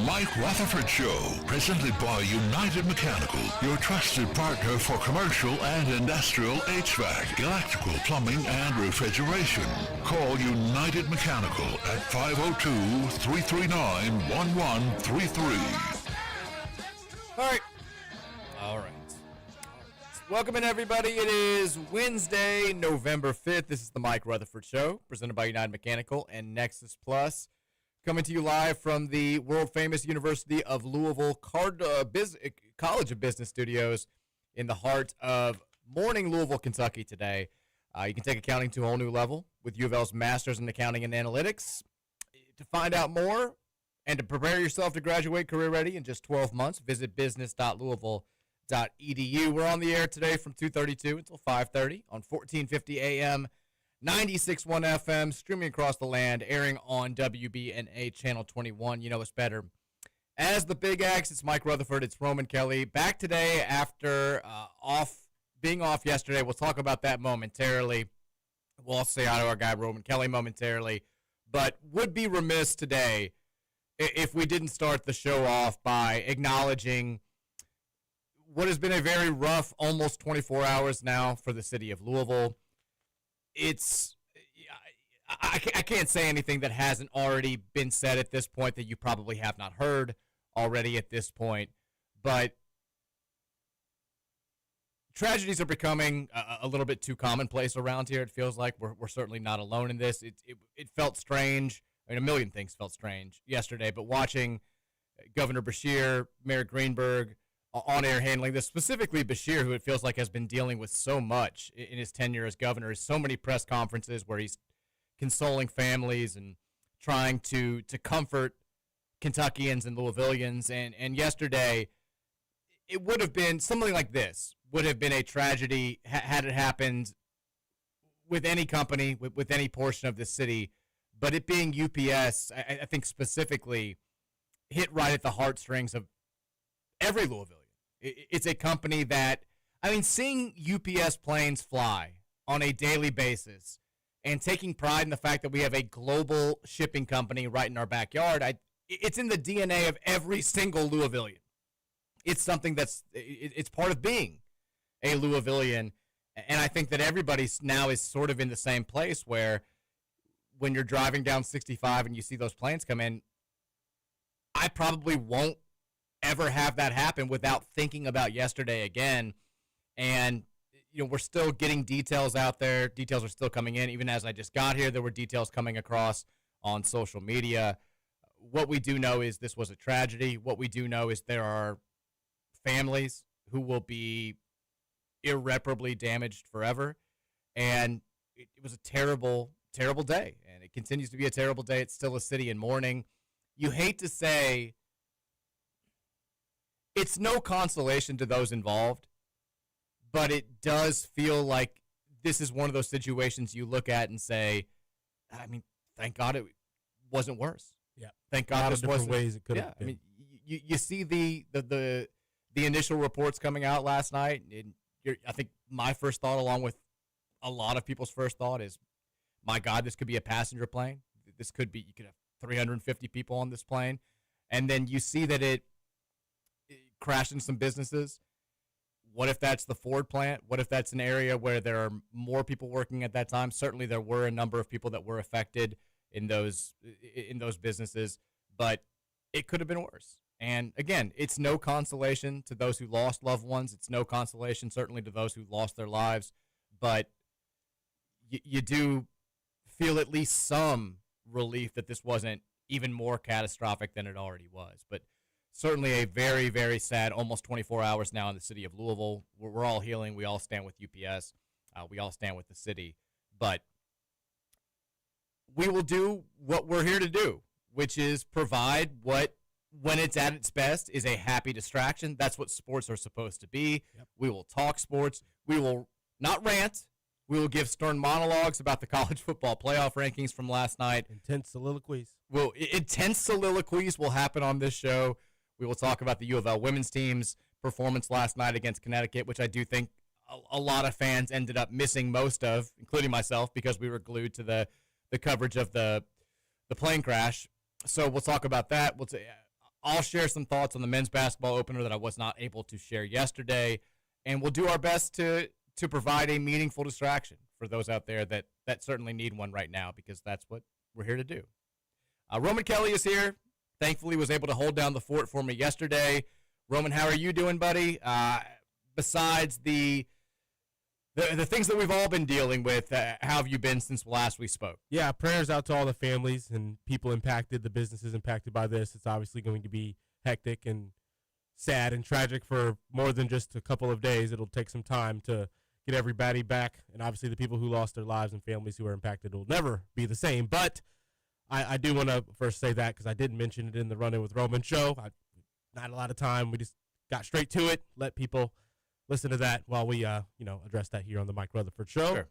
Mike Rutherford Show, presented by United Mechanical, your trusted partner for commercial and industrial HVAC, electrical, plumbing, and refrigeration. Call United Mechanical at 502-339-1133. All right. Welcome in, everybody. It is Wednesday, November 5th. This is the Mike Rutherford Show, presented by United Mechanical and Nexus Plus. Coming to you live from the world-famous University of Louisville College of Business Studios in the heart of morning Louisville, Kentucky today. You can take accounting to a whole new level with U of L's Masters in Accounting and Analytics. To find out more and to prepare yourself to graduate career-ready in just 12 months, visit business.louisville.edu. We're on the air today from 2:32 until 5:30 on 1450 AM, 96.1 FM, streaming across the land, airing on WBNA Channel 21. You know us better as the Big X. It's Mike Rutherford. It's Roman Kelly. Back today after being off yesterday. We'll talk about that momentarily. We'll also say hi to our guy Roman Kelly momentarily. But would be remiss today if we didn't start the show off by acknowledging what has been a very rough almost 24 hours now for the city of Louisville. I can't say anything that hasn't already been said at this point that you probably have not heard already at this point. But tragedies are becoming a little bit too commonplace around here. It feels like we're certainly not alone in this. It felt strange. I mean, a million things felt strange yesterday. But watching Governor Beshear, Mayor Greenberg, on-air handling this, specifically Beshear, who it feels like has been dealing with so much in his tenure as governor, so many press conferences where he's consoling families and trying to comfort Kentuckians and Louisvillians. And yesterday, it would have been something like this, would have been a tragedy had it happened with any company, with any portion of the city. But it being UPS, I think specifically, hit right at the heartstrings of every Louisvillian. It's a company that, I mean, seeing UPS planes fly on a daily basis and taking pride in the fact that we have a global shipping company right in our backyard, it's in the DNA of every single Louisvillian. It's something it's part of being a Louisvillian. And I think that everybody now is sort of in the same place where when you're driving down 65 and you see those planes come in, I probably won't ever have that happen without thinking about yesterday again. And, you know, we're still getting details out there. Details are still coming in. Even as I just got here, there were details coming across on social media. What we do know is this was a tragedy. What we do know is there are families who will be irreparably damaged forever. And it was a terrible, terrible day. And it continues to be a terrible day. It's still a city in mourning. You hate to say it's no consolation to those involved, but it does feel like this is one of those situations you look at and say, I mean, thank God it wasn't worse. Yeah. Thank God this wasn't. Ways it could have been. I mean, you see the initial reports coming out last night, and I think my first thought, along with a lot of people's first thought, is, my God, this could be a passenger plane. This could be, you could have 350 people on this plane. And then you see that it crashed into some businesses. What if that's the Ford plant? What if that's an area where there are more people working at that time? Certainly there were a number of people that were affected in those businesses, but it could have been worse. And again, it's no consolation to those who lost loved ones. It's no consolation certainly to those who lost their lives, but you do feel at least some relief that this wasn't even more catastrophic than it already was. But certainly a very, very sad almost 24 hours now in the city of Louisville. We're all healing. We all stand with UPS. We all stand with the city. But we will do what we're here to do, which is provide what, when it's at its best, is a happy distraction. That's what sports are supposed to be. Yep. We will talk sports. We will not rant. We will give stern monologues about the college football playoff rankings from last night. Intense soliloquies. Intense soliloquies will happen on this show. We will talk about the U of L women's team's performance last night against Connecticut, which I do think a lot of fans ended up missing most of, including myself, because we were glued to the coverage of the plane crash. So we'll talk about that. I'll share some thoughts on the men's basketball opener that I was not able to share yesterday, and we'll do our best to provide a meaningful distraction for those out there that certainly need one right now, because that's what we're here to do. Roman Kelly is here. Thankfully, was able to hold down the fort for me yesterday. Roman, how are you doing, buddy? Besides the things that we've all been dealing with, how have you been since last we spoke? Yeah, prayers out to all the families and people impacted, the businesses impacted by this. It's obviously going to be hectic and sad and tragic for more than just a couple of days. It'll take some time to get everybody back, and obviously the people who lost their lives and families who are impacted will never be the same. But I do want to first say that because I did mention it in the Run In with Roman show. Not a lot of time. We just got straight to it. Let people listen to that while we, address that here on the Mike Rutherford Show. Sure.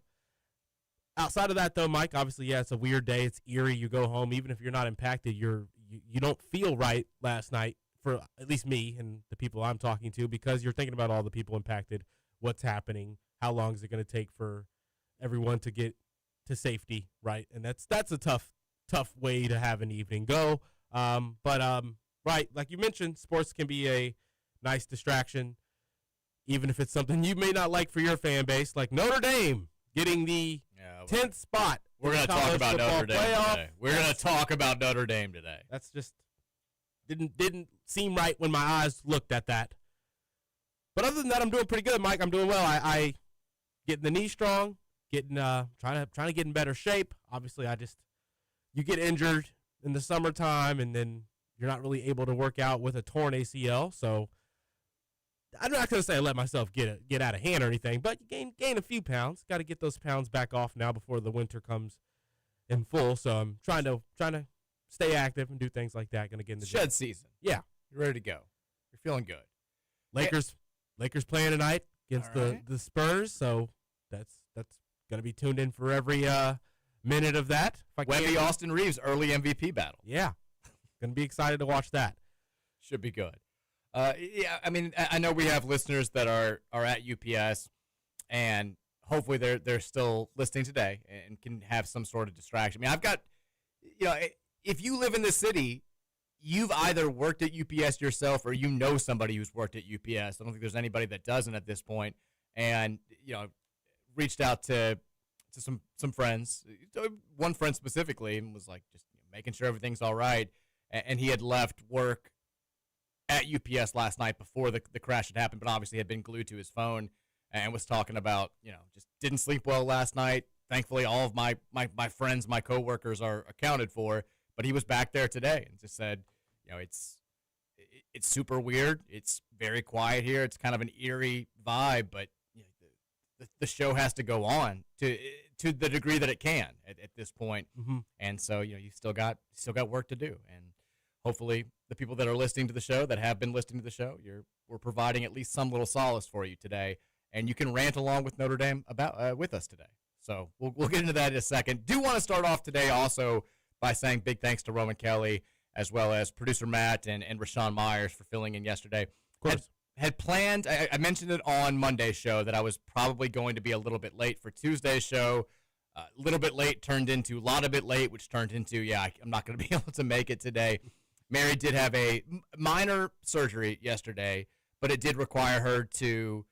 Outside of that, though, Mike, obviously, yeah, it's a weird day. It's eerie. You go home, even if you're not impacted, you don't feel right last night, for at least me and the people I'm talking to, because you're thinking about all the people impacted, what's happening, how long is it going to take for everyone to get to safety, right? And that's a tough way to have an evening go. Right, like you mentioned, sports can be a nice distraction, even if it's something you may not like for your fan base, like Notre Dame getting the 10th spot. We're going to talk about Notre Dame today. We're going to talk about Notre Dame today. That's just didn't seem right when my eyes looked at that. But other than that, I'm doing pretty good, Mike. I'm doing well. I getting the knee strong, trying to get in better shape. Obviously, you get injured in the summertime, and then you're not really able to work out with a torn ACL. So I'm not going to say I let myself get out of hand or anything, but you gain a few pounds. Got to get those pounds back off now before the winter comes in full. So I'm trying to stay active and do things like that. Going to get in the shed season. Yeah, you're ready to go. You're feeling good. Lakers playing tonight against the Spurs, so that's going to be tuned in for every minute of that. Wemby Austin Reeves early MVP battle. Yeah, going to be excited to watch that. Should be good. Yeah, I mean, I know we have listeners that are at UPS, and hopefully they're still listening today and can have some sort of distraction. I mean, I've got, if you live in the city, you've either worked at UPS yourself or you know somebody who's worked at UPS. I don't think there's anybody that doesn't at this point. And, reached out to some friends, one friend specifically, and was like just making sure everything's all right. And he had left work at UPS last night before the crash had happened, but obviously had been glued to his phone and was talking about, just didn't sleep well last night. Thankfully, all of my friends, my coworkers are accounted for, but he was back there today and just said, it's super weird. It's very quiet here. It's kind of an eerie vibe, but the show has to go on to the degree that it can at this point. Mm-hmm. And so, you still got work to do. And hopefully the people that are listening to the show, that have been listening to the show, we're providing at least some little solace for you today. And you can rant along with Notre Dame with us today. So we'll get into that in a second. Do want to start off today also by saying big thanks to Roman Kelly, as well as producer Matt and Rashawn Myers for filling in yesterday. Of course. Had planned, I mentioned it on Monday's show, that I was probably going to be a little bit late for Tuesday's show. A little bit late turned into a lot of bit late, which turned into, I'm not going to be able to make it today. Mary did have a minor surgery yesterday, but it did require her to,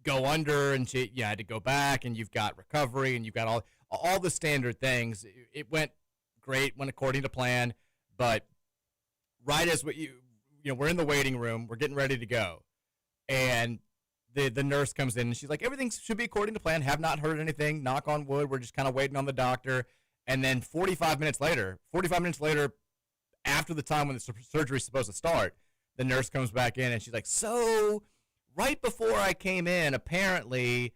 go under, and she had to go back, and you've got recovery, and you've got all the standard things. It went great, went according to plan, but right as we're in the waiting room, we're getting ready to go, and the nurse comes in, and she's like, everything should be according to plan, have not heard anything, knock on wood, we're just kind of waiting on the doctor. And then 45 minutes later, after the time when the surgery is supposed to start, the nurse comes back in, and she's like, so right before I came in, apparently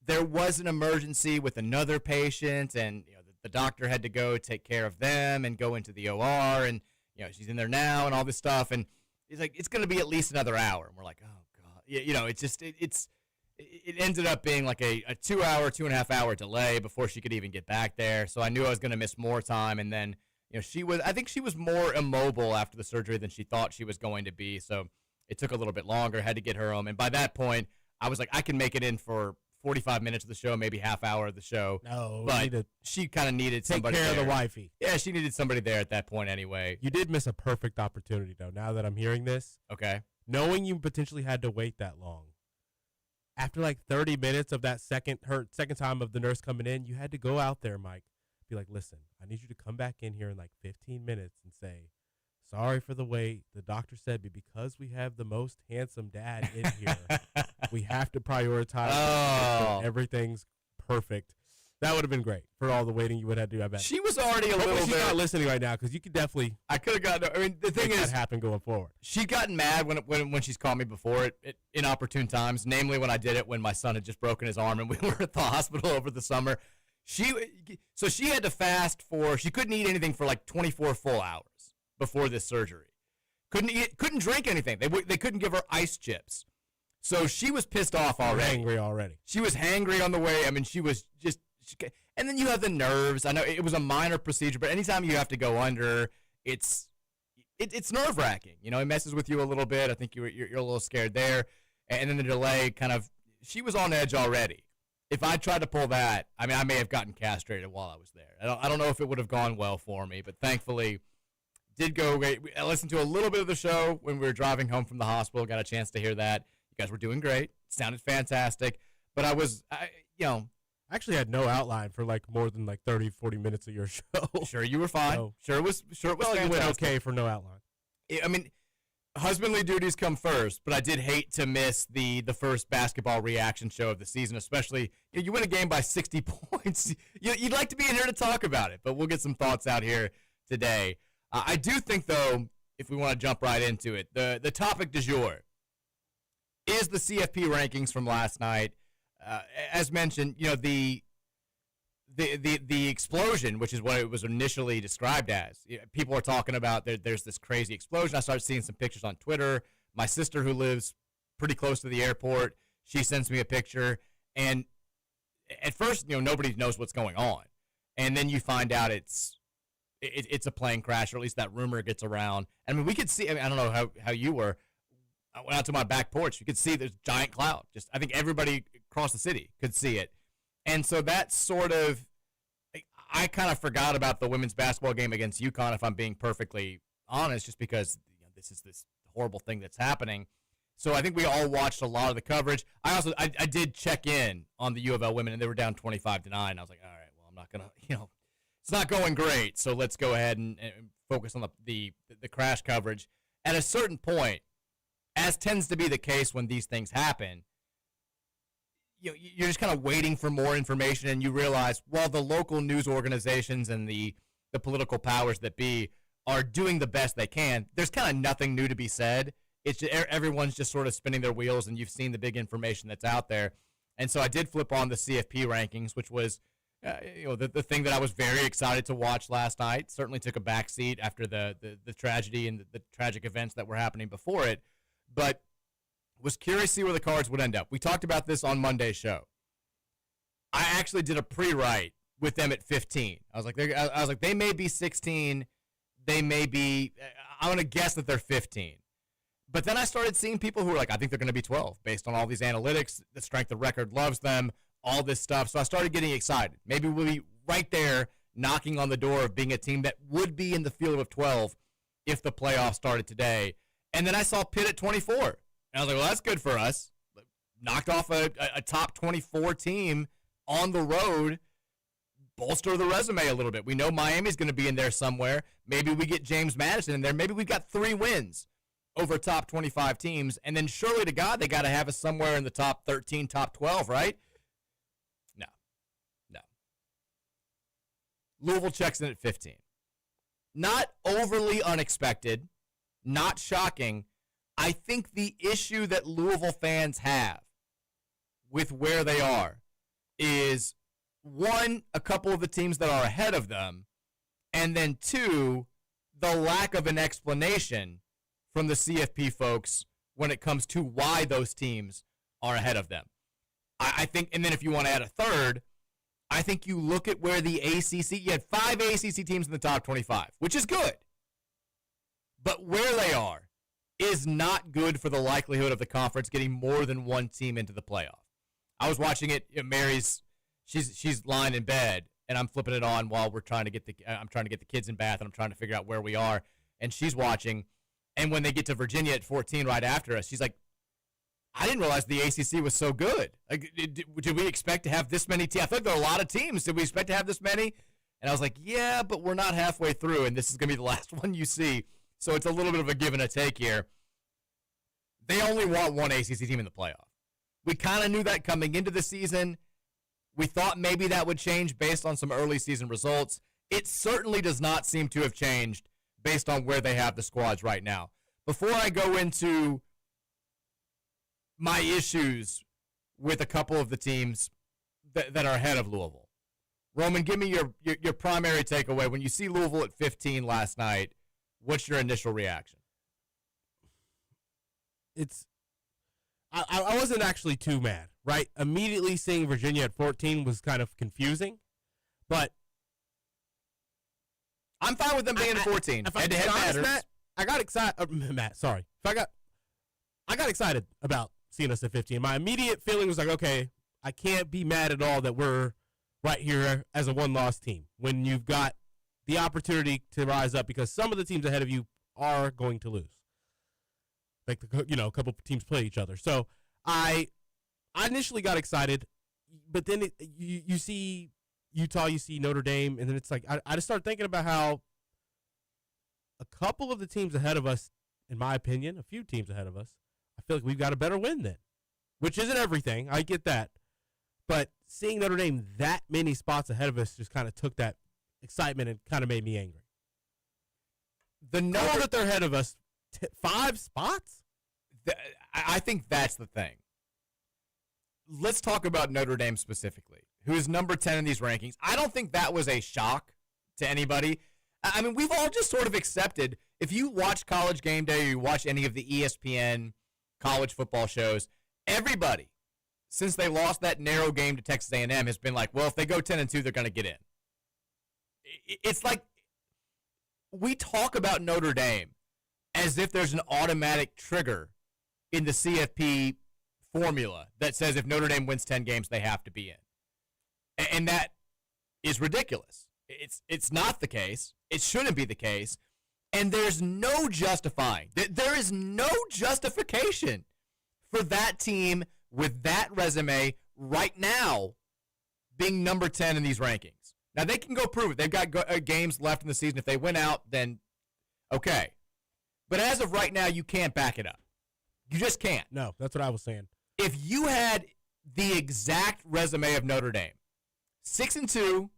there was an emergency with another patient, and the doctor had to go take care of them and go into the OR, and she's in there now and all this stuff, and he's like, it's going to be at least another hour. And we're like, oh god, it ended up being like a 2.5 hour delay before she could even get back there. So I knew I was going to miss more time, and then I think she was more immobile after the surgery than she thought she was going to be. So it took a little bit longer, had to get her home. And by that point, I was like, I can make it in for 45 minutes of the show, maybe half hour of the show. No, but she kind of needed somebody take care there. of the wifey. Yeah, she needed somebody there at that point anyway. You did miss a perfect opportunity, though, now that I'm hearing this. Okay. Knowing you potentially had to wait that long. After like 30 minutes of that second time of the nurse coming in, you had to go out there, Mike. Be like, listen, I need you to come back in here in like 15 minutes and say, sorry for the wait. The doctor said because we have the most handsome dad in here, we have to prioritize. Oh. Everything's perfect. That would have been great for all the waiting you would have to do. I bet. She was already a little bit. She's not listening right now because you could definitely. I could have gotten. I mean, the thing is, that happen going forward. She'd gotten mad when she's called me before at inopportune times. Namely, when I did it when my son had just broken his arm and we were at the hospital over the summer. She had to fast for. She couldn't eat anything for like 24 full hours before this surgery. Couldn't drink anything. They couldn't give her ice chips. So she was pissed off already. Angry already. She was hangry on the way. I mean, she was just. And then you have the nerves. I know it was a minor procedure, but anytime you have to go under, it's nerve wracking. You know, it messes with you a little bit. I think you're a little scared there, and then the delay kind of. She was on edge already. If I tried to pull that, I mean, I may have gotten castrated while I was there. I don't know if it would have gone well for me, but thankfully, did go great. I listened to a little bit of the show when we were driving home from the hospital. Got a chance to hear that. You guys were doing great. Sounded fantastic. But I actually had no outline for like more than like 30, 40 minutes of your show. Sure, you were fine. So, sure it was well, you went okay for no outline. I mean, husbandly duties come first, but I did hate to miss the first basketball reaction show of the season, especially you win a game by 60 points. You'd like to be in here to talk about it, but we'll get some thoughts out here today. I do think, though, if we want to jump right into it, the topic du jour is the CFP rankings from last night. As mentioned, you know, the explosion, which is what it was initially described as. People are talking about there's this crazy explosion. I started seeing some pictures on Twitter. My sister, who lives pretty close to the airport, she sends me a picture. And at first, you know, nobody knows what's going on. And then you find out it's a plane crash, or at least that rumor gets around. I mean, we could see, I don't know how you were. I went out to my back porch. You could see there's a giant cloud. Just, I think everybody across the city could see it. And so that sort of, I kind of forgot about the women's basketball game against UConn, if I'm being perfectly honest, just because this is this horrible thing that's happening. So I think we all watched a lot of the coverage. I did check in on the U of L women, and they were down 25-9. I was like, all right, well, I'm not going to, it's not going great. So let's go ahead and focus on the crash coverage. At a certain point, as tends to be the case when these things happen, you're just kind of waiting for more information, and you realize, well, the local news organizations and the political powers that be are doing the best they can. There's kind of nothing new to be said. It's just, everyone's just sort of spinning their wheels, and you've seen the big information that's out there. And so I did flip on the CFP rankings, which was the thing that I was very excited to watch last night. Certainly took a backseat after the tragedy and the tragic events that were happening before it. But was curious to see where the Cards would end up. We talked about this on Monday's show. I actually did a pre-write with them at 15. I was like, they may be 16. They may be. I'm gonna guess that they're 15. But then I started seeing people who were like, I think they're going to be 12 based on all these analytics. The strength of record loves them. All this stuff. So I started getting excited. Maybe we'll be right there knocking on the door of being a team that would be in the field of 12 if the playoffs started today. And then I saw Pitt at 24. And I was like, well, that's good for us. Knocked off a top 24 team on the road. Bolster the resume a little bit. We know Miami's going to be in there somewhere. Maybe we get James Madison in there. Maybe we've got 3 wins over top 25 teams. And then surely to God, they got to have us somewhere in the top 13, top 12, right? No. Louisville checks in at 15. Not overly unexpected. Not shocking. I think the issue that Louisville fans have with where they are is, one, a couple of the teams that are ahead of them, and then 2, the lack of an explanation from the CFP folks when it comes to why those teams are ahead of them. I think, and then if you want to add a third, I think you look at where the ACC, you had 5 ACC teams in the top 25, which is good. But where they are is not good for the likelihood of the conference getting more than one team into the playoff. I was watching it. Mary's she's lying in bed, and I'm flipping it on while I'm trying to get the kids in bath, and I'm trying to figure out where we are. And she's watching, and when they get to Virginia at 14, right after us, she's like, "I didn't realize the ACC was so good. Like, did we expect to have this many teams? I feel like there are a lot of teams. Did we expect to have this many?" And I was like, "Yeah, but we're not halfway through, and this is going to be the last one you see." So it's a little bit of a give and a take here. They only want one ACC team in the playoff. We kind of knew that coming into the season. We thought maybe that would change based on some early season results. It certainly does not seem to have changed based on where they have the squads right now. Before I go into my issues with a couple of the teams that are ahead of Louisville, Roman, give me your primary takeaway. When you see Louisville at 15 last night, what's your initial reaction? I wasn't actually too mad, right? Immediately seeing Virginia at 14 was kind of confusing, but I'm fine with them being at 14. If I be honest, Matt, I got excited. Matt, sorry. I got excited about seeing us at 15. My immediate feeling was like, okay, I can't be mad at all that we're right here as a one-loss team when you've got the opportunity to rise up, because some of the teams ahead of you are going to lose. Like, a couple of teams play each other. So I initially got excited, but then you see Utah, you see Notre Dame, and then it's like I just start thinking about how a couple of the teams ahead of us, in my opinion, a few teams ahead of us, I feel like we've got a better win then, which isn't everything. I get that. But seeing Notre Dame that many spots ahead of us just kind of took that excitement and kind of made me angry. The number that they're ahead of us, 5 spots? I think that's the thing. Let's talk about Notre Dame specifically, who is number 10 in these rankings. I don't think that was a shock to anybody. I mean, we've all just sort of accepted, if you watch College Game Day or you watch any of the ESPN college football shows, everybody, since they lost that narrow game to Texas A&M, has been like, well, if they go 10-2, they're going to get in. It's like we talk about Notre Dame as if there's an automatic trigger in the CFP formula that says if Notre Dame wins 10 games, they have to be in. And that is ridiculous. It's not the case. It shouldn't be the case. And there's no justifying. There is no justification for that team with that resume right now being number 10 in these rankings. Now, they can go prove it. They've got games left in the season. If they win out, then okay. But as of right now, you can't back it up. You just can't. No, that's what I was saying. If you had the exact resume of Notre Dame, 6-2,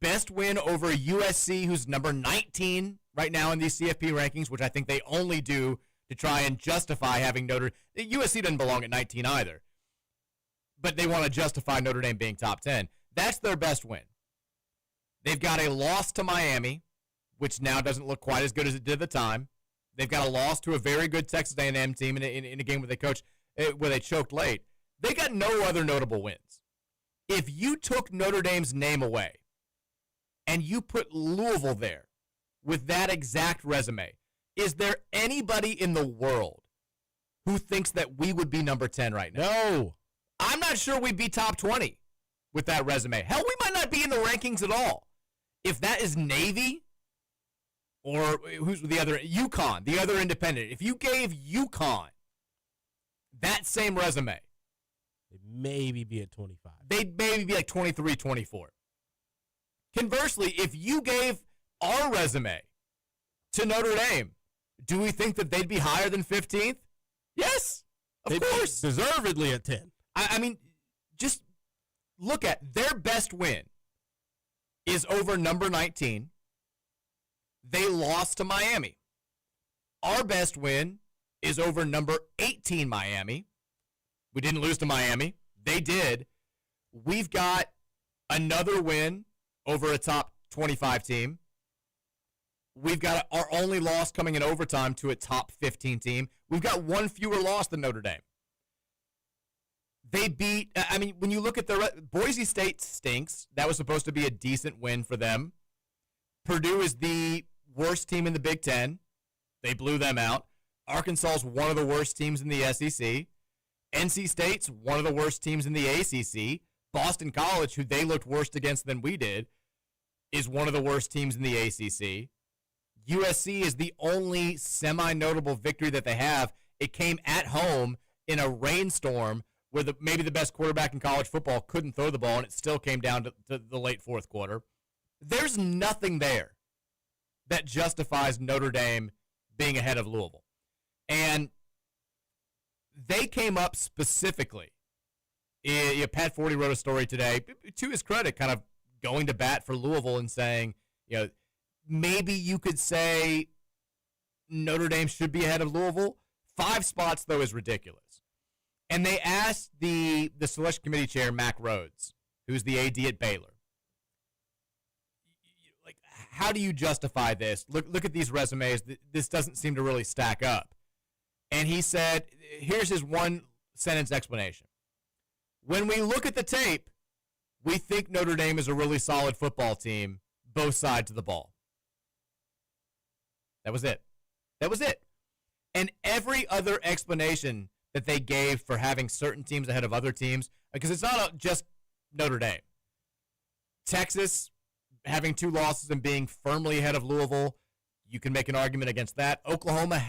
best win over USC, who's number 19 right now in these CFP rankings, which I think they only do to try and justify having USC doesn't belong at 19 either. But they want to justify Notre Dame being top 10. That's their best win. They've got a loss to Miami, which now doesn't look quite as good as it did at the time. They've got a loss to a very good Texas A&M team in a game where they choked late. They got no other notable wins. If you took Notre Dame's name away and you put Louisville there with that exact resume, is there anybody in the world who thinks that we would be number 10 right now? No. I'm not sure we'd be top 20 with that resume. Hell, we might not be in the rankings at all. If that is Navy, or who's the other? UConn, the other independent. If you gave UConn that same resume, they'd maybe be at 25. They'd maybe be like 23, 24. Conversely, if you gave our resume to Notre Dame, do we think that they'd be higher than 15th? Yes, of course. Deservedly at 10. I mean, just look at their best win is over number 19. They lost to Miami. Our best win is over number 18 Miami. We didn't lose to Miami. They did. We've got another win over a top 25 team. We've got our only loss coming in overtime to a top 15 team. We've got one fewer loss than Notre Dame. They beat, I mean, when you look at Boise State stinks. That was supposed to be a decent win for them. Purdue is the worst team in the Big Ten. They blew them out. Arkansas is one of the worst teams in the SEC. NC State's one of the worst teams in the ACC. Boston College, who they looked worse against than we did, is one of the worst teams in the ACC. USC is the only semi-notable victory that they have. It came at home in a rainstorm where maybe the best quarterback in college football couldn't throw the ball, and it still came down to the late fourth quarter. There's nothing there that justifies Notre Dame being ahead of Louisville. And they came up specifically. Pat Forty wrote a story today, to his credit, kind of going to bat for Louisville and saying, maybe you could say Notre Dame should be ahead of Louisville. 5 spots, though, is ridiculous. And they asked the selection committee chair, Mac Rhodes, who's the AD at Baylor, like, how do you justify this? Look at these resumes. This doesn't seem to really stack up. And he said, here's his one-sentence explanation. When we look at the tape, we think Notre Dame is a really solid football team, both sides of the ball. That was it. And every other explanation that they gave for having certain teams ahead of other teams, because it's not just Notre Dame. Texas having 2 losses and being firmly ahead of Louisville, you can make an argument against that. Oklahoma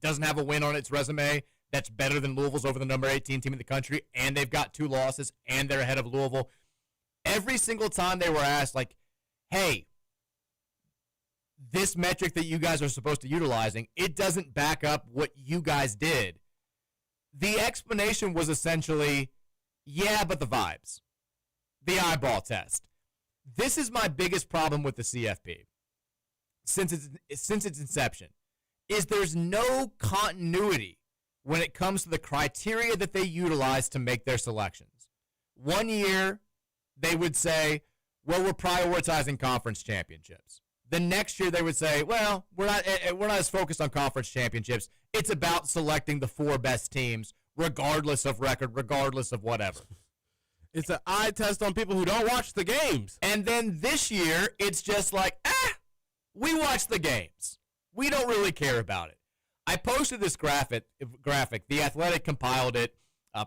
doesn't have a win on its resume that's better than Louisville's over the number 18 team in the country, and they've got 2 losses, and they're ahead of Louisville. Every single time they were asked, like, hey, this metric that you guys are supposed to utilizing, it doesn't back up what you guys did. The explanation was essentially, yeah, but the vibes. The eyeball test. This is my biggest problem with the CFP since its inception, is there's no continuity when it comes to the criteria that they utilize to make their selections. One year, they would say, well, we're prioritizing conference championships. The next year, they would say, well, we're not as focused on conference championships. It's about selecting the 4 best teams, regardless of record, regardless of whatever. It's an eye test on people who don't watch the games. And then this year, it's just like, we watch the games. We don't really care about it. I posted this graphic. The Athletic compiled it.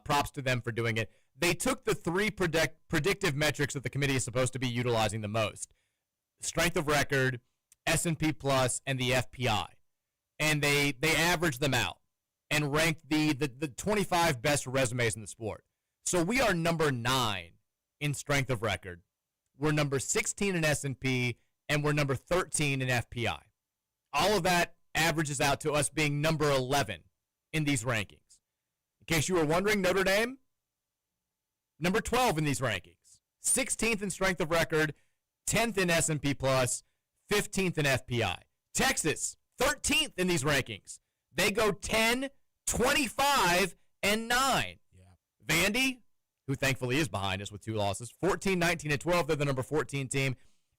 Props to them for doing it. They took the 3 predictive metrics that the committee is supposed to be utilizing the most: strength of record, S&P Plus, and the FPI. And they averaged them out and ranked the 25 best resumes in the sport. So we are number 9 in strength of record. We're number 16 in S&P, and we're number 13 in FPI. All of that averages out to us being number 11 in these rankings. In case you were wondering, Notre Dame, number 12 in these rankings. 16th in strength of record, 10th in S&P Plus, 15th in FPI. Texas, 13th in these rankings. They go 10, 25, and 9. Yeah. Vandy, who thankfully is behind us with 2 losses, 14, 19, and 12. They're the number 14 team.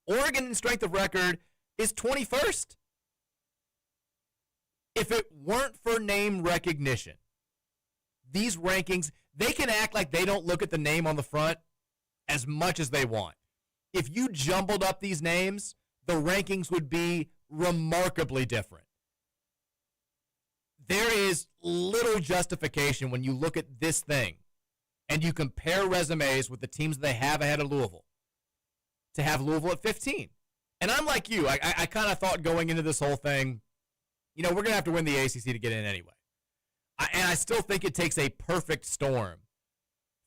Oregon in strength of record is 21st. If it weren't for name recognition, these rankings, they can act like they don't look at the name on the front as much as they want. If you jumbled up these names, the rankings would be remarkably different. There is little justification when you look at this thing and you compare resumes with the teams they have ahead of Louisville to have Louisville at 15. And I'm like you. I kind of thought going into this whole thing, we're going to have to win the ACC to get in anyway. And I still think it takes a perfect storm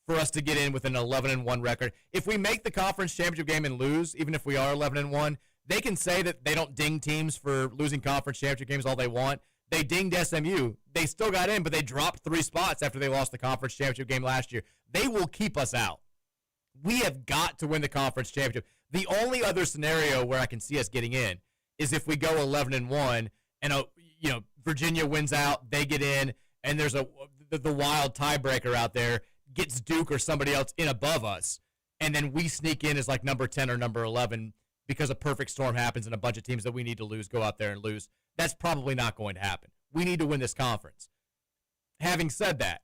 for us to get in with an 11-1 record. If we make the conference championship game and lose, even if we are 11-1, they can say that they don't ding teams for losing conference championship games all they want. They dinged SMU. They still got in, but they dropped 3 spots after they lost the conference championship game last year. They will keep us out. We have got to win the conference championship. The only other scenario where I can see us getting in is if we go 11-1 and Virginia wins out, they get in, and there's the wild tiebreaker out there gets Duke or somebody else in above us, and then we sneak in as like number 10 or number 11 because a perfect storm happens and a bunch of teams that we need to lose go out there and lose. That's probably not going to happen. We need to win this conference. Having said that,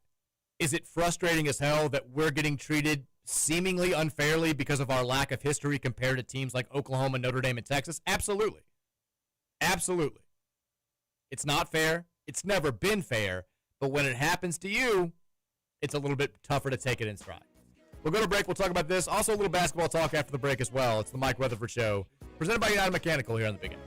is it frustrating as hell that we're getting treated seemingly unfairly because of our lack of history compared to teams like Oklahoma, Notre Dame, and Texas? Absolutely. Absolutely. It's not fair. It's never been fair. But when it happens to you, it's a little bit tougher to take it in stride. We'll go to break. We'll talk about this. Also, a little basketball talk after the break as well. It's the Mike Rutherford Show, presented by United Mechanical here on the Big X.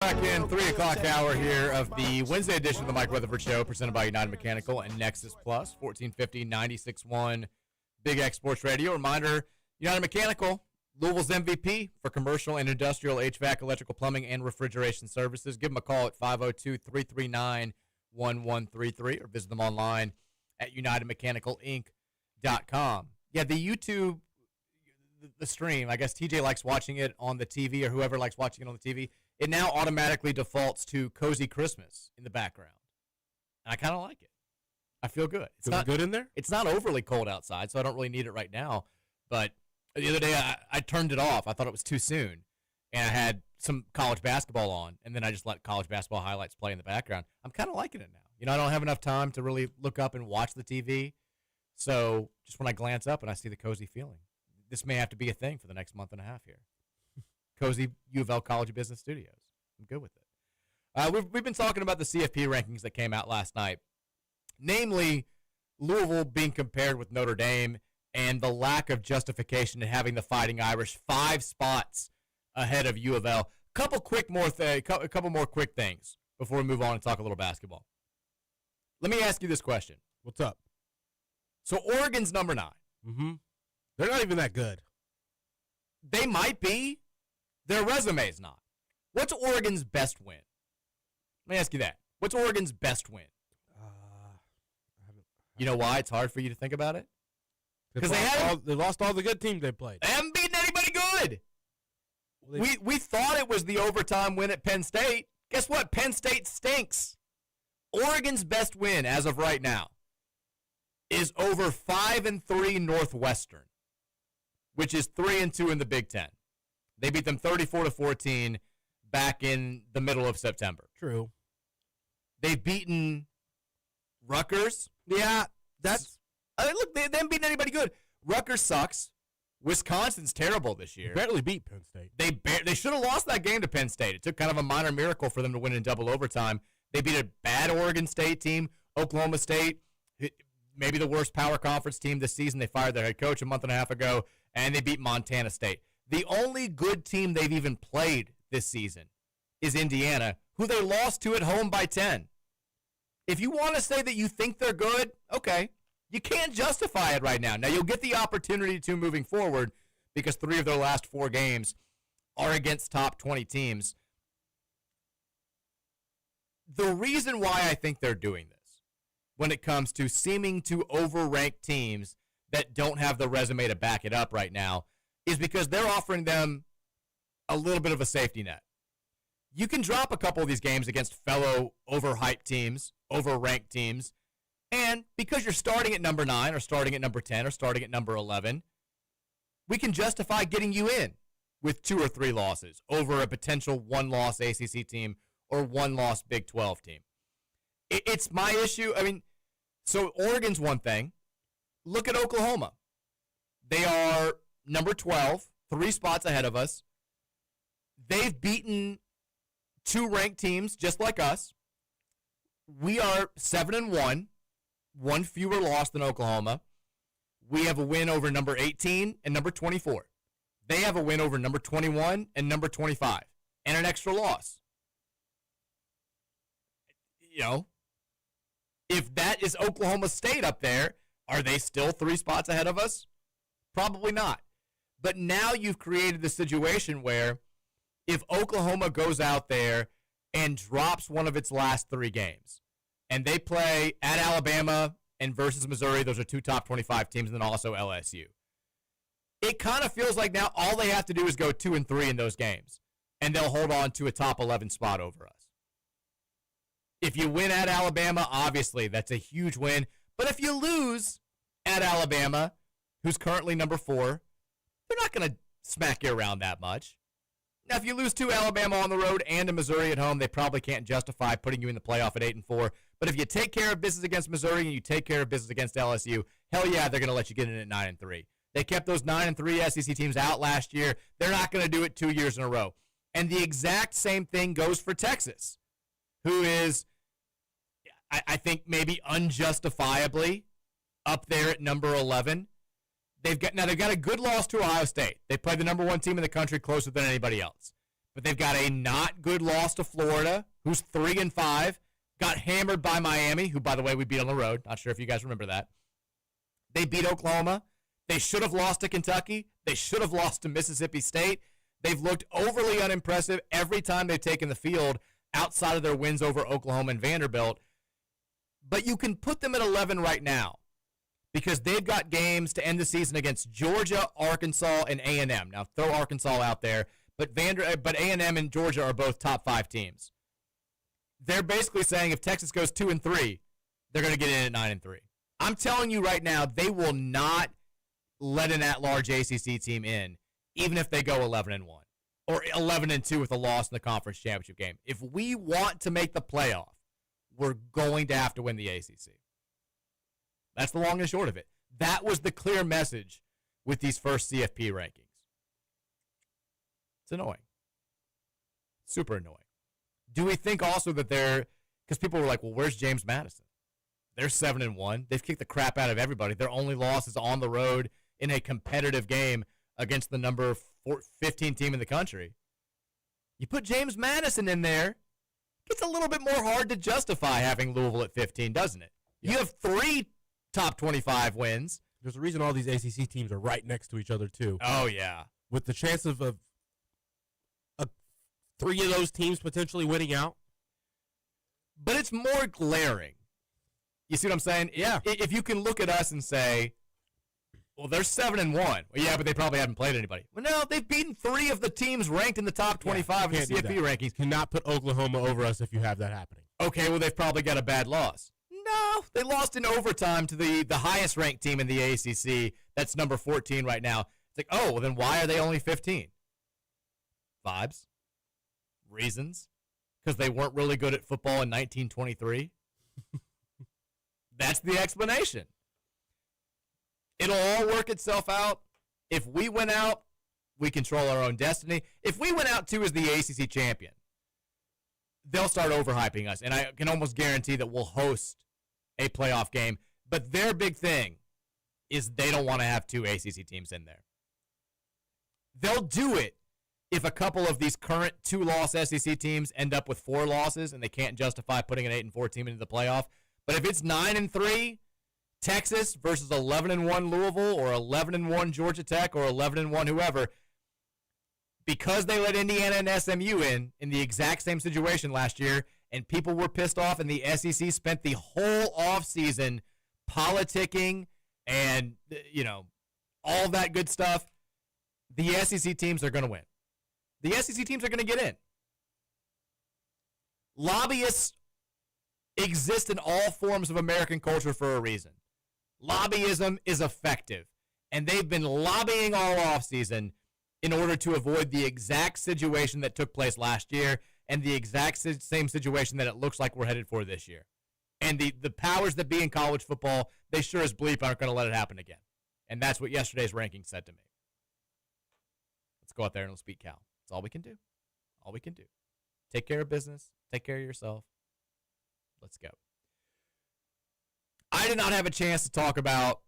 Back in 3 o'clock hour here of the Wednesday edition of the Mike Rutherford Show, presented by United Mechanical and Nexus Plus, 1450 96.1 Big X Sports Radio. Reminder, United Mechanical, Louisville's MVP for commercial and industrial HVAC, electrical plumbing, and refrigeration services. Give them a call at 502-339-1133 or visit them online at UnitedMechanicalInc.com. Yeah, the YouTube, the stream, I guess TJ likes watching it on the TV, or whoever likes watching it on the TV. It now automatically defaults to Cozy Christmas in the background. And I kind of like it. I feel good. It's not good in there? It's not overly cold outside, so I don't really need it right now. But the other day, I turned it off. I thought it was too soon. And I had some college basketball on, and then I just let college basketball highlights play in the background. I'm kind of liking it now. You know, I don't have enough time to really look up and watch the TV. So just when I glance up and I see the cozy feeling, this may have to be a thing for the next month and a half here. Cozy U of L College of Business Studios. I'm good with it. We've been talking about the CFP rankings that came out last night, namely Louisville being compared with Notre Dame and the lack of justification in having the Fighting Irish 5 spots ahead of U of L. A couple more quick things before we move on and talk a little basketball. let me ask you this question. What's up? So Oregon's number 9. Mm-hmm. They're not even that good. They might be. Their resume's not. What's Oregon's best win? Let me ask you that. What's Oregon's best win? You know why it's hard for you to think about it? Because they lost all the good teams they played. They haven't beaten anybody good. Well, We thought it was the overtime win at Penn State. Guess what? Penn State stinks. Oregon's best win as of right now is over 5-3 Northwestern, which is 3-2 in the Big Ten. They beat them 34-14 back in the middle of September. True. They've beaten Rutgers. Yeah, that's. Look, they haven't beaten anybody good. Rutgers sucks. Wisconsin's terrible this year. Barely beat Penn State. They should have lost that game to Penn State. It took kind of a minor miracle for them to win in double overtime. They beat a bad Oregon State team, Oklahoma State, maybe the worst power conference team this season. They fired their head coach a month and a half ago, and they beat Montana State. The only good team they've even played this season is Indiana, who they lost to at home by 10. If you want to say that you think they're good, okay. You can't justify it right now. Now, you'll get the opportunity to moving forward because 3 of their last 4 games are against top 20 teams. The reason why I think they're doing this when it comes to seeming to overrank teams that don't have the resume to back it up right now is because they're offering them a little bit of a safety net. You can drop a couple of these games against fellow overhyped teams, overranked teams, and because you're starting at number 9 or starting at number 10 or starting at number 11, we can justify getting you in with 2 or 3 losses over a potential 1-loss ACC team or 1-loss Big 12 team. It's my issue. I mean, so Oregon's one thing. Look at Oklahoma. They are number 12, 3 spots ahead of us. They've beaten 2 ranked teams just like us. We are 7-1, 1 fewer loss than Oklahoma. We have a win over number 18 and number 24. They have a win over number 21 and number 25 and an extra loss. You know, if that is Oklahoma State up there, are they still 3 spots ahead of us? Probably not. But now you've created the situation where if Oklahoma goes out there and drops one of its last 3 games, and they play at Alabama and versus Missouri, those are 2 top 25 teams, and then also LSU. It kind of feels like now all they have to do is go 2-3 in those games, and they'll hold on to a top 11 spot over us. If you win at Alabama, obviously that's a huge win. But if you lose at Alabama, who's currently number 4, they're not going to smack you around that much. Now, if you lose to Alabama on the road and to Missouri at home, they probably can't justify putting you in the playoff at 8-4. But if you take care of business against Missouri and you take care of business against LSU, hell yeah, they're going to let you get in at 9-3. They kept those 9-3 SEC teams out last year. They're not going to do it 2 years in a row. And the exact same thing goes for Texas, who is, I think, maybe unjustifiably up there at number 11. They've got a good loss to Ohio State. They played the number 1 team in the country closer than anybody else. But they've got a not good loss to Florida, who's 3-5, got hammered by Miami, who, by the way, we beat on the road. Not sure if you guys remember that. They beat Oklahoma. They should have lost to Kentucky. They should have lost to Mississippi State. They've looked overly unimpressive every time they've taken the field outside of their wins over Oklahoma and Vanderbilt. But you can put them at 11 right now because they've got games to end the season against Georgia, Arkansas, and A&M. Now, throw Arkansas out there, but A&M and Georgia are both top 5 teams. They're basically saying if Texas goes 2-3, they're going to get in at 9-3. I'm telling you right now, they will not let an at-large ACC team in, even if they go 11-1 or 11-2 with a loss in the conference championship game. If we want to make the playoff, we're going to have to win the ACC. That's the long and short of it. That was the clear message with these first CFP rankings. It's annoying. Super annoying. Do we think also that because people were like, well, where's James Madison? They're 7-1. They've kicked the crap out of everybody. Their only loss is on the road in a competitive game against the number 15 team in the country. You put James Madison in there, it's a little bit more hard to justify having Louisville at 15, doesn't it? You have 3 top 25 wins. There's a reason all these ACC teams are right next to each other, too. Oh, yeah. With the chance of 3 of those teams potentially winning out. But it's more glaring. You see what I'm saying? Yeah. If you can look at us and say, well, they're 7-1. Well, yeah, but they probably haven't played anybody. Well, no, they've beaten 3 of the teams ranked in the top 25 in the CFP rankings. Cannot put Oklahoma over us if you have that happening. Okay, well, they've probably got a bad loss. No, they lost in overtime to the highest ranked team in the ACC. That's number 14 right now. It's like, oh, well, then why are they only 15? Vibes? Reasons? Because they weren't really good at football in 1923? That's the explanation. It'll all work itself out. If we win out, we control our own destiny. If we win out, too, as the ACC champion, they'll start overhyping us. And I can almost guarantee that we'll host a playoff game. But their big thing is they don't want to have 2 ACC teams in there. They'll do it if a couple of these current 2-loss SEC teams end up with 4 losses and they can't justify putting an 8-4 team into the playoff. But if it's 9-3, Texas versus 11-1 Louisville or 11-1 Georgia Tech or 11-1 whoever, because they let Indiana and SMU in the exact same situation last year, and people were pissed off, and the SEC spent the whole offseason politicking and, all that good stuff, the SEC teams are going to win. The SEC teams are going to get in. Lobbyists exist in all forms of American culture for a reason. Lobbyism is effective, and they've been lobbying all offseason in order to avoid the exact situation that took place last year and the exact same situation that it looks like we're headed for this year. And the powers that be in college football, they sure as bleep aren't going to let it happen again. And that's what yesterday's ranking said to me. Let's go out there and let's beat Cal. That's all we can do. All we can do. Take care of business. Take care of yourself. Let's go. I did not have a chance to talk about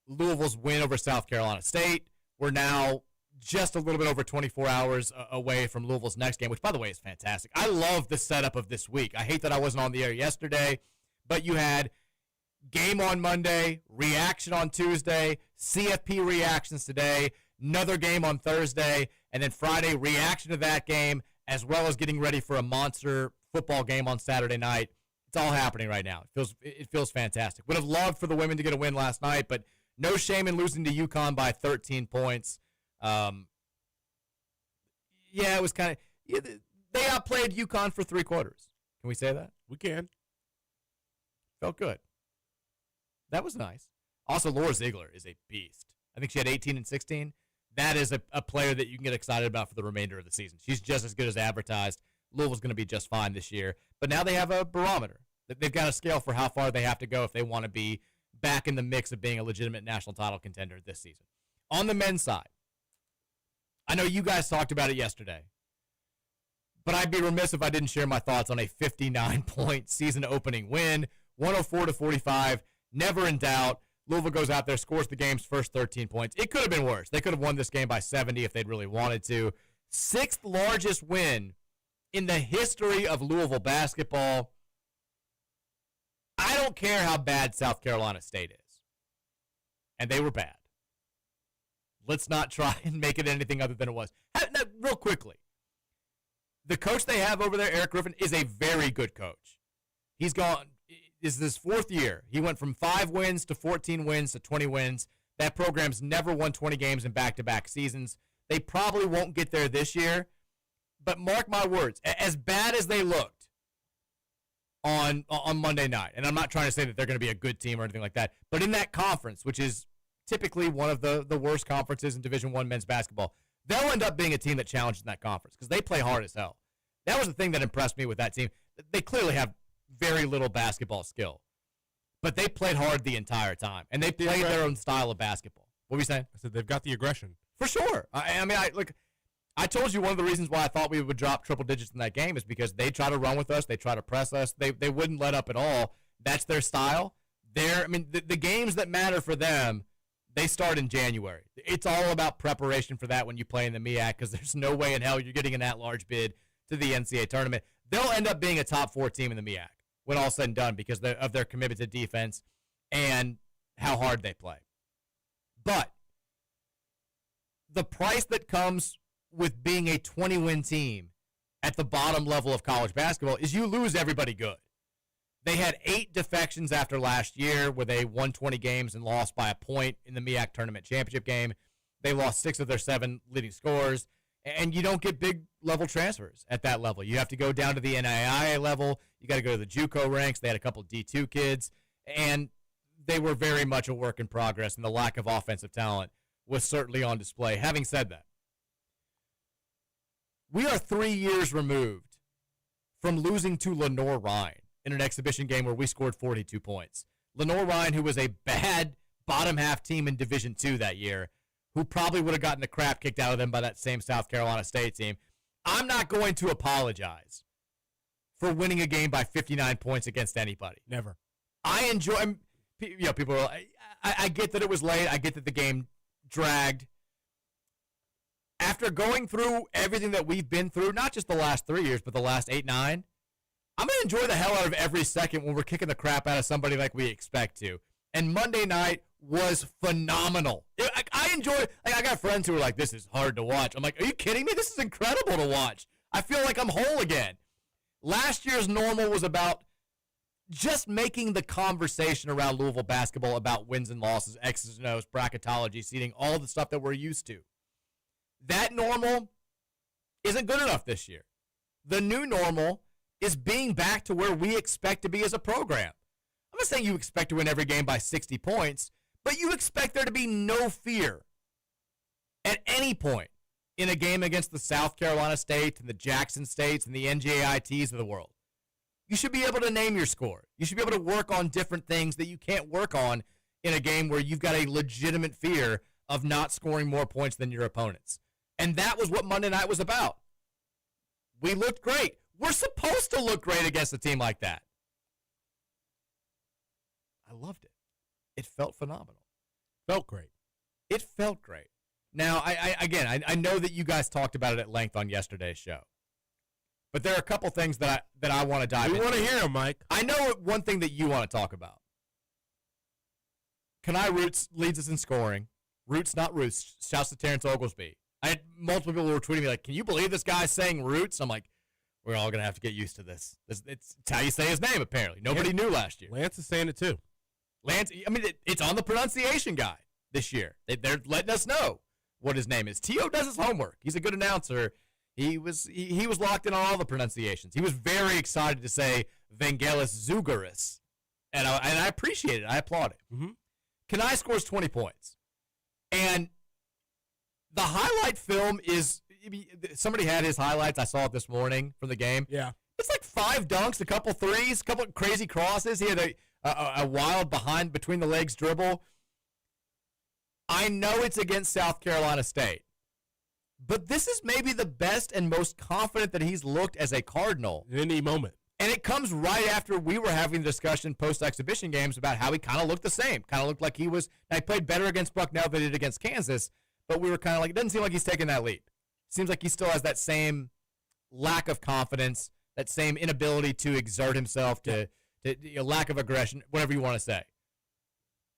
Louisville's win over South Carolina State. We're now just a little bit over 24 hours away from Louisville's next game, which, by the way, is fantastic. I love the setup of this week. I hate that I wasn't on the air yesterday, but you had game on Monday, reaction on Tuesday, CFP reactions today, another game on Thursday, and then Friday, reaction to that game, as well as getting ready for a monster football game on Saturday night. It's all happening right now. It feels fantastic. Would have loved for the women to get a win last night, but no shame in losing to UConn by 13 points. It was kind of they outplayed UConn for 3 quarters. Can we say that? We can. Felt good. That was nice. Also, Laura Ziegler is a beast. I think she had 18 and 16. That is a player that you can get excited about for the remainder of the season. She's just as good as advertised. Louisville's going to be just fine this year. But now they have a barometer. They've got a scale for how far they have to go if they want to be back in the mix of being a legitimate national title contender this season. On the men's side, I know you guys talked about it yesterday, but I'd be remiss if I didn't share my thoughts on a 59-point season-opening win, 104-45, never in doubt. Louisville goes out there, scores the game's first 13 points. It could have been worse. They could have won this game by 70 if they'd really wanted to. 6th largest win in the history of Louisville basketball. I don't care how bad South Carolina State is. And they were bad. Let's not try and make it anything other than it was. Now, real quickly, the coach they have over there, Eric Griffin, is a very good coach. He's gone, this is his 4th year. He went from 5 wins to 14 wins to 20 wins. That program's never won 20 games in back-to-back seasons. They probably won't get there this year. But mark my words, as bad as they looked on Monday night, and I'm not trying to say that they're going to be a good team or anything like that, but in that conference, which is typically one of the worst conferences in Division I men's basketball, they'll end up being a team that challenges in that conference because they play hard as hell. That was the thing that impressed me with that team. They clearly have very little basketball skill, but they played hard the entire time, and they played their own style of basketball. What were you saying? I said they've got the aggression. For sure. I told you one of the reasons why I thought we would drop triple digits in that game is because they try to run with us. They try to press us. They wouldn't let up at all. That's their style. The games that matter for them, they start in January. It's all about preparation for that when you play in the MEAC because there's no way in hell you're getting an at-large bid to the NCAA tournament. They'll end up being a top 4 team in the MEAC. when all's said and done because of their commitment to defense and how hard they play. But the price that comes with being a 20-win team at the bottom level of college basketball is you lose everybody good. They had 8 defections after last year where they won 20 games and lost by a point in the MEAC tournament championship game. They lost 6 of their 7 leading scorers, and you don't get big level transfers at that level. You have to go down to the NAIA level. You got to go to the JUCO ranks. They had a couple D2 kids, and they were very much a work in progress, and the lack of offensive talent was certainly on display. Having said that, we are 3 years removed from losing to Lenore-Rhine in an exhibition game where we scored 42 points. Lenore-Rhine, who was a bad bottom-half team in Division II that year, who probably would have gotten the crap kicked out of them by that same South Carolina State team. I'm not going to apologize for winning a game by 59 points against anybody. Never. I enjoy, people are like, I get that it was late. I get that the game dragged. After going through everything that we've been through, not just the last 3 years, but the last 8, 9, I'm going to enjoy the hell out of every second when we're kicking the crap out of somebody like we expect to. And Monday night was phenomenal. I enjoy, I got friends who are like, this is hard to watch. I'm like, are you kidding me? This is incredible to watch. I feel like I'm whole again. Last year's normal was about just making the conversation around Louisville basketball about wins and losses, X's and O's, bracketology, seeding, all the stuff that we're used to. That normal isn't good enough this year. The new normal is being back to where we expect to be as a program. I'm not saying you expect to win every game by 60 points, but you expect there to be no fear at any point in a game against the South Carolina State and the Jackson States and the NJITs of the world. You should be able to name your score. You should be able to work on different things that you can't work on in a game where you've got a legitimate fear of not scoring more points than your opponents. And that was what Monday night was about. We looked great. We're supposed to look great against a team like that. I loved it. It felt phenomenal. Felt great. It felt great. Now, I know that you guys talked about it at length on yesterday's show, but there are a couple things that I want to dive into. We want to hear them, Mike. I know one thing that you want to talk about. Kanai Roots leads us in scoring. Roots, not Roots. Shouts to Terrence Oglesby. I had multiple people who were tweeting me like, can you believe this guy's saying Roots? I'm like, we're all going to have to get used to this. It's how you say his name, apparently. Nobody knew last year. Lance is saying it, too. Lance, I mean, it's on the pronunciation guide this year. They're letting us know what his name is. T.O. does his homework. He's a good announcer. He was locked in on all the pronunciations. He was very excited to say Vangelis Zougaris, and I appreciate it. I applaud it. Mm-hmm. Kanai scores 20 points. And the highlight film is, somebody had his highlights. I saw it this morning from the game. Yeah. It's like 5 dunks, a couple threes, a couple crazy crosses. He had a wild behind between the legs dribble. I know it's against South Carolina State, but this is maybe the best and most confident that he's looked as a Cardinal. In any moment. And it comes right after we were having the discussion post-exhibition games about how he kind of looked the same. Kind of looked like he was, now he played better against Bucknell than he did against Kansas, but we were kind of like, it doesn't seem like he's taking that leap. Seems like he still has that same lack of confidence, that same inability to exert himself, to lack of aggression, whatever you want to say.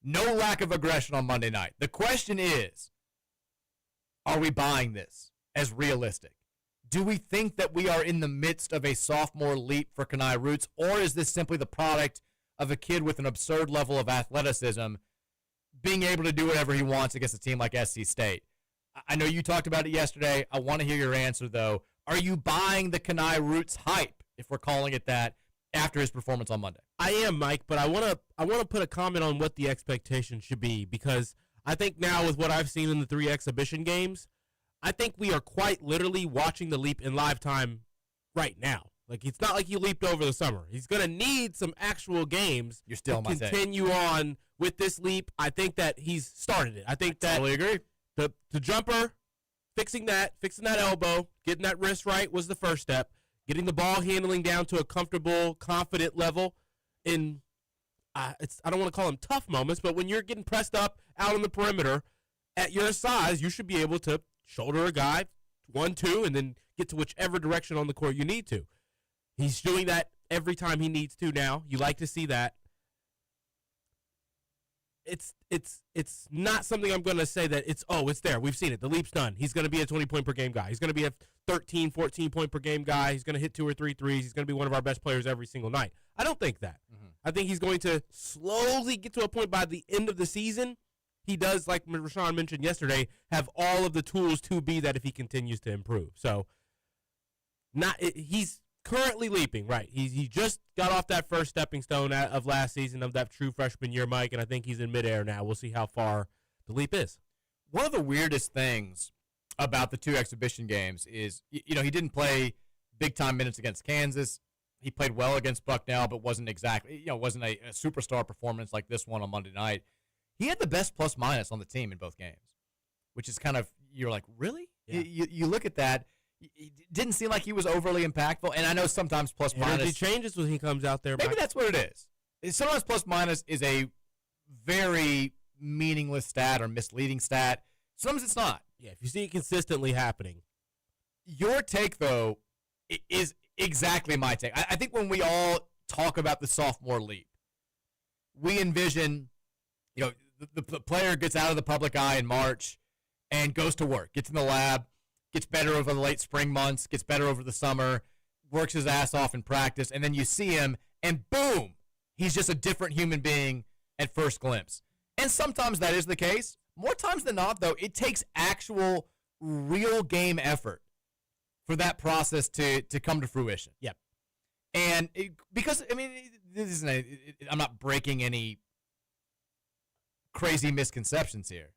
No lack of aggression on Monday night. The question is, are we buying this as realistic? Do we think that we are in the midst of a sophomore leap for Kanai Roots, or is this simply the product of a kid with an absurd level of athleticism being able to do whatever he wants against a team like SC State? I know you talked about it yesterday. I want to hear your answer, though. Are you buying the Kanai Roots hype, if we're calling it that, after his performance on Monday? I am, Mike, but I want to put a comment on what the expectation should be, because I think now with what I've seen in the 3 exhibition games, I think we are quite literally watching the leap in live time right now. Like, it's not like he leaped over the summer. He's going to need some actual games to continue on with this leap. I think that he's started it. I totally agree. The jumper, fixing that elbow, getting that wrist right was the first step. Getting the ball handling down to a comfortable, confident level in, I don't want to call them tough moments, but when you're getting pressed up out on the perimeter, at your size, you should be able to shoulder a guy, 1-2, and then get to whichever direction on the court you need to. He's doing that every time he needs to now. You like to see that. It's not something I'm going to say that it's there. We've seen it. The leap's done. He's going to be a 20-point per game guy. He's going to be a 13, 14-point per game guy. He's going to hit 2 or 3 threes. He's going to be one of our best players every single night. I don't think that. Mm-hmm. I think he's going to slowly get to a point by the end of the season. He does, like Rashawn mentioned yesterday, have all of the tools to be that if he continues to improve. So he's currently leaping, right? He just got off that first stepping stone of last season of that true freshman year, Mike, and I think he's in midair now. We'll see how far the leap is. One of the weirdest things about the 2 exhibition games is, he didn't play big-time minutes against Kansas. He played well against Bucknell, but wasn't exactly, wasn't a superstar performance like this one on Monday night. He had the best plus-minus on the team in both games, which is kind of, you're like, really? Yeah. You look at that. It didn't seem like he was overly impactful, and I know sometimes plus-minus. Energy changes when he comes out there. Maybe that's what it is. Sometimes plus-minus is a very meaningless stat or misleading stat. Sometimes it's not. Yeah, if you see it consistently happening. Your take, though, is exactly my take. I think when we all talk about the sophomore leap, we envision, the player gets out of the public eye in March and goes to work, gets in the lab, gets better over the late spring months, gets better over the summer, works his ass off in practice, and then you see him, and boom, he's just a different human being at first glimpse. And sometimes that is the case. More times than not, though, it takes actual real game effort for that process to come to fruition. Yep. And this isn't I'm not breaking any crazy misconceptions here.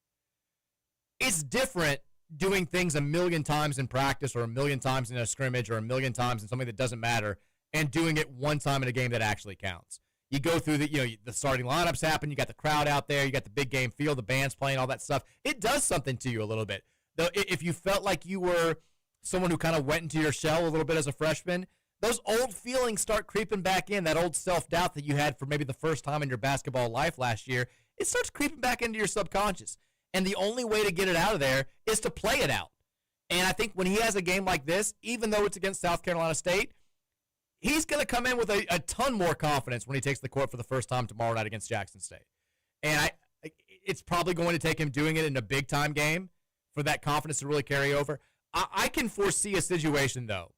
It's different doing things a million times in practice or a million times in a scrimmage or a million times in something that doesn't matter and doing it one time in a game that actually counts. You go through the starting lineups happen, you got the crowd out there, you got the big game feel, the band's playing, all that stuff. It does something to you a little bit. Though if you felt like you were someone who kind of went into your shell a little bit as a freshman, those old feelings start creeping back in, that old self-doubt that you had for maybe the first time in your basketball life last year, it starts creeping back into your subconscious. And the only way to get it out of there is to play it out. And I think when he has a game like this, even though it's against South Carolina State, he's going to come in with a ton more confidence when he takes the court for the first time tomorrow night against Jackson State. And it's probably going to take him doing it in a big-time game for that confidence to really carry over. I can foresee a situation, though,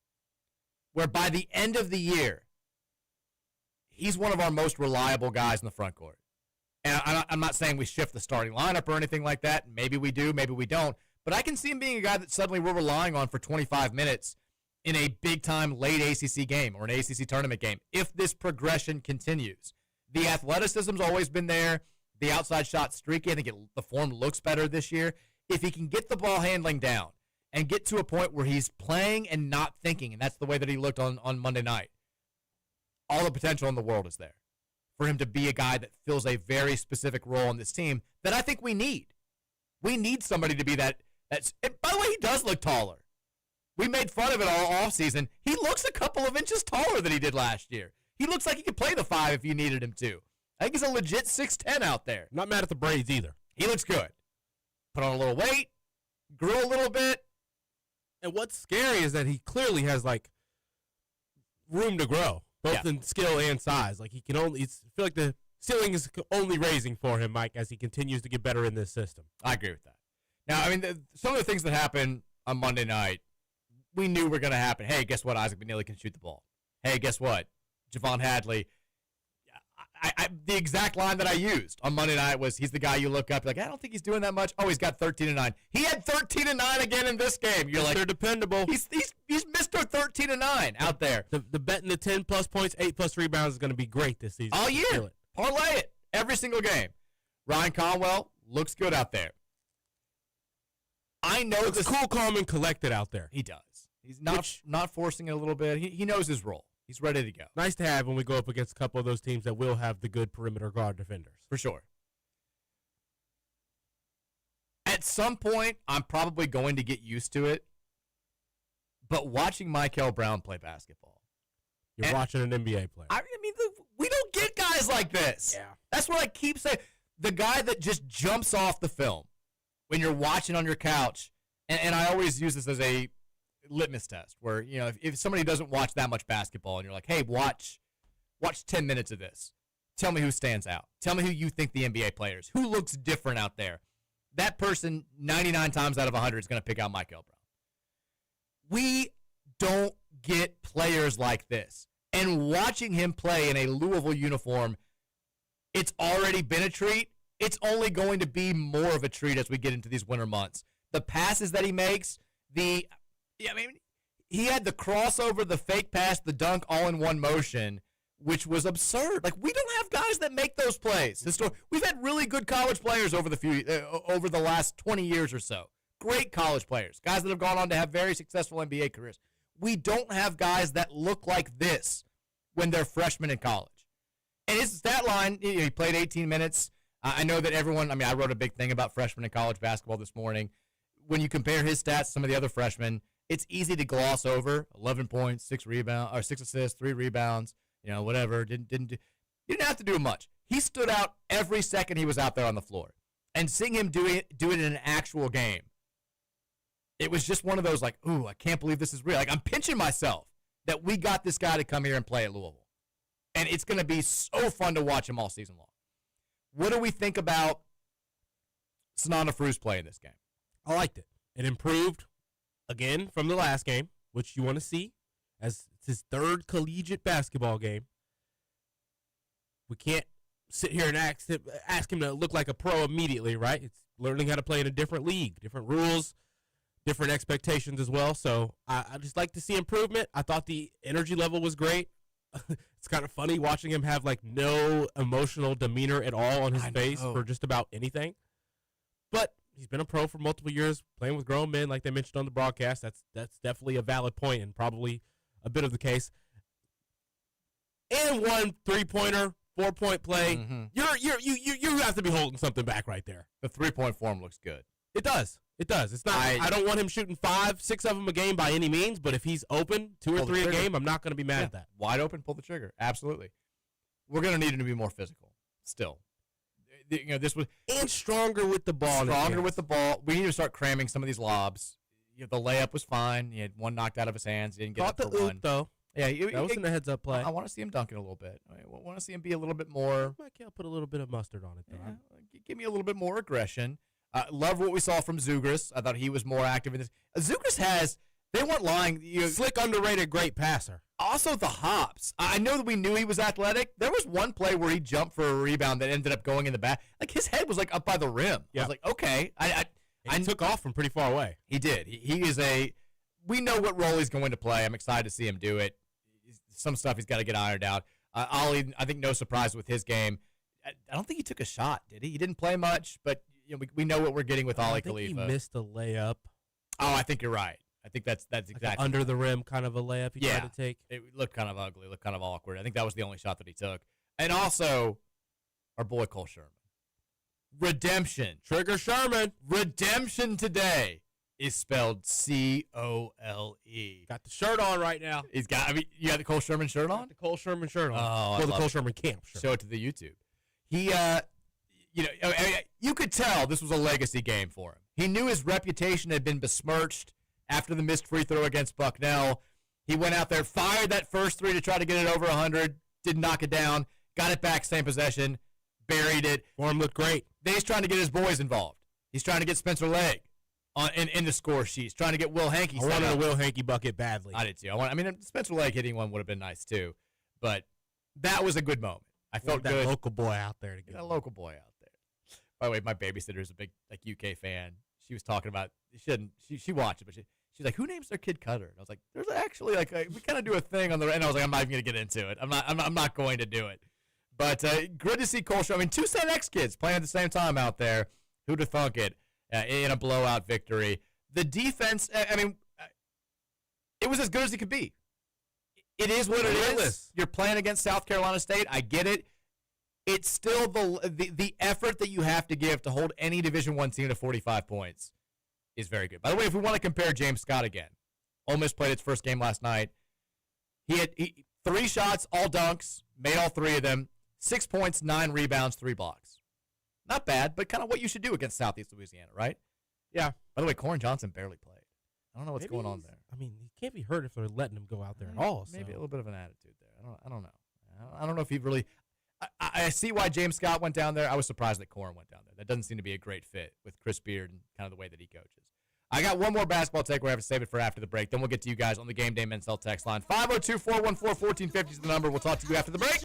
where by the end of the year, he's one of our most reliable guys in the front court. And I'm not saying we shift the starting lineup or anything like that. Maybe we do, maybe we don't. But I can see him being a guy that suddenly we're relying on for 25 minutes in a big-time late ACC game or an ACC tournament game if this progression continues. The athleticism's always been there. The outside shot streaky, I think the form looks better this year. If he can get the ball handling down and get to a point where he's playing and not thinking, and that's the way that he looked on Monday night, all the potential in the world is there for him to be a guy that fills a very specific role on this team that I think we need. We need somebody to be that. And by the way, he does look taller. We made fun of it all offseason. He looks a couple of inches taller than he did last year. He looks like he could play the 5 if you needed him to. I think he's a legit 6'10" out there. Not mad at the braids either. He looks good. Put on a little weight, grew a little bit. And what's scary is that he clearly has, room to grow, both in skill and size. Like, I feel like the ceiling is only raising for him, Mike, as he continues to get better in this system. I agree with that. Now, some of the things that happened on Monday night, we knew were going to happen. Hey, guess what? Isaac McNeely can shoot the ball. Hey, guess what? Javon Hadley. The exact line that I used on Monday night was, he's the guy you look up, I don't think he's doing that much. Oh, he's got 13-9. He had 13-9 again in this game. You're they're dependable. He's Mr. 13-9 out there. The bet in the 10-plus points, 8-plus rebounds is going to be great this season. All year. Parlay it. Every single game. Ryan Conwell looks good out there. I know this cool, calm, and collected out there. He does. He's not forcing it a little bit. He knows his role. He's ready to go. Nice to have when we go up against a couple of those teams that will have the good perimeter guard defenders. For sure. At some point, I'm probably going to get used to it. But watching Michael Brown play basketball. You're watching an NBA player. We don't get guys like this. Yeah. That's what I keep saying. The guy that just jumps off the film when you're watching on your couch, and I always use this as a litmus test where, if somebody doesn't watch that much basketball and you're like, hey, watch 10 minutes of this. Tell me who stands out. Tell me who you think the NBA players, who looks different out there. That person 99 times out of 100 is going to pick out Mike Brown. We don't get players like this. And watching him play in a Louisville uniform, it's already been a treat. It's only going to be more of a treat as we get into these winter months. The passes that he makes, he had the crossover, the fake pass, the dunk all in one motion, which was absurd. Like, we don't have guys that make those plays. We've had really good college players over the last 20 years or so. Great college players, guys that have gone on to have very successful NBA careers. We don't have guys that look like this when they're freshmen in college. And his stat line, he played 18 minutes. I know that I wrote a big thing about freshmen in college basketball this morning. When you compare his stats to some of the other freshmen, it's easy to gloss over 11 points, 6 assists, 3 rebounds, whatever. He didn't have to do much. He stood out every second he was out there on the floor. And seeing him do it in an actual game, it was just one of those like, ooh, I can't believe this is real. Like, I'm pinching myself that we got this guy to come here and play at Louisville. And it's going to be so fun to watch him all season long. What do we think about Sanana Fru's play in this game? I liked it. It improved, again, from the last game, which you want to see, as it's his third collegiate basketball game. We can't sit here and ask him to look like a pro immediately, right? It's learning how to play in a different league, different rules, different expectations as well. So I just like to see improvement. I thought the energy level was great. It's kind of funny watching him have like no emotional demeanor at all on his face for just about anything. But he's been a pro for multiple years, playing with grown men, like they mentioned on the broadcast. That's definitely a valid point and probably a bit of the case. And one 3-pointer, 4-point play. Mm-hmm. You have to be holding something back right there. The 3-point form looks good. It does. It does. It's not. I don't want him shooting 5, 6 of them a game by any means. But if he's open, 2 or 3 a game, I'm not going to be mad at that. Wide open, pull the trigger. Absolutely. We're going to need him to be more physical. Still, this was and stronger with the ball. Stronger with the ball. We need to start cramming some of these lobs. The layup was fine. He had one knocked out of his hands. He didn't get caught it for the one. oop though. Yeah, that was in the heads-up play. I want to see him dunking a little bit. I want to see him be a little bit more. Mike Hale put a little bit of mustard on it, though. Yeah, give me a little bit more aggression. Love what we saw from Zugris. I thought he was more active in this. Zugris they weren't lying. Slick, underrated, great passer. Also the hops. I know that we knew he was athletic. There was one play where he jumped for a rebound that ended up going in the back. Like, his head was like up by the rim. Yeah. I was like, okay. He took off from pretty far away. He did. He is we know what role he's going to play. I'm excited to see him do it. Some stuff he's got to get ironed out. Ollie, I think no surprise with his game. I don't think he took a shot, did he? He didn't play much, but we know what we're getting with Ollie Khalifa. He missed a layup. Oh, I think you're right. I think that's exactly like under the rim kind of a layup he tried to take. It looked kind of ugly, looked kind of awkward. I think that was the only shot that he took. And also, our boy Cole Sherman. Redemption. Trigger Sherman. Redemption today is spelled C-O-L-E. Got the shirt on right now. You got the Cole Sherman shirt on? The Cole Sherman shirt on. Oh, the Cole Sherman camp shirt. Show it to the YouTube. He, you could tell this was a legacy game for him. He knew his reputation had been besmirched after the missed free throw against Bucknell. He went out there, fired that first 3 to try to get it over 100, didn't knock it down, got it back, same possession, buried it. Form looked great. Then he's trying to get his boys involved. He's trying to get Spencer Legg in the score sheets, trying to get Will Hankey. I wanted a Will Hankey bucket badly. I did too. Spencer Legg hitting one would have been nice too, but that was a good moment. I felt that good. Local boy out there to get a local boy out there. By the way, my babysitter is a big UK fan. She was talking about she watched it, but she's like, who names their kid Cutter? And I was like, there's actually we kind of do a thing on the and I was like, I'm not even gonna get into it. I'm not going to do it. But good to see Cole Sherman. 2 St. X kids playing at the same time out there. Who'd have thunk it in a blowout victory? The defense, it was as good as it could be. It is what it is. You're playing against South Carolina State. I get it. It's still the effort that you have to give to hold any Division I team to 45 points is very good. By the way, if we want to compare James Scott again, Ole Miss played its first game last night. He had 3 shots, all dunks, made all 3 of them, 6 points, 9 rebounds, 3 blocks. Not bad, but kind of what you should do against Southeast Louisiana, right? Yeah. By the way, Corin Johnson barely played. I don't know what's going on there. I mean, he can't be hurt if they're letting him go out there at all. Maybe so. a little bit of an attitude there. I don't know. I don't know if he really. I see why James Scott went down there. I was surprised that Corrin went down there. That doesn't seem to be a great fit with Chris Beard and kind of the way that he coaches. I got one more basketball take. We're going to have to save it for after the break. Then we'll get to you guys on the Game Day Men's Health text line. 502-414-1450 is the number. We'll talk to you after the break.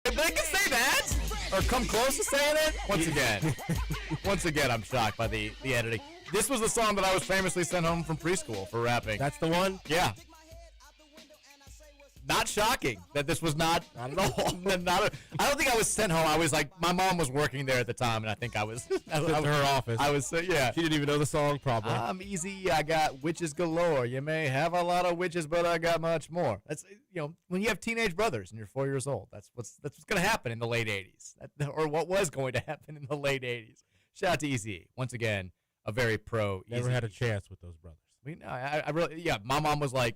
They can say that, or come close to saying it. Once again, I'm shocked by the editing. This was the song that I was famously sent home from preschool for rapping. That's the one? Yeah. Not shocking that this was not at all. I don't think I was sent home. I was like, my mom was working there at the time, and I think I was at her office. I was, yeah. She didn't even know the song, probably. I'm easy. I got witches galore. You may have a lot of witches, but I got much more. That's, when you have teenage brothers and you're 4 years old, that's what's going to happen in the late 80s, or what was going to happen in the late 80s. Shout out to Eazy. Once again, a very pro Eazy. Never had a chance with those brothers. I really, yeah. My mom was like,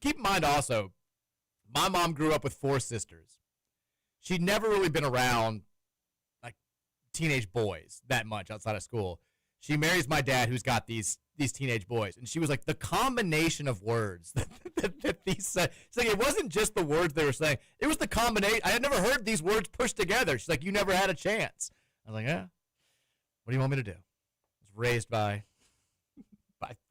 keep in mind also, my mom grew up with 4 sisters. She'd never really been around like teenage boys that much outside of school. she marries my dad who's got these teenage boys. And she was like, the combination of words that these said. She's like, it wasn't just the words they were saying. It was the combination. I had never heard these words pushed together. She's like, you never had a chance. I was like, yeah. What do you want me to do? I was raised by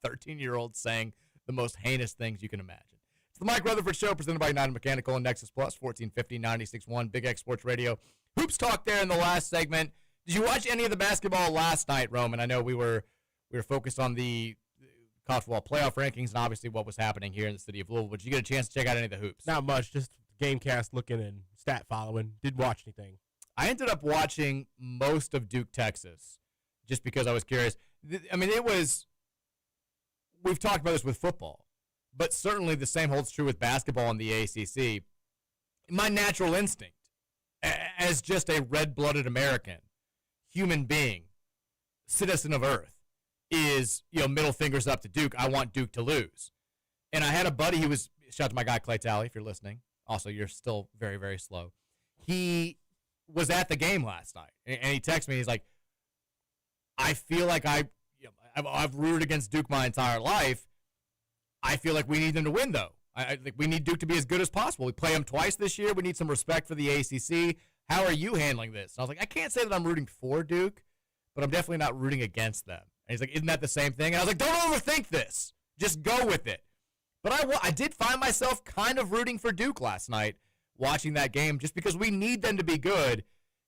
13-year-olds saying the most heinous things you can imagine. It's the Mike Rutherford Show, presented by United Mechanical and Nexus Plus, 1450 96.1 Big X Sports Radio. Hoops talk there in the last segment. Did you watch any of the basketball last night, Roman? I know we were focused on the college football playoff rankings and obviously what was happening here in the city of Louisville. Did you get a chance to check out any of the hoops? Not much, just Gamecast looking and stat following. Didn't watch anything. I ended up watching most of Duke, Texas, just because I was curious. I mean, we've talked about this with football, but certainly the same holds true with basketball in the ACC. My natural instinct, as just a red-blooded American, human being, citizen of Earth, is, middle fingers up to Duke. I want Duke to lose. And I had a buddy who was, shout out to my guy Clay Talley, if you're listening. Also, you're still very, very slow. He was at the game last night, and he texted me. He's like, I feel like I've rooted against Duke my entire life. I feel like we need them to win, though. I think we need Duke to be as good as possible. We play them twice this year. We need some respect for the ACC. How are you handling this? And I was like, I can't say that I'm rooting for Duke, but I'm definitely not rooting against them. And he's like, isn't that the same thing? And I was like, don't overthink this. Just go with it. But I did find myself kind of rooting for Duke last night watching that game just because we need them to be good.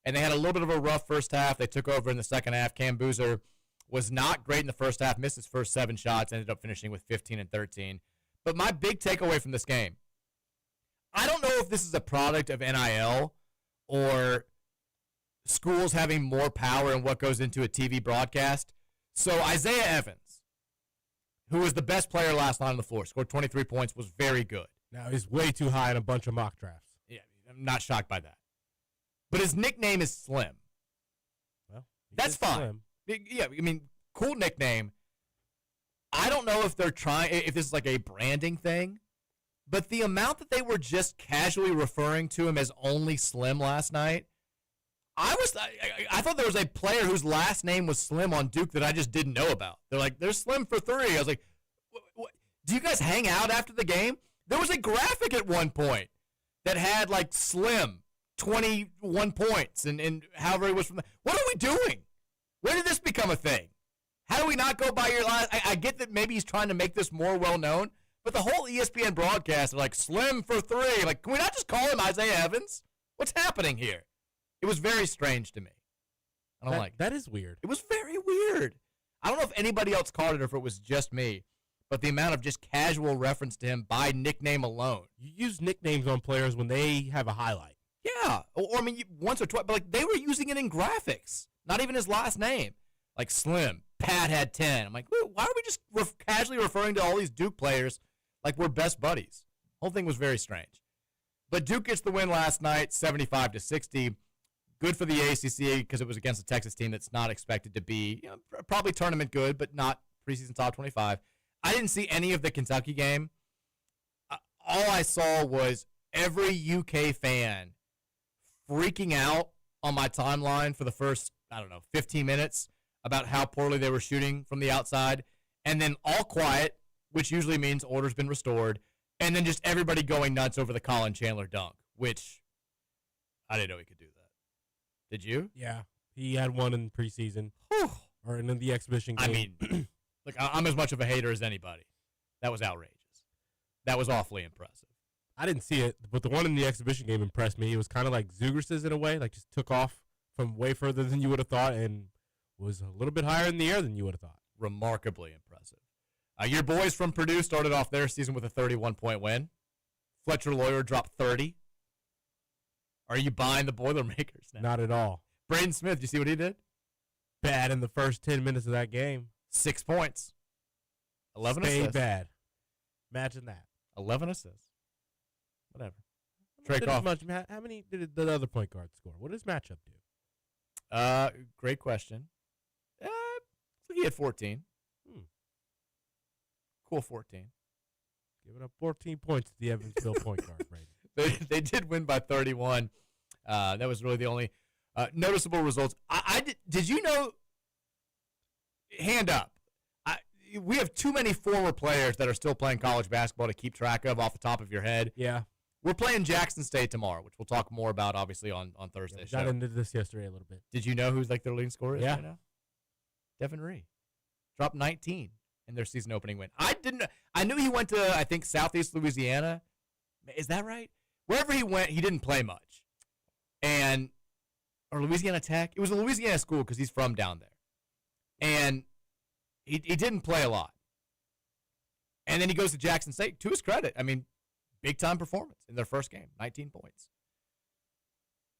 And they had a little bit of a rough first half. They took over in the second half. Cam Boozer was not great in the first half, missed his first 7 shots, ended up finishing with 15 and 13. But my big takeaway from this game, I don't know if this is a product of NIL or schools having more power in what goes into a TV broadcast. So Isaiah Evans, who was the best player last night on the floor, scored 23 points, was very good. Now, he's way too high in a bunch of mock drafts. Yeah, I'm not shocked by that. But his nickname is Slim. Well, that's fine. Slim. Yeah, I mean, cool nickname. I don't know if they're if this is like a branding thing, but the amount that they were just casually referring to him as only Slim last night, I thought there was a player whose last name was Slim on Duke that I just didn't know about. They're like, there's Slim for 3. I was like, what? Do you guys hang out after the game? There was a graphic at one point that had like Slim, 21 points, and however it was from. What are we doing? When did this become a thing? How do we not go by your last? I get that maybe he's trying to make this more well-known, but the whole ESPN broadcast are like, Slim for 3. Like, can we not just call him Isaiah Evans? What's happening here? It was very strange to me. I don't like it. That is weird. It was very weird. I don't know if anybody else caught it or if it was just me, but the amount of just casual reference to him by nickname alone. You use nicknames on players when they have a highlight. Yeah. Or I mean, once or twice, but like they were using it in graphics. Not even his last name. Like Slim. Pat had 10. I'm like, why are we just casually referring to all these Duke players like we're best buddies? Whole thing was very strange. But Duke gets the win last night, 75-60. Good for the ACC because it was against a Texas team that's not expected to be probably tournament good, but not preseason top 25. I didn't see any of the Kentucky game. All I saw was every UK fan freaking out on my timeline for the first, 15 minutes about how poorly they were shooting from the outside, and then all quiet, which usually means order's been restored, and then just everybody going nuts over the Colin Chandler dunk, which I didn't know he could do that. Did you? Yeah. He had one in preseason. Or in the exhibition game. I mean, look, I'm as much of a hater as anybody. That was outrageous. That was awfully impressive. I didn't see it, but the one in the exhibition game impressed me. It was kind of like Zugers's in a way, like just took off from way further than you would have thought and was a little bit higher in the air than you would have thought. Remarkably impressive. Your boys from Purdue started off their season with a 31-point win. Fletcher Lawyer dropped 30. Are you buying the Boilermakers now? Not at all. Braden Smith, you see what he did? Bad in the first 10 minutes of that game. 6 points. 11 Stay assists. bad. Imagine that. 11 assists. Whatever. How many did the other point guard score? What does matchup do? Great question. He had 14. Cool 14. Giving up 14 points to the Evansville point guard rating. They did win by 31. That was really the only noticeable results. Did you know hand up. We have too many former players that are still playing college basketball to keep track of off the top of your head. Yeah. We're playing Jackson State tomorrow, which we'll talk more about, obviously, on Thursday. Got into this yesterday a little bit. Did you know who's like their leading scorer is Yeah. right now? Devin Ree. Dropped 19 in their season opening win. I knew he went to, I think, Southeast Louisiana. Is that right? Wherever he went, he didn't play much. Or Louisiana Tech. It was a Louisiana school because he's from down there. And he didn't play a lot. And then he goes to Jackson State. To his credit, I mean, big-time performance in their first game, 19 points.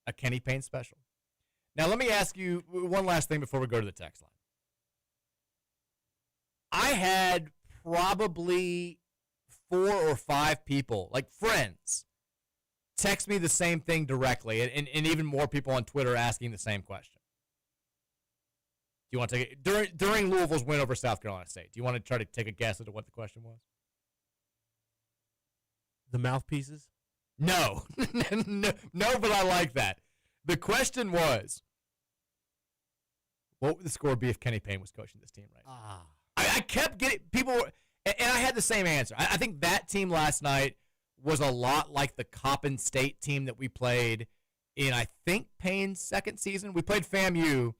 A Kenny Payne special. Now, let me ask you one last thing before we go to the text line. I had probably 4 or 5 people, like friends, text me the same thing directly, and even more people on Twitter asking the same question. Do you want to take it during Louisville's win over South Carolina State? Do you want to try to take a guess at what the question was? The mouthpieces? No. no, but I like that. The question was, what would the score be if Kenny Payne was coaching this team right now? I kept getting people, and I had the same answer. I think that team last night was a lot like the Coppin State team that we played in, I think, Payne's second season. We played FAMU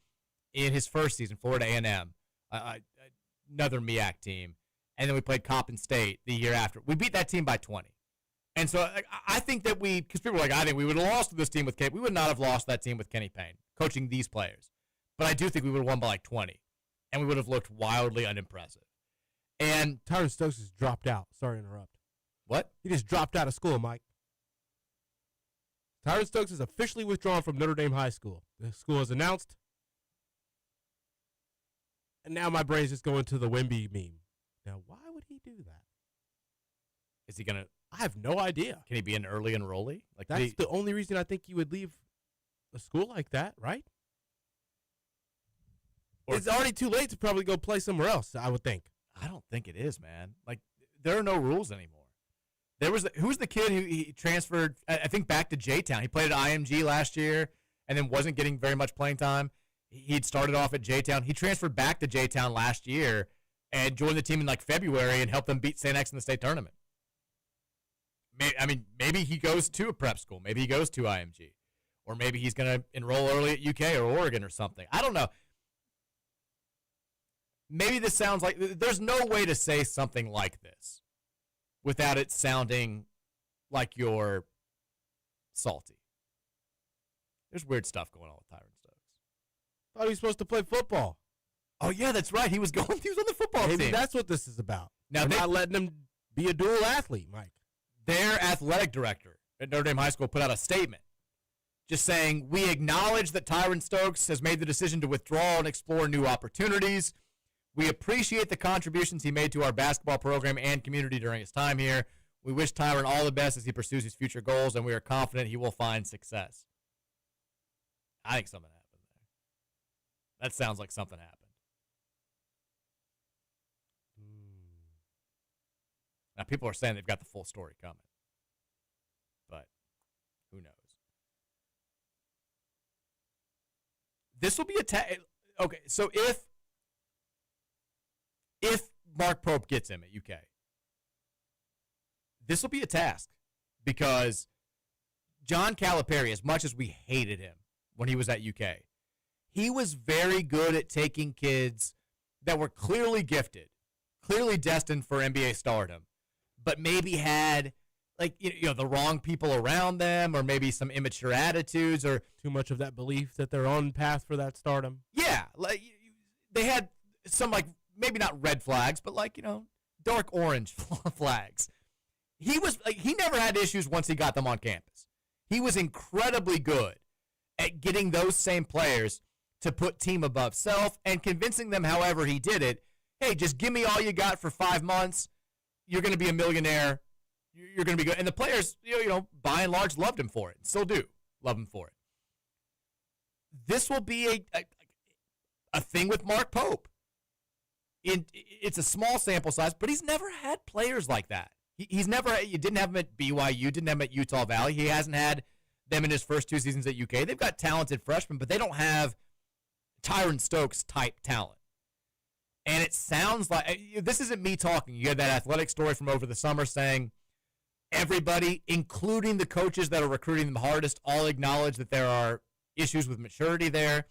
in his first season, Florida A&M, another MEAC team. And then we played Coppin State the year after. We beat that team by 20. And so I think that because people were like, I think we would have lost to this team with Kenny. We would not have lost that team with Kenny Payne coaching these players. But I do think we would have won by like 20. And we would have looked wildly unimpressive. And Tyron Stokes has dropped out. Sorry to interrupt. What? He just dropped out of school, Mike. Tyron Stokes is officially withdrawn from Notre Dame High School. The school has announced. And now my brain's just going to the Wemby meme. Now, why would he do that? Is he going to? I have no idea. Can he be an early enrollee? Like that's the only reason I think you would leave a school like that, right? It's already too late to probably go play somewhere else, I would think. I don't think it is, man. Like, there are no rules anymore. Who was the kid who he transferred, I think, back to J-Town? He played at IMG last year and then wasn't getting very much playing time. He'd started off at J-Town. He transferred back to J-Town last year and joined the team in, like, February and helped them beat St. X in the state tournament. Maybe he goes to a prep school. Maybe he goes to IMG. Or maybe he's going to enroll early at UK or Oregon or something. I don't know. Maybe this sounds like there's no way to say something like this without it sounding like you're salty. There's weird stuff going on with Tyron Stokes. Thought he was supposed to play football. Oh yeah, that's right. He was on the football team. Maybe that's what this is about. Now they're not letting him be a dual athlete, Mike. Their athletic director at Notre Dame High School put out a statement just saying, we acknowledge that Tyron Stokes has made the decision to withdraw and explore new opportunities. We appreciate the contributions he made to our basketball program and community during his time here. We wish Tyron all the best as he pursues his future goals, and we are confident he will find success. I think something happened there. That sounds like something happened. Now, people are saying they've got the full story coming. But who knows? This will be a okay, so if Mark Pope gets him at UK, this will be a task because John Calipari, as much as we hated him when he was at UK, he was very good at taking kids that were clearly gifted, clearly destined for NBA stardom, but maybe had the wrong people around them, or maybe some immature attitudes, or too much of that belief that they're on path for that stardom. Yeah, they had some maybe not red flags, but dark orange flags. He never had issues once he got them on campus. He was incredibly good at getting those same players to put team above self and convincing them, however he did it, hey, just give me all you got for 5 months. You're going to be a millionaire. You're going to be good. And the players, by and large, loved him for it. Still do love him for it. This will be a thing with Mark Pope. It's a small sample size, but he's never had players like that. You didn't have him at BYU, didn't have him at Utah Valley. He hasn't had them in his first 2 seasons at UK. They've got talented freshmen, but they don't have Tyron Stokes type talent. And it sounds like this isn't me talking. You had that athletic story from over the summer saying everybody, including the coaches that are recruiting them hardest, all acknowledge that there are issues with maturity there.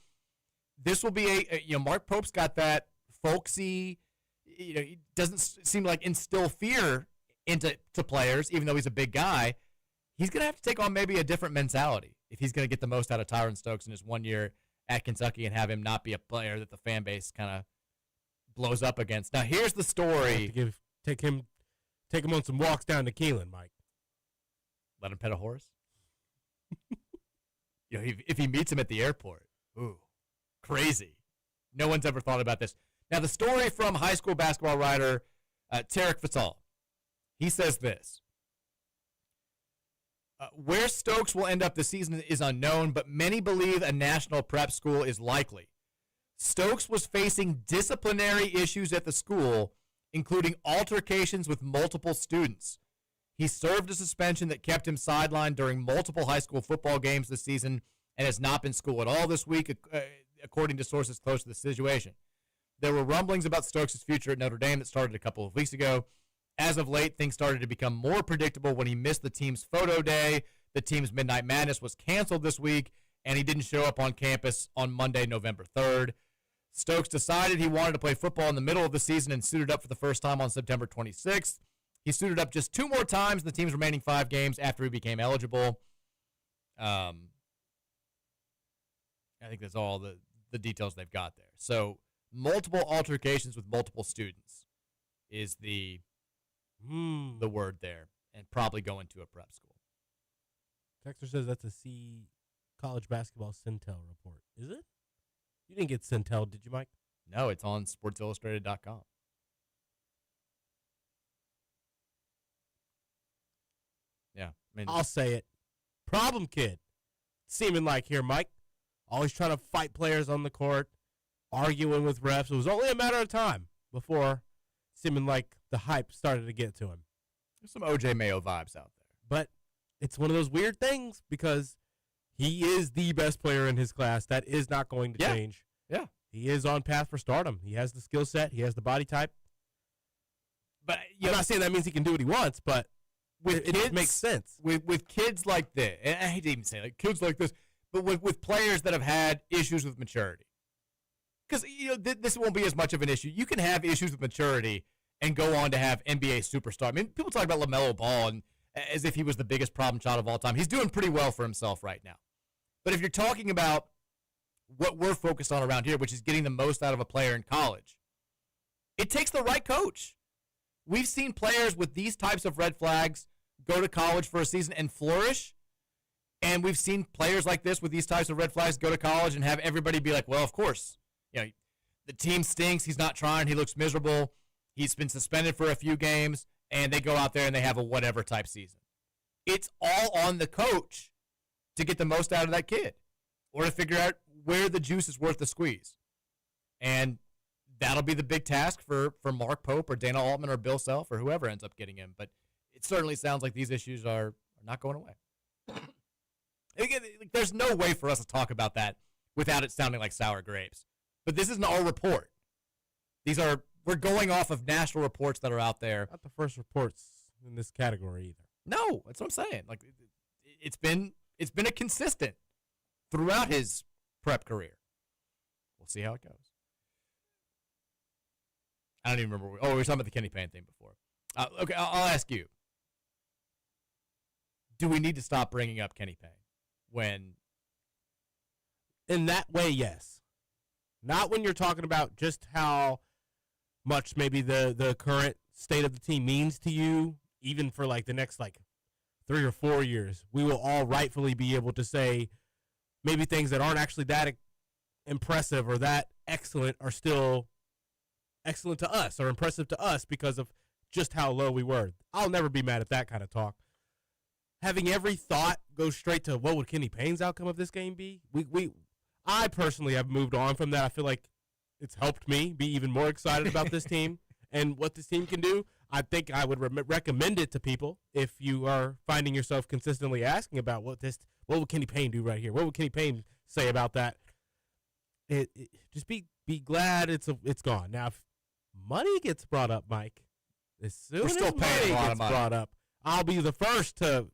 This will be Mark Pope's got that folksy, he doesn't seem like instill fear into players, even though he's a big guy. He's going to have to take on maybe a different mentality if he's going to get the most out of Tyron Stokes in his 1 year at Kentucky and have him not be a player that the fan base kind of blows up against. Now, here's the story. Take him on some walks down to Keelan, Mike. Let him pet a horse? If he meets him at the airport, ooh, crazy. No one's ever thought about this. Now, the story from high school basketball writer Tarek Fatal. He says this. Where Stokes will end up this season is unknown, but many believe a national prep school is likely. Stokes was facing disciplinary issues at the school, including altercations with multiple students. He served a suspension that kept him sidelined during multiple high school football games this season and has not been school at all this week, according to sources close to the situation. There were rumblings about Stokes' future at Notre Dame that started a couple of weeks ago. As of late, things started to become more predictable when he missed the team's photo day. The team's Midnight Madness was canceled this week, and he didn't show up on campus on Monday, November 3rd. Stokes decided he wanted to play football in the middle of the season and suited up for the first time on September 26th. He suited up just 2 more times in the team's remaining 5 games after he became eligible. I think that's all the details they've got there. So multiple altercations with multiple students is the word there, and probably going to a prep school. Texter says that's a C college basketball Centel report. Is it? You didn't get Centel, did you, Mike? No, it's on sportsillustrated.com. Yeah. I'll say it. Problem kid. Seeming like here, Mike. Always trying to fight players on the court, arguing with refs. It was only a matter of time before seeming like the hype started to get to him. There's some OJ Mayo vibes out there. But it's one of those weird things because he is the best player in his class. That is not going to change. Yeah. He is on path for stardom. He has the skill set. He has the body type. But I'm not saying that means he can do what he wants, but it kids, makes sense. With kids like this, and I hate to even say like kids like this, but with players that have had issues with maturity. Because this won't be as much of an issue. You can have issues with maturity and go on to have NBA superstar. I mean, people talk about LaMelo Ball and as if he was the biggest problem child of all time. He's doing pretty well for himself right now. But if you're talking about what we're focused on around here, which is getting the most out of a player in college, it takes the right coach. We've seen players with these types of red flags go to college for a season and flourish. And we've seen players like this with these types of red flags go to college and have everybody be like, well, of course. The team stinks. He's not trying. He looks miserable. He's been suspended for a few games. And they go out there and they have a whatever type season. It's all on the coach to get the most out of that kid or to figure out where the juice is worth the squeeze. And that'll be the big task for Mark Pope or Dana Altman or Bill Self or whoever ends up getting him. But it certainly sounds like these issues are not going away. Again, there's no way for us to talk about that without it sounding like sour grapes. But this isn't our report. We're going off of national reports that are out there. Not the first reports in this category either. No, that's what I'm saying. Like it's been a consistent throughout his prep career. We'll see how it goes. I don't even remember. We were talking about the Kenny Payne thing before. Okay, I'll ask you. Do we need to stop bringing up Kenny Payne when? In that way, yes. Not when you're talking about just how much maybe the current state of the team means to you, even for like the next 3 or 4 years. We will all rightfully be able to say maybe things that aren't actually that impressive or that excellent are still excellent to us or impressive to us because of just how low we were. I'll never be mad at that kind of talk. Having every thought go straight to what would Kenny Payne's outcome of this game be? I personally have moved on from that. I feel like it's helped me be even more excited about this team and what this team can do. I think I would recommend it to people if you are finding yourself consistently asking about what would Kenny Payne do right here? What would Kenny Payne say about that? Just be glad it's gone. Now, money gets brought up, Mike, as soon as still paying money a lot gets of money. brought up, I'll be the first to.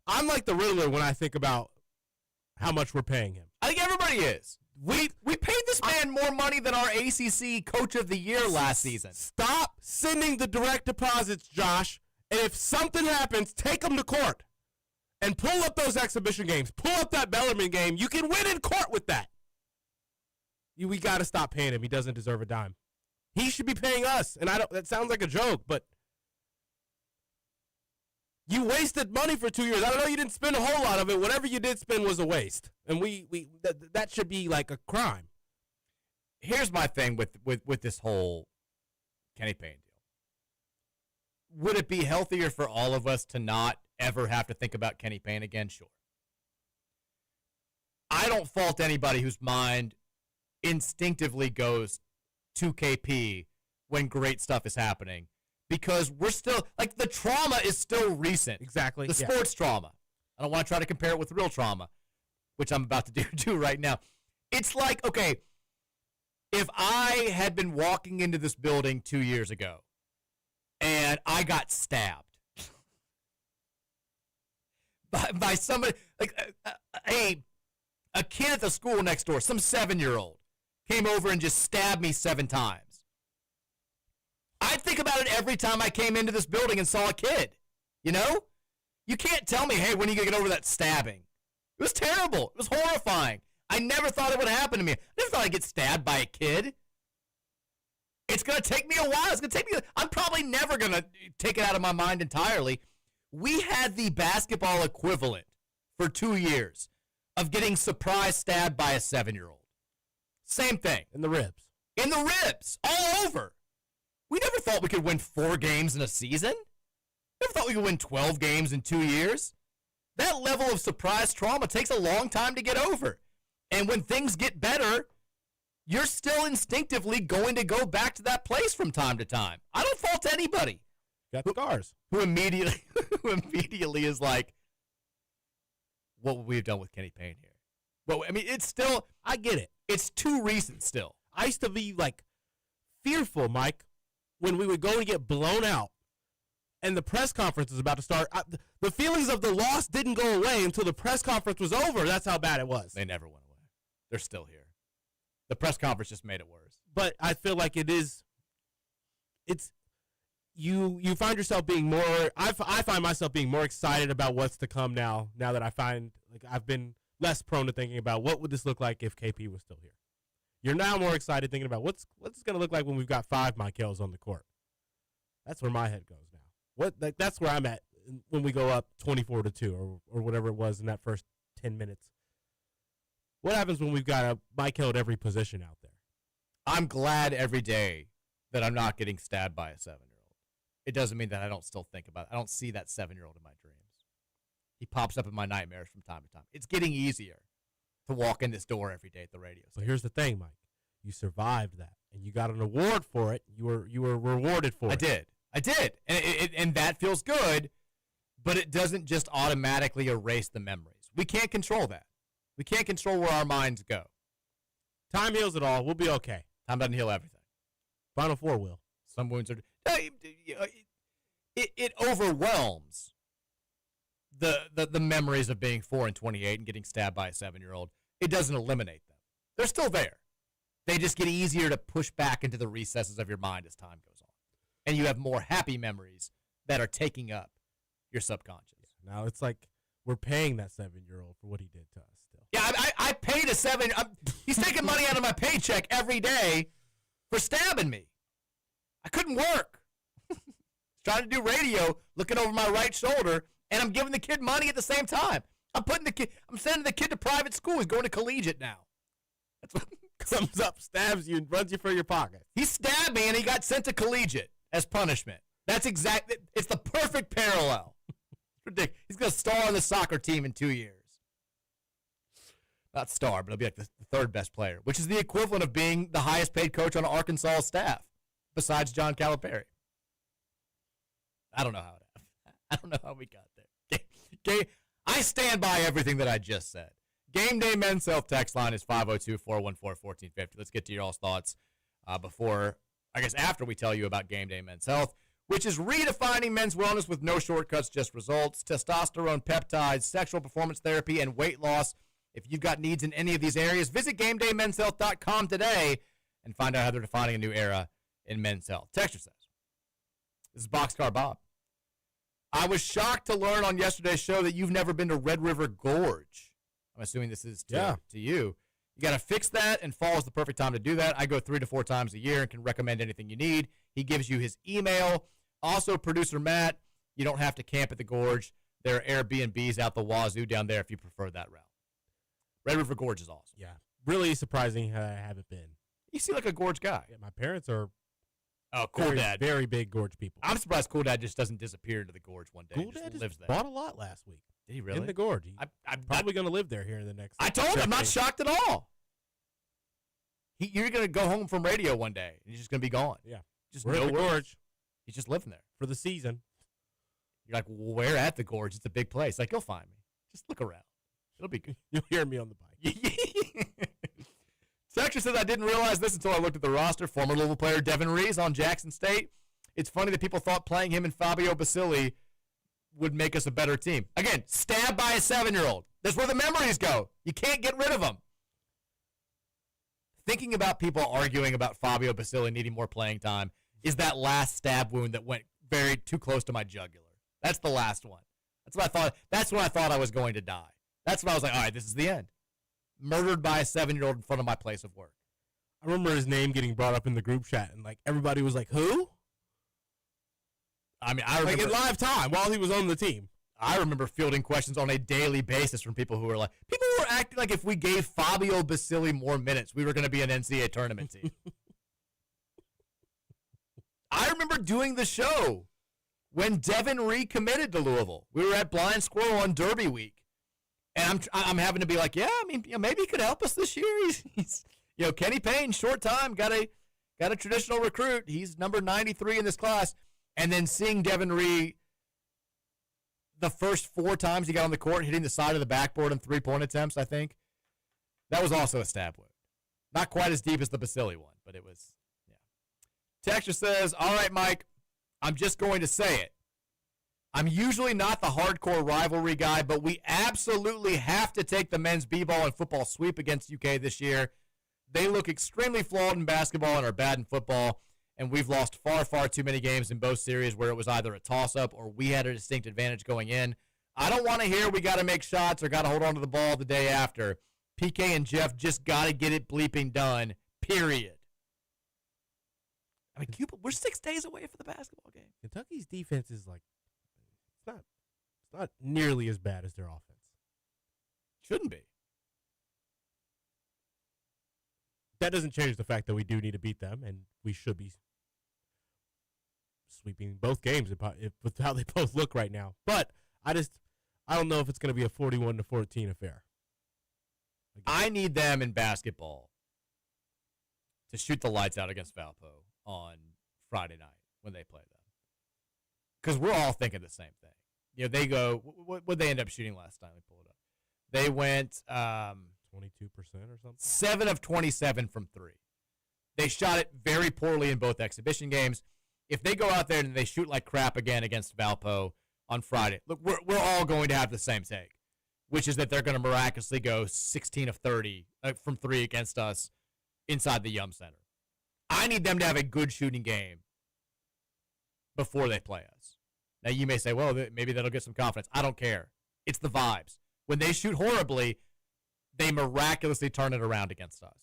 I'm like the Riddler when I think about how much we're paying him. I think everybody is. We paid this man more money than our ACC Coach of the Year last season. Stop sending the direct deposits, Josh. And if something happens, take him to court and pull up those exhibition games. Pull up that Bellarmine game. You can win in court with that. We got to stop paying him. He doesn't deserve a dime. He should be paying us. And that sounds like a joke, but you wasted money for 2 years. I don't know, you didn't spend a whole lot of it. Whatever you did spend was a waste. And that should be like a crime. Here's my thing with this whole Kenny Payne deal. Would it be healthier for all of us to not ever have to think about Kenny Payne again? Sure. I don't fault anybody whose mind instinctively goes to KP when great stuff is happening, because we're still, like, the trauma is still recent. Exactly. The sports trauma. I don't want to try to compare it with real trauma, which I'm about to do right now. It's like, okay, if I had been walking into this building 2 years ago and I got stabbed by somebody, like a kid at the school next door, some 7-year-old, came over and just stabbed me 7 times. I'd think about it every time I came into this building and saw a kid. You know? You can't tell me, hey, when are you going to get over that stabbing? It was terrible. It was horrifying. I never thought it would happen to me. I never thought I'd get stabbed by a kid. It's going to take me a while. It's going to take me. I'm probably never going to take it out of my mind entirely. We had the basketball equivalent for 2 years of getting surprise stabbed by a 7-year-old. Same thing. In the ribs. In the ribs. All over. We never thought we could win 4 games in a season. Never thought we could win 12 games in 2 years. That level of surprise trauma takes a long time to get over. And when things get better, you're still instinctively going to go back to that place from time to time. I don't fault anybody. Got scars. Who immediately is like, what would we have done with Kenny Payne here? Well, I mean, it's still, I get it. It's too recent still. I used to be, like, fearful, Mike, when we would go and get blown out and the press conference was about to start. The feelings of the loss didn't go away until the press conference was over. That's how bad it was. They never went away. They're still here. The press conference just made it worse. But I feel like it's you find yourself being more, I find myself being more excited about what's to come now that I find, like, I've been less prone to thinking about what would this look like if KP was still here. You're now more excited thinking about what's it going to look like when we've got 5 Michaels on the court. That's where my head goes now. That's where I'm at when we go up 24-2 or whatever it was in that first 10 minutes. What happens when we've got a Michael at every position out there? I'm glad every day that I'm not getting stabbed by a 7-year-old. It doesn't mean that I don't still think about it. I don't see that 7-year-old in my dreams. He pops up in my nightmares from time to time. It's getting easier to walk in this door every day at the radio station. But here's the thing, Mike. You survived that, and you got an award for it. You were rewarded for it. I did. And that feels good, but it doesn't just automatically erase the memories. We can't control that. We can't control where our minds go. Time heals it all. We'll be okay. Time doesn't heal everything. Final Four will. Some wounds are... It overwhelms the memories of being 4-28 and getting stabbed by a 7-year-old. It doesn't eliminate them. They're still there. They just get easier to push back into the recesses of your mind as time goes on. And you have more happy memories that are taking up your subconscious. Now it's like we're paying that 7-year-old for what he did to us still. Yeah, I paid a 7... he's taking money out of my paycheck every day for stabbing me. I couldn't work. Trying to do radio, looking over my right shoulder, and I'm giving the kid money at the same time. I'm sending the kid to private school. He's going to collegiate now. That's what comes up, stabs you, and runs you for your pocket. He stabbed me, and he got sent to collegiate as punishment. That's exactly. It's the perfect parallel. It's ridiculous. He's going to star on the soccer team in 2 years. Not star, but he'll be like the third best player, which is the equivalent of being the highest paid coach on Arkansas staff, besides John Calipari. I don't know how it happened. I don't know how we got there. I stand by everything that I just said. Game Day men's self-text line is 502-414-1450. Let's get to your all's thoughts before I guess after we tell you about Game Day Men's Health, which is redefining men's wellness with no shortcuts, just results. Testosterone, peptides, sexual performance therapy, and weight loss. If you've got needs in any of these areas, visit GameDayMen'sHealth.com today and find out how they're defining a new era in men's health. Texture says, this is Boxcar Bob. I was shocked to learn on yesterday's show that you've never been to Red River Gorge. I'm assuming this is to you. You got to fix that, and fall is the perfect time to do that. I go 3 to 4 times a year and can recommend anything you need. He gives you his email. Also, producer Matt, you don't have to camp at the Gorge. There are Airbnbs out the wazoo down there if you prefer that route. Red River Gorge is awesome. Yeah. Really surprising how I haven't been. You seem like a Gorge guy. Yeah, my parents are Cool Dad. Very big Gorge people. I'm surprised Cool Dad just doesn't disappear into the Gorge one day. Cool Dad just lives there. Bought a lot last week. Did he really? In the Gorge. I'm probably going to live there here in the next. I told him I'm not shocked at all. You're going to go home from radio one day, and he's just going to be gone. Yeah. Just We're no at the words. Gorge. He's just living there. For the season. You're like, well, where at the Gorge? It's a big place. Like, you'll find me. Just look around. It'll be good. You'll hear me on the bike. Texture says, I didn't realize this until I looked at the roster. Former Louisville player Devin Reese on Jackson State. It's funny that people thought playing him and Fabio Basili would make us a better team. Again, stabbed by a 7-year-old. That's where the memories go. You can't get rid of them. Thinking about people arguing about Fabio Basili needing more playing time is that last stab wound that went very too close to my jugular. That's the last one. That's what I thought. That's when I thought I was going to die. That's when I was like, all right, this is the end. Murdered by a 7-year-old in front of my place of work. I remember his name getting brought up in the group chat, and like everybody was like, "Who?" I mean, I remember like in live time while he was on the team. I remember fielding questions on a daily basis from people who were like, people were acting like if we gave Fabio Basili more minutes, we were going to be an NCAA tournament team. I remember doing the show when Devin recommitted to Louisville. We were at Blind Squirrel on Derby week. And I'm having to be like, yeah, I mean, maybe he could help us this year. He's Kenny Payne, short time, got a traditional recruit. He's number 93 in this class. And then seeing Devin Ree the first 4 times he got on the court, hitting the side of the backboard in 3-point attempts, I think. That was also a stab wound. Not quite as deep as the Basili one, but it was, yeah. Texture says, all right, Mike, I'm just going to say it. I'm usually not the hardcore rivalry guy, but we absolutely have to take the men's b-ball and football sweep against UK this year. They look extremely flawed in basketball and are bad in football, and we've lost far, far too many games in both series where it was either a toss-up or we had a distinct advantage going in. I don't want to hear we got to make shots or got to hold on to the ball the day after. PK and Jeff just got to get it bleeping done, period. I mean, Cuba, we're 6 days away from the basketball game. Kentucky's defense is like, it's not nearly as bad as their offense. Shouldn't be. That doesn't change the fact that we do need to beat them, and we should be sweeping both games with how they both look right now. But I don't know if it's going to be a 41-14 affair. Again. I need them in basketball to shoot the lights out against Valpo on Friday night when they play them. Because we're all thinking the same thing. They go, what they end up shooting last time? Let me pull it up. They went 22% or something? 7 of 27 from 3. They shot it very poorly in both exhibition games. If they go out there and they shoot like crap again against Valpo on Friday, look, we're all going to have the same take, which is that they're going to miraculously go 16 of 30 from 3 against us inside the Yum Center. I need them to have a good shooting game before they play us. Now, you may say, well, maybe that'll get some confidence. I don't care. It's the vibes. When they shoot horribly, they miraculously turn it around against us.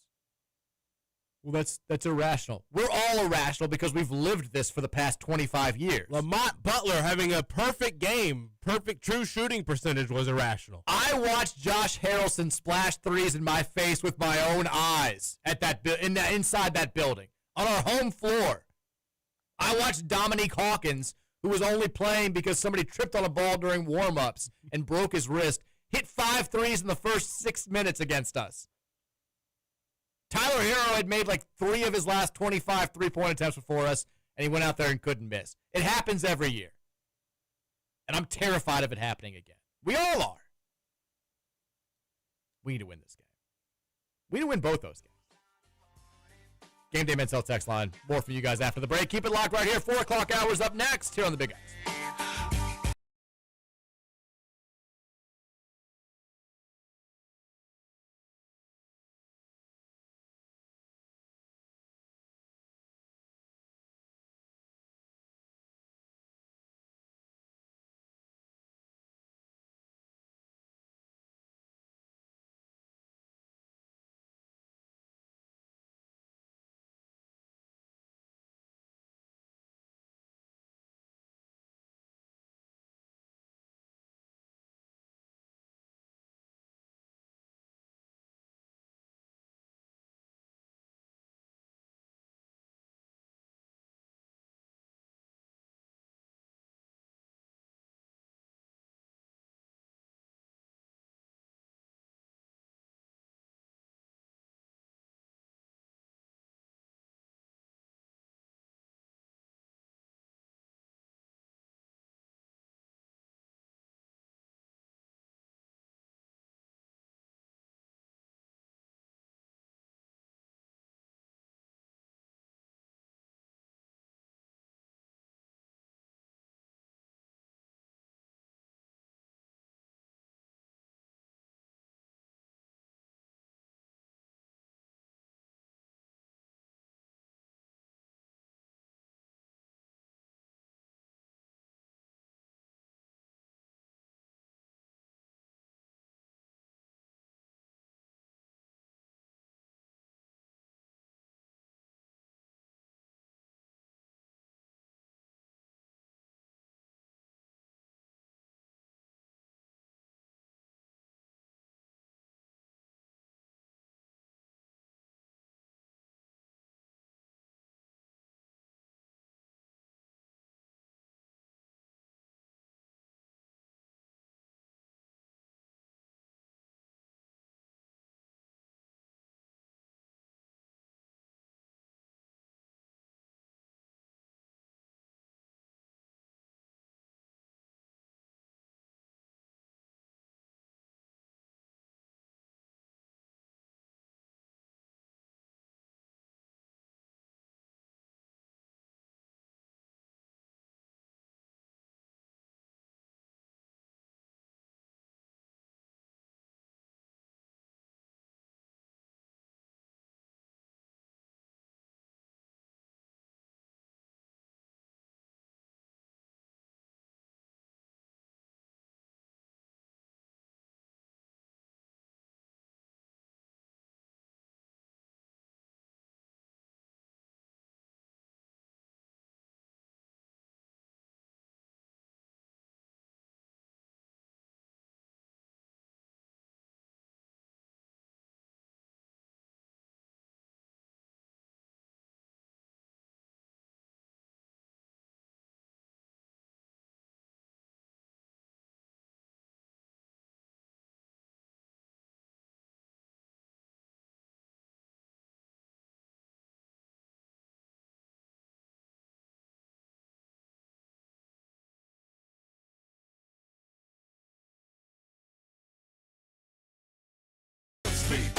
Well, that's irrational. We're all irrational because we've lived this for the past 25 years. Lamont Butler having a perfect game, perfect true shooting percentage was irrational. I watched Josh Harrelson splash threes in my face with my own eyes at inside that building on our home floor. I watched Dominique Hawkins, who was only playing because somebody tripped on a ball during warm-ups and broke his wrist, hit 5 threes in the first 6 minutes against us. Tyler Hero had made like 3 of his last 25 3-point attempts before us, and he went out there and couldn't miss. It happens every year. And I'm terrified of it happening again. We all are. We need to win this game. We need to win both those games. Game Day Men's Health text line. More for you guys after the break. Keep it locked right here. 4 o'clock hours up next here on the Big X.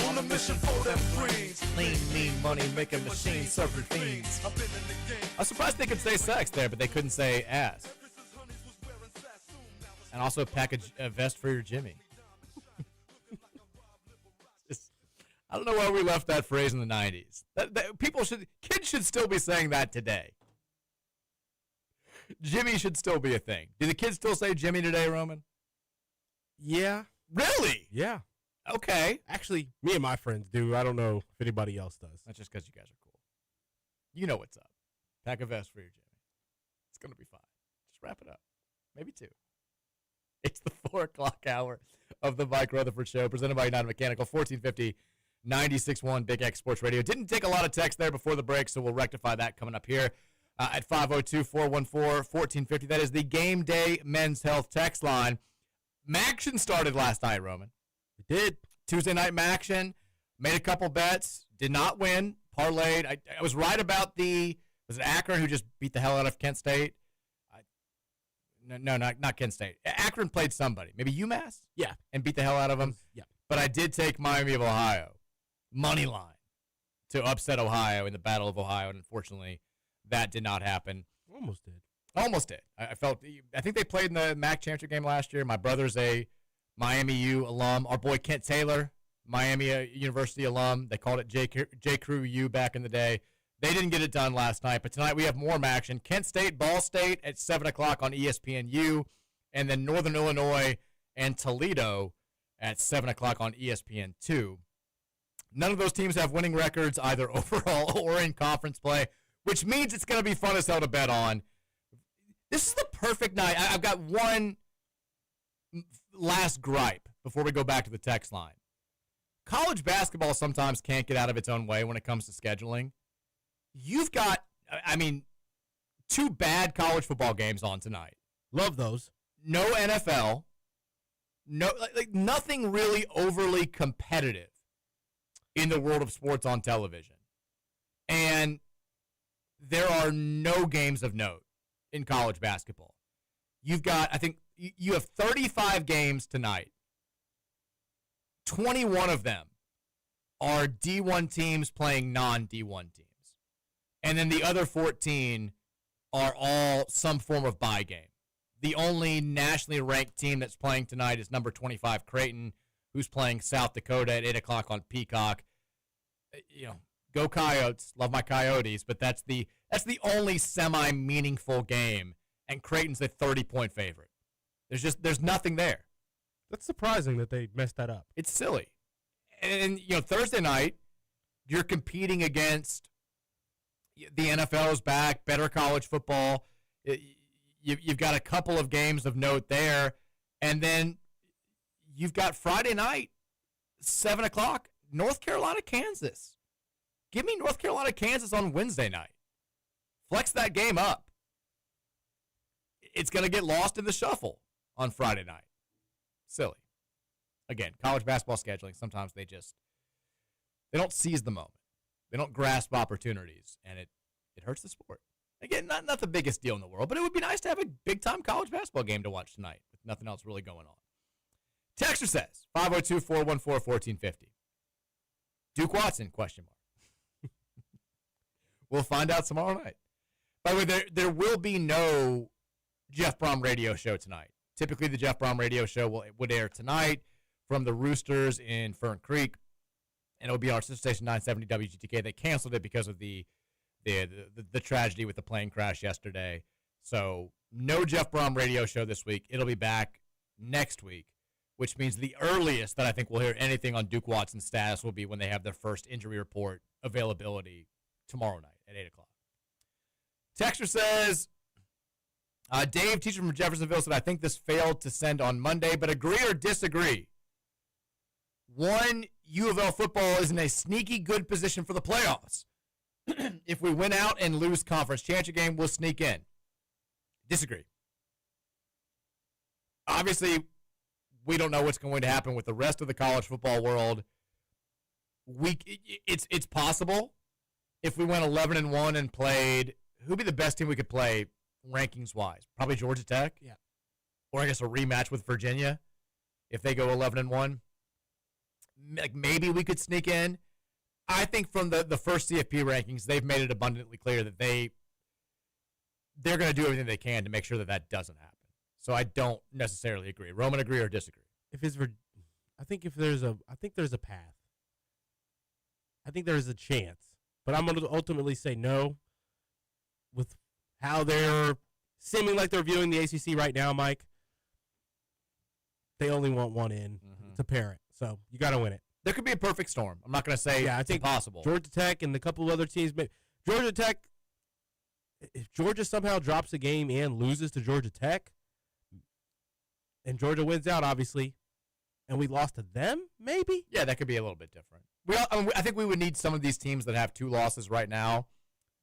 On a mission for them greens. Lean, mean, money making machines serving fiends. I'm surprised they could say sex there, but they couldn't say ass. And also package a vest for your Jimmy. I don't know why we left that phrase in the 90s. Kids should still be saying that today. Jimmy should still be a thing. Do the kids still say Jimmy today, Roman? Yeah. Really? Yeah. Okay. Actually, me and my friends do. I don't know if anybody else does. That's just because you guys are cool. You know what's up. Pack a vest for your Jimmy. It's going to be fine. Just wrap it up. Maybe 2. It's the 4 o'clock hour of the Mike Rutherford Show, presented by United Mechanical, 1450 96.1 Big X Sports Radio. Didn't take a lot of text there before the break, so we'll rectify that coming up here at 502-414-1450. That is the Game Day Men's Health text line. Maction started last night, Roman. It did. Tuesday night Maction. Made a couple bets. Did not win. Parlayed. I was right about was it Akron who just beat the hell out of Kent State? No, not Kent State. Akron played somebody. Maybe UMass? Yeah. And beat the hell out of them? Yeah. But I did take Miami of Ohio. Money line to upset Ohio in the Battle of Ohio, and unfortunately, that did not happen. Almost did. Almost did. I think they played in the MAC championship game last year. My brother's a Miami U alum. Our boy Kent Taylor, Miami University alum. They called it J. Crew U back in the day. They didn't get it done last night, but tonight we have more action. Kent State, Ball State at 7 o'clock on ESPNU, and then Northern Illinois and Toledo at 7 o'clock on ESPN2. None of those teams have winning records either overall or in conference play, which means it's going to be fun as hell to bet on. This is the perfect night. I've got one last gripe before we go back to the text line. College basketball sometimes can't get out of its own way when it comes to scheduling. You've got, two bad college football games on tonight. Love those. No NFL. No, nothing really overly competitive in the world of sports on television. And there are no games of note in college basketball. You've got, I think, you have 35 games tonight. 21 of them are D1 teams playing non-D1 teams. And then the other 14 are all some form of bye game. The only nationally ranked team that's playing tonight is number 25 Creighton, who's playing South Dakota at 8 o'clock on Peacock. Go Coyotes. Love my Coyotes, but that's the only semi-meaningful game, and Creighton's a 30-point favorite. There's nothing there. That's surprising that they messed that up. It's silly. And Thursday night, you're competing against the NFL's back, better college football. You've got a couple of games of note there, and then you've got Friday night, 7 o'clock, North Carolina, Kansas. Give me North Carolina, Kansas on Wednesday night. Flex that game up. It's going to get lost in the shuffle on Friday night. Silly. Again, college basketball scheduling, sometimes they don't seize the moment. They don't grasp opportunities, and it hurts the sport. Again, not the biggest deal in the world, but it would be nice to have a big-time college basketball game to watch tonight with nothing else really going on. Texter says, 502-414-1450. Duke Watson, question mark. We'll find out tomorrow night. By the way, there will be no Jeff Brom radio show tonight. Typically, the Jeff Brom radio show would air tonight from the Roosters in Fern Creek, and it will be on our sister station 970 WGTK. They canceled it because of the tragedy with the plane crash yesterday. So no Jeff Brom radio show this week. It'll be back next week, which means the earliest that I think we'll hear anything on Duke Watson's status will be when they have their first injury report availability tomorrow night at 8 o'clock. Texter says, Dave, teacher from Jeffersonville, said, I think this failed to send on Monday, but agree or disagree? One, U of L football is in a sneaky good position for the playoffs. If we win out and lose conference championship game, we'll sneak in. Disagree. Obviously, we don't know what's going to happen with the rest of the college football world. It's possible if we went 11-1 and played. Who'd be the best team we could play rankings wise? Probably Georgia Tech. Yeah. Or I guess a rematch with Virginia if they go 11-1. Like maybe we could sneak in. I think from the first CFP rankings, they've made it abundantly clear that they're going to do everything they can to make sure that doesn't happen. So I don't necessarily agree. Roman, agree or disagree? I think there's a path. I think there's a chance, but I'm going to ultimately say no. With how they're seeming like they're viewing the ACC right now, Mike, they only want one in. Mm-hmm. It's apparent, so you got to win it. There could be a perfect storm. I'm not going to say I think impossible. Georgia Tech and a couple of other teams. Georgia Tech, if Georgia somehow drops a game and loses to Georgia Tech, and Georgia wins out, obviously, and we lost to them, maybe? Yeah, that could be a little bit different. I think we would need some of these teams that have 2 losses right now.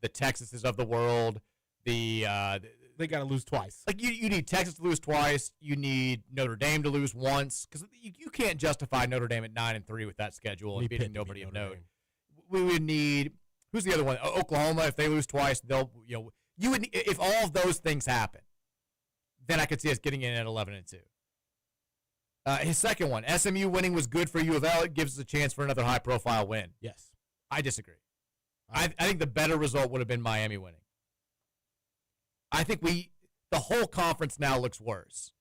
The Texases of the world. They got to lose twice. Like you need Texas to lose twice. You need Notre Dame to lose once because you can't justify Notre Dame at 9-3 with that schedule and beating nobody of note. We would need who's the other one? Oklahoma. If they lose twice, you would if all of those things happen, then I could see us getting in at 11-2. His second one, SMU winning was good for U of L. It gives us a chance for another high-profile win. Yes, I disagree. I think the better result would have been Miami winning. I think the whole conference now looks worse.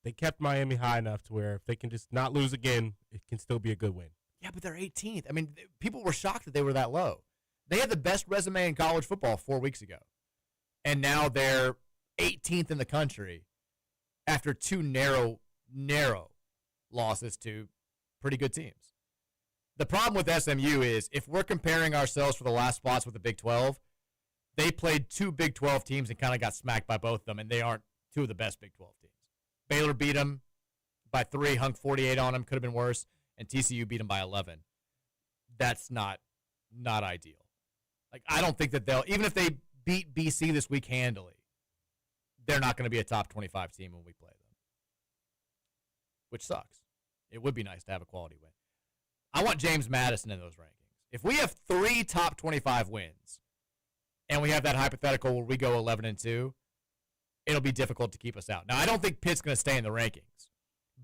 They kept Miami high enough to where if they can just not lose again, it can still be a good win. Yeah, but they're 18th. I mean, people were shocked that they were that low. They had the best resume in college football 4 weeks ago. And now they're 18th in the country after 2 narrow losses to pretty good teams. The problem with SMU is if we're comparing ourselves for the last spots with the Big 12, they played 2 Big 12 teams and kind of got smacked by both of them, and they aren't 2 of the best Big 12 teams. Baylor beat them by 3, hung 48 on them, could have been worse, and TCU beat them by 11. That's not ideal. Like, I don't think that even if they beat BC this week handily, they're not going to be a top 25 team when we play them, which sucks. It would be nice to have a quality win. I want James Madison in those rankings. If we have 3 top 25 wins, and we have that hypothetical where we go 11-2, it'll be difficult to keep us out. Now, I don't think Pitt's going to stay in the rankings,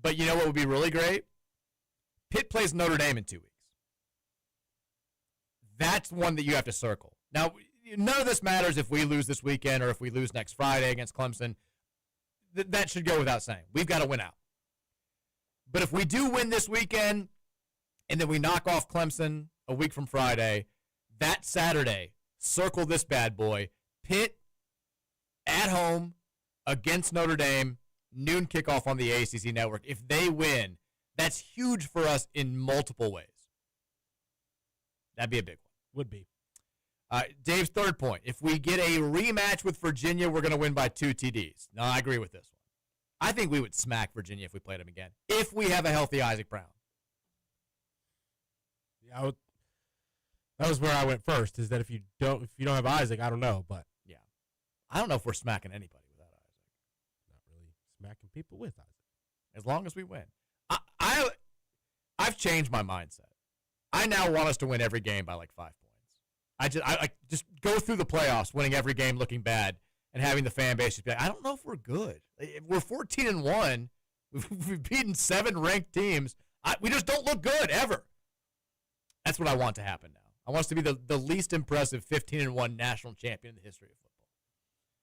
but you know what would be really great? Pitt plays Notre Dame in 2 weeks. That's one that you have to circle. Now, none of this matters if we lose this weekend or if we lose next Friday against Clemson. That should go without saying. We've got to win out. But if we do win this weekend and then we knock off Clemson a week from Friday, that Saturday, circle this bad boy. Pitt at home against Notre Dame, noon kickoff on the ACC network. If they win, that's huge for us in multiple ways. That'd be a big one. Would be. Dave's third point. If we get a rematch with Virginia, we're going to win by 2 TDs. No, I agree with this one. I think we would smack Virginia if we played them again, if we have a healthy Isaac Brown. Yeah, that was where I went first, is that if you don't have Isaac, I don't know, but yeah. I don't know if we're smacking anybody without Isaac. Not really smacking people with Isaac. As long as we win. I've changed my mindset. I now want us to win every game by like 5 points. I just go through the playoffs, winning every game, looking bad, and having the fan base just be like, I don't know if we're good. If we're 14-1. We've beaten 7 ranked teams. We just don't look good ever. That's what I want to happen now. I want us to be the least impressive 15-1 national champion in the history of football.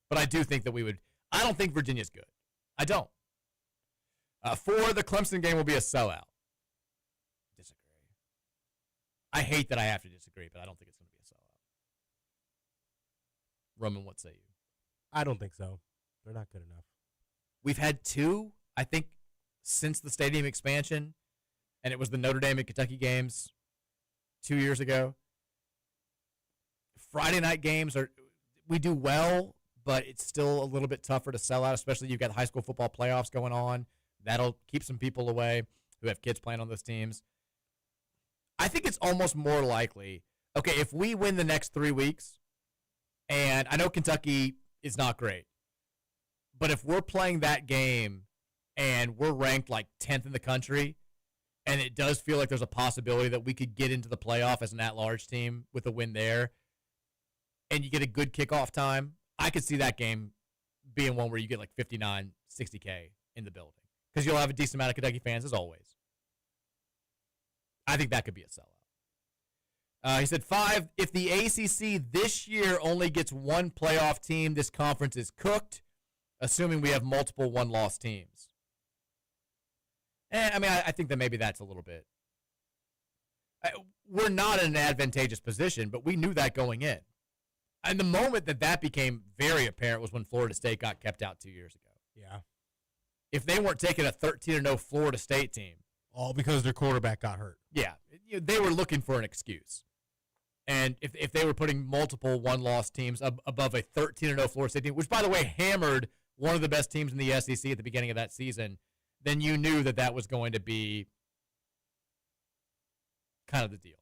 But I do think that we would. I don't think Virginia's good. I don't. 4, the Clemson game will be a sellout. Disagree. I hate that I have to disagree, but I don't think it's going to be a sellout. Roman, what say you? I don't think so. They're not good enough. We've had 2, I think, since the stadium expansion, and it was the Notre Dame and Kentucky games 2 years ago. Friday night games we do well, but it's still a little bit tougher to sell out, especially you've got high school football playoffs going on. That'll keep some people away who have kids playing on those teams. I think it's almost more likely, okay, if we win the next 3 weeks, and I know Kentucky is not great, but if we're playing that game and we're ranked like 10th in the country, and it does feel like there's a possibility that we could get into the playoff as an at-large team with a win there, and you get a good kickoff time, I could see that game being one where you get like 59, 60K in the building. Because you'll have a decent amount of Kentucky fans, as always. I think that could be a sellout. He said 5, if the ACC this year only gets 1 playoff team, this conference is cooked, assuming we have multiple one-loss teams. I think that maybe that's a little bit. We're not in an advantageous position, but we knew that going in. And the moment that became very apparent was when Florida State got kept out 2 years ago. Yeah. If they weren't taking a 13-0 Florida State team. All because their quarterback got hurt. Yeah. They were looking for an excuse. And if they were putting multiple one-loss teams above a 13-0 Florida State team, which, by the way, hammered one of the best teams in the SEC at the beginning of that season, then you knew that was going to be kind of the deal.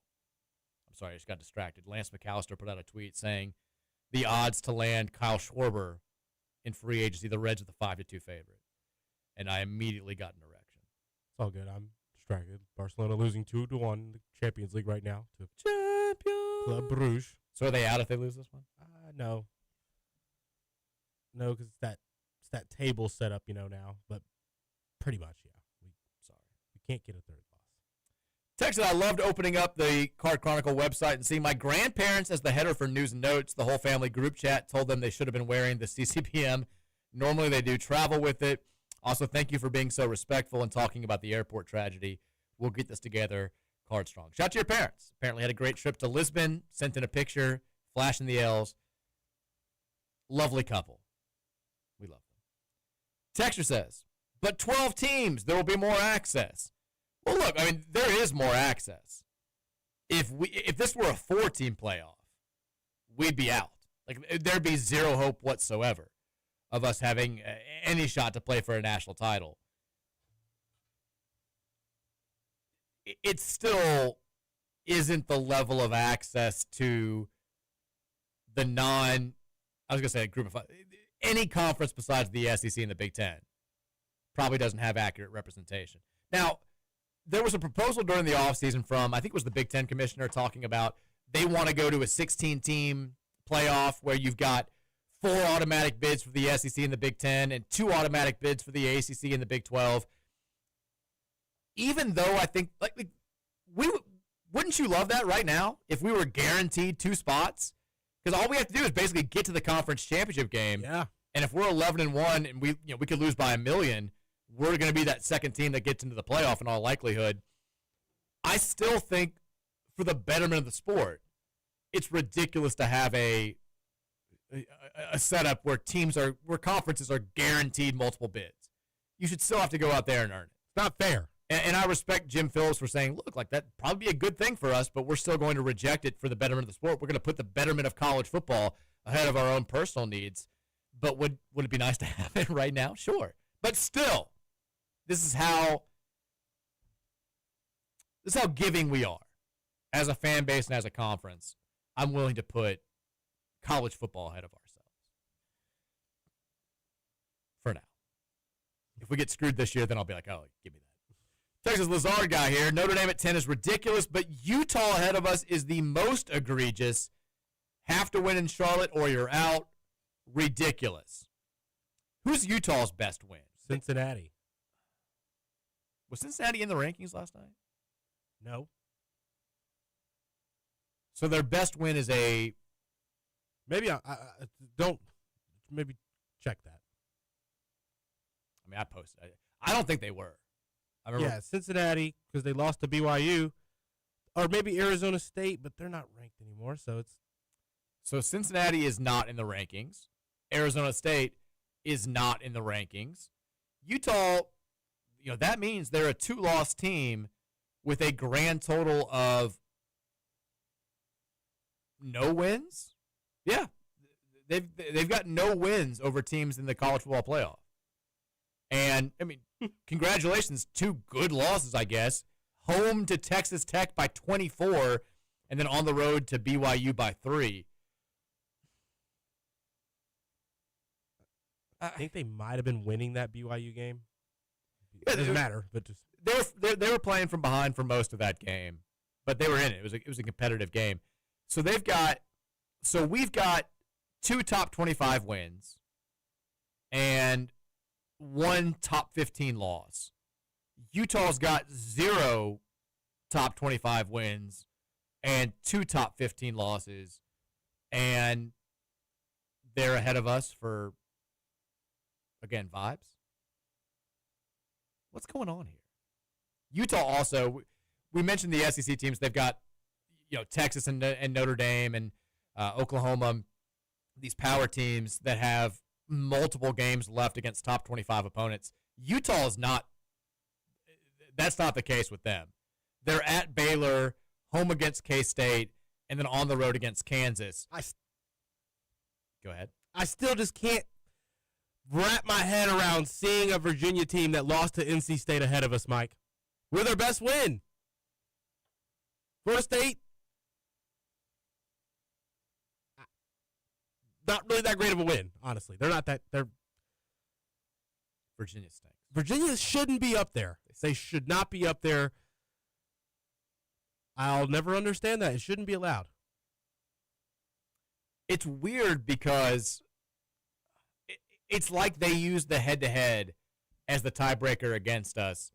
I'm sorry, I just got distracted. Lance McAllister put out a tweet saying the odds to land Kyle Schwarber in free agency, the Reds are the 5-2 favorite. And I immediately got an erection. It's all good. I'm distracted. Barcelona losing 2-1 in the Champions League right now to Club Bruges. So are they out if they lose this one? No. No, because it's that table set up, now. But pretty much, yeah. We can't get a third loss. Texas, I loved opening up the Card Chronicle website and seeing my grandparents as the header for news and notes. The whole family group chat told them they should have been wearing the CCPM. Normally they do travel with it. Also, thank you for being so respectful and talking about the airport tragedy. We'll get this together. Card Strong. Shout out to your parents. Apparently had a great trip to Lisbon. Sent in a picture. Flashing the L's. Lovely couple. We love them. Texture says, but 12 teams, there will be more access. Well, look, I mean, there is more access. If this were a 4-team playoff, we'd be out. Like, there'd be zero hope whatsoever of us having any shot to play for a national title. It still isn't the level of access to the a group of five. Any conference besides the SEC and the Big Ten probably doesn't have accurate representation. Now, there was a proposal during the offseason from, I think it was the Big Ten commissioner, talking about they want to go to a 16-team playoff where you've got 4 automatic bids for the SEC and the Big Ten and 2 automatic bids for the ACC and the Big 12. Even though I think, wouldn't you love that right now if we were guaranteed 2 spots? Because all we have to do is basically get to the conference championship game. Yeah. And if we're 11-1 and we could lose by 1 million, we're going to be that second team that gets into the playoff in all likelihood. I still think for the betterment of the sport, it's ridiculous to have a setup where conferences are guaranteed multiple bids. You should still have to go out there and earn it. It's not fair. And I respect Jim Phillips for saying, look, like that'd probably be a good thing for us, but we're still going to reject it for the betterment of the sport. We're going to put the betterment of college football ahead of our own personal needs. But would it be nice to have it right now? Sure. But still, this is how giving we are as a fan base and as a conference. I'm willing to put college football ahead of ourselves for now. If we get screwed this year, then I'll be like, oh, give me that. Texas Lazard guy here. Notre Dame at 10 is ridiculous, but Utah ahead of us is the most egregious. Have to win in Charlotte or you're out. Ridiculous. Who's Utah's best win? Cincinnati. Was Cincinnati in the rankings last night? No. So their best win is a... Maybe I don't... Maybe check that. I mean, I posted. I don't think they were. I remember. Yeah, Cincinnati, because they lost to BYU. Or maybe Arizona State, but they're not ranked anymore, so it's... So Cincinnati is not in the rankings. Arizona State is not in the rankings. Utah, that means they're a 2-loss team with a grand total of no wins. Yeah, they've got no wins over teams in the college football playoff. And I mean, congratulations, 2 good losses, I guess. Home to Texas Tech by 24, and then on the road to BYU by 3. I think they might have been winning that BYU game. It doesn't matter, but just they were playing from behind for most of that game, but they were in it. It was a competitive game. So we've got 2 top 25 wins and 1 top 15 loss. Utah's got 0 top 25 wins and 2 top 15 losses, and they're ahead of us for, again, vibes. What's going on here? Utah also, we mentioned the SEC teams. They've got, Texas and Notre Dame and Oklahoma, these power teams that have multiple games left against top 25 opponents. Utah is not, that's not the case with them. They're at Baylor, home against K-State, and then on the road against Kansas. Go ahead. I still just can't wrap my head around seeing a Virginia team that lost to NC State ahead of us, Mike. We're their best win. Florida State, not really that great of a win, honestly. They're Virginia stinks. Virginia shouldn't be up there. They should not be up there. I'll never understand that. It shouldn't be allowed. It's weird because it's like they use the head-to-head as the tiebreaker against us.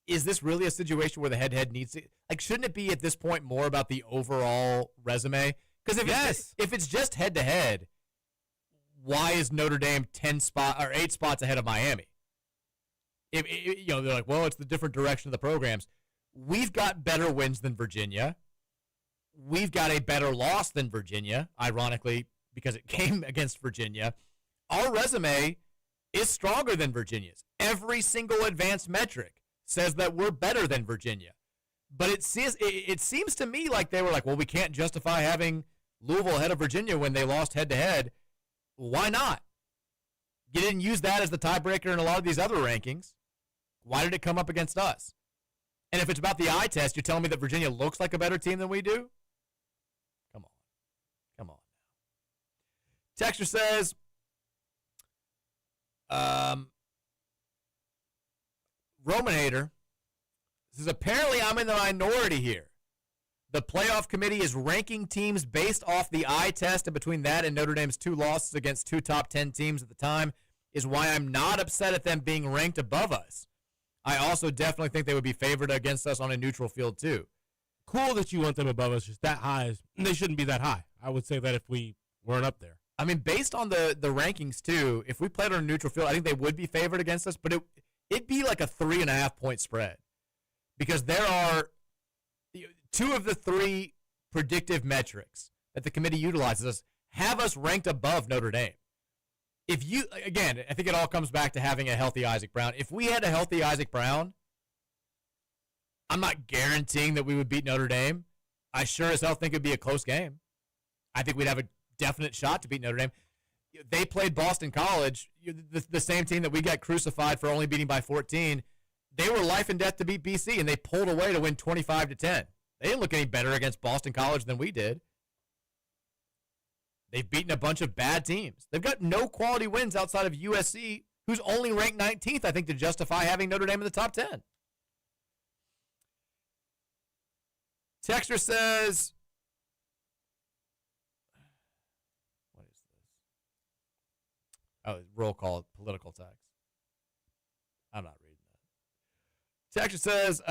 is this really a situation where the head-to-head needs to, like, shouldn't it be at this point more about the overall resume? Because if it's just head-to-head, why is Notre Dame 8 spots ahead of Miami? They're like, well, it's the different direction of the programs. We've got better wins than Virginia. We've got a better loss than Virginia, ironically, because it came against Virginia. Our resume is stronger than Virginia's. Every single advanced metric says that we're better than Virginia. But it seems to me like they were like, well, we can't justify having Louisville ahead of Virginia when they lost head-to-head. Why not? You didn't use that as the tiebreaker in a lot of these other rankings. Why did it come up against us? And if it's about the eye test, you're telling me that Virginia looks like a better team than we do? Come on. Texture says, Roman says, apparently I'm in the minority here. The playoff committee is ranking teams based off the eye test, and between that and Notre Dame's 2 losses against 2 top 10 teams at the time is why I'm not upset at them being ranked above us. I also definitely think they would be favored against us on a neutral field, too. Cool that you want them above us, just that high. They shouldn't be that high. I would say that if we weren't up there. I mean, based on the rankings, too, if we played on a neutral field, I think they would be favored against us, but it'd be like a 3.5-point spread. Because there are 2 of the 3 predictive metrics that the committee utilizes have us ranked above Notre Dame. Again, I think it all comes back to having a healthy Isaac Brown. If we had a healthy Isaac Brown, I'm not guaranteeing that we would beat Notre Dame. I sure as hell think it would be a close game. I think we'd have a definite shot to beat Notre Dame. They played Boston College, the same team that we got crucified for only beating by 14. They were life and death to beat BC, and they pulled away to win 25-10. They didn't look any better against Boston College than we did. They've beaten a bunch of bad teams. They've got no quality wins outside of USC, who's only ranked 19th, I think, to justify having Notre Dame in the top 10. Texter says, what is this? Oh, roll call, political text. I'm not reading that. Texter says,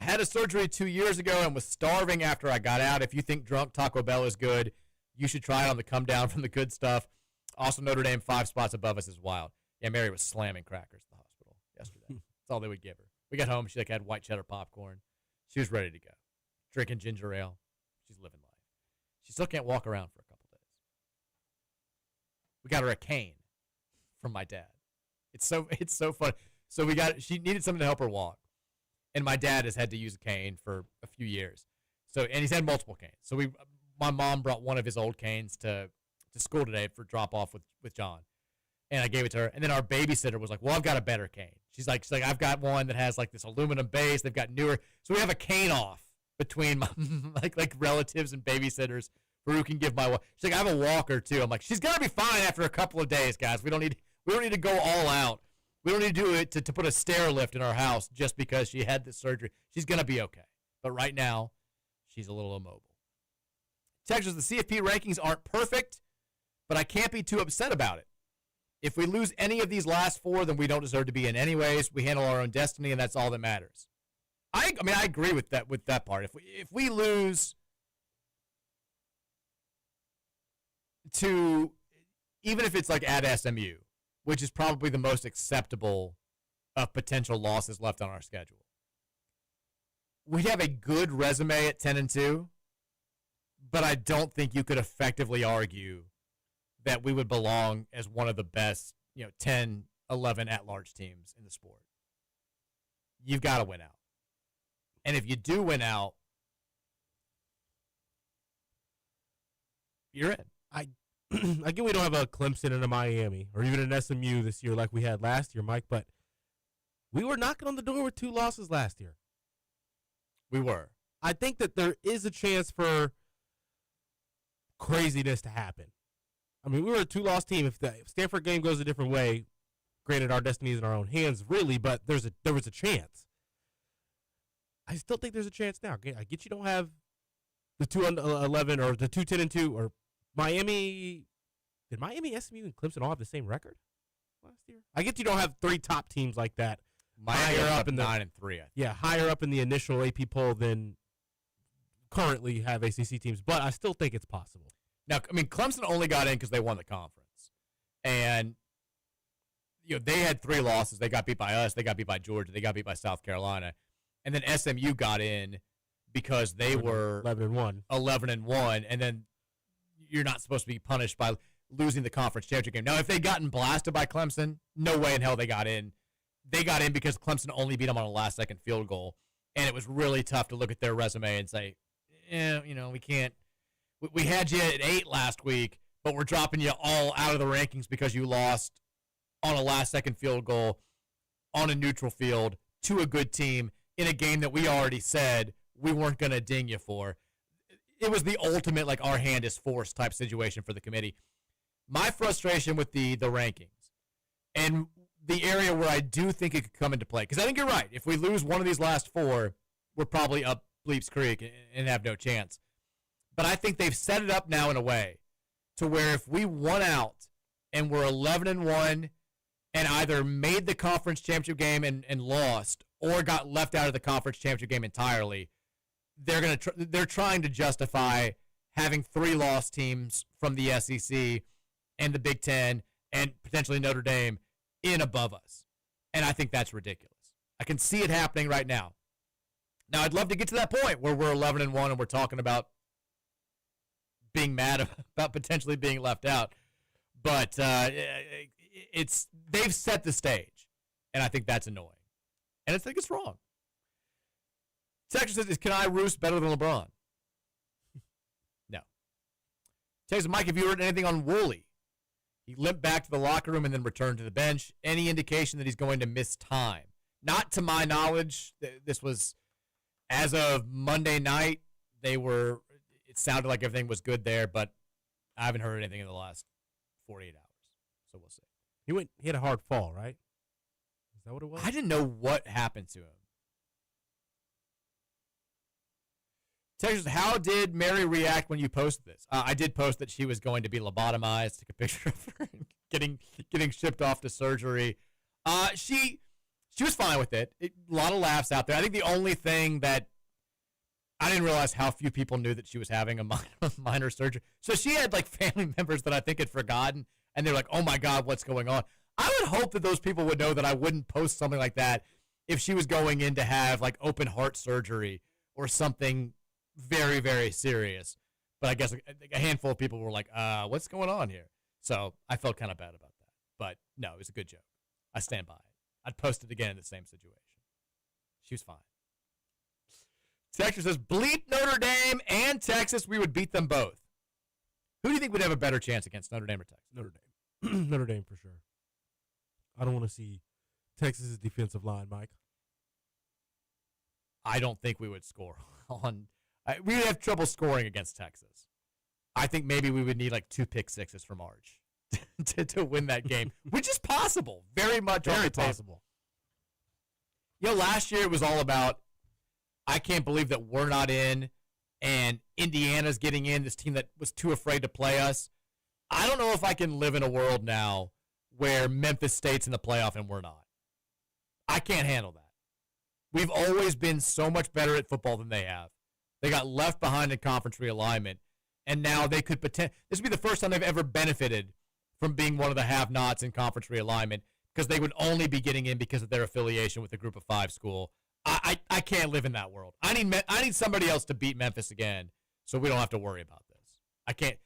had a surgery 2 years ago and was starving after I got out. If you think drunk Taco Bell is good, you should try it on the come down from the good stuff. Also, Notre Dame 5 spots above us is wild. Yeah, Mary was slamming crackers at the hospital yesterday. That's all they would give her. We got home. She had white cheddar popcorn. She was ready to go. Drinking ginger ale. She's living life. She still can't walk around for a couple days. We got her a cane from my dad. It's so fun. So she needed something to help her walk. And my dad has had to use a cane for a few years. And he's had multiple canes. So my mom brought one of his old canes to school today for drop off with John. And I gave it to her. And then our babysitter was like, well, I've got a better cane. She's like, I've got one that has like this aluminum base. They've got newer. So we have a cane off between my, like relatives and babysitters for who can give my walk. She's like, I have a walker too. I'm like, she's gonna be fine after a couple of days, guys. We don't need to go all out. We don't need to do it to put a stair lift in our house just because she had this surgery. She's gonna be okay. But right now, she's a little immobile. Texas, the CFP rankings aren't perfect, but I can't be too upset about it. If we lose any of these last 4, then we don't deserve to be in anyways. We handle our own destiny, and that's all that matters. I agree with that part. If we lose to, even if it's like at SMU, which is probably the most acceptable of potential losses left on our schedule, we'd have a good resume at 10-2, but I don't think you could effectively argue that we would belong as one of the best, 10, 11 at-large teams in the sport. You've got to win out. And if you do win out, you're in. I get we don't have a Clemson and a Miami or even an SMU this year like we had last year, Mike, but we were knocking on the door with 2 losses last year. We were. I think that there is a chance for craziness to happen. I mean, we were a 2-loss team. If the Stanford game goes a different way, granted our destiny is in our own hands, really, but there was a chance. I still think there's a chance now. I get you don't have the 2-11 or the 2-10-2 or Miami. Did Miami, SMU, and Clemson all have the same record last year? I get you don't have 3 top teams like that Miami higher up up in the 9-3. I think. higher up in the initial AP poll than currently have ACC teams. But I still think it's possible. Now, I mean, Clemson only got in because they won the conference, and they had 3 losses. They got beat by us. They got beat by Georgia. They got beat by South Carolina, and then SMU got in because they were 11-1. 11-1, and then you're not supposed to be punished by losing the conference championship game. Now, if they'd gotten blasted by Clemson, no way in hell they got in. They got in because Clemson only beat them on a last-second field goal, and it was really tough to look at their resume and say, we can't. We had you at 8 last week, but we're dropping you all out of the rankings because you lost on a last-second field goal on a neutral field to a good team in a game that we already said we weren't going to ding you for. It was the ultimate, like, our hand is forced type situation for the committee. My frustration with the rankings and the area where I do think it could come into play, because I think you're right. If we lose one of these last 4, we're probably up Bleeps Creek and have no chance. But I think they've set it up now in a way to where if we won out and we're 11-1 and either made the conference championship game and lost or got left out of the conference championship game entirely, they're trying to justify having 3 lost teams from the SEC and the Big Ten and potentially Notre Dame in above us. And I think that's ridiculous. I can see it happening right now. Now, I'd love to get to that point where we're 11-1 and we're talking about being mad about potentially being left out, but they've set the stage, and I think that's annoying, and I think it's wrong. Texas says, "Can I roost better than LeBron?" No. Texas, Mike, have you heard anything on Woolley? He limped back to the locker room and then returned to the bench. Any indication that he's going to miss time? Not to my knowledge. This was as of Monday night. It sounded like everything was good there, but I haven't heard anything in the last 48 hours. So we'll see. He had a hard fall, right? Is that what it was? I didn't know what happened to him. Texas, how did Mary react when you posted this? I did post that she was going to be lobotomized. Took a picture of her getting shipped off to surgery. She was fine with it. A lot of laughs out there. I think the only thing that I didn't realize how few people knew that she was having a minor surgery. So she had like family members that I think had forgotten, and they're like, "Oh my God, what's going on?" I would hope that those people would know that I wouldn't post something like that if she was going in to have like open heart surgery or something very, very serious. But I guess a handful of people were like, what's going on here? So I felt kind of bad about that. But no, it was a good joke. I stand by it. I'd post it again in the same situation. She was fine. Texas says, bleep Notre Dame and Texas. We would beat them both. Who do you think would have a better chance against Notre Dame or Texas? Notre Dame. Notre Dame for sure. I don't want to see Texas's defensive line, Mike. I don't think we would score on. We would have trouble scoring against Texas. I think maybe we would need like 2 pick sixes from Arch to win that game, which is possible. Very much very possible. You know, last year it was all about, I can't believe that we're not in, and Indiana's getting in, this team that was too afraid to play us. I don't know if I can live in a world now where Memphis State's in the playoff and we're not. I can't handle that. We've always been so much better at football than they have. They got left behind in conference realignment, and now they could this would be the first time they've ever benefited from being one of the have-nots in conference realignment, because they would only be getting in because of their affiliation with the Group of 5 school. I can't live in that world. I need somebody else to beat Memphis again, so we don't have to worry about this. I can't.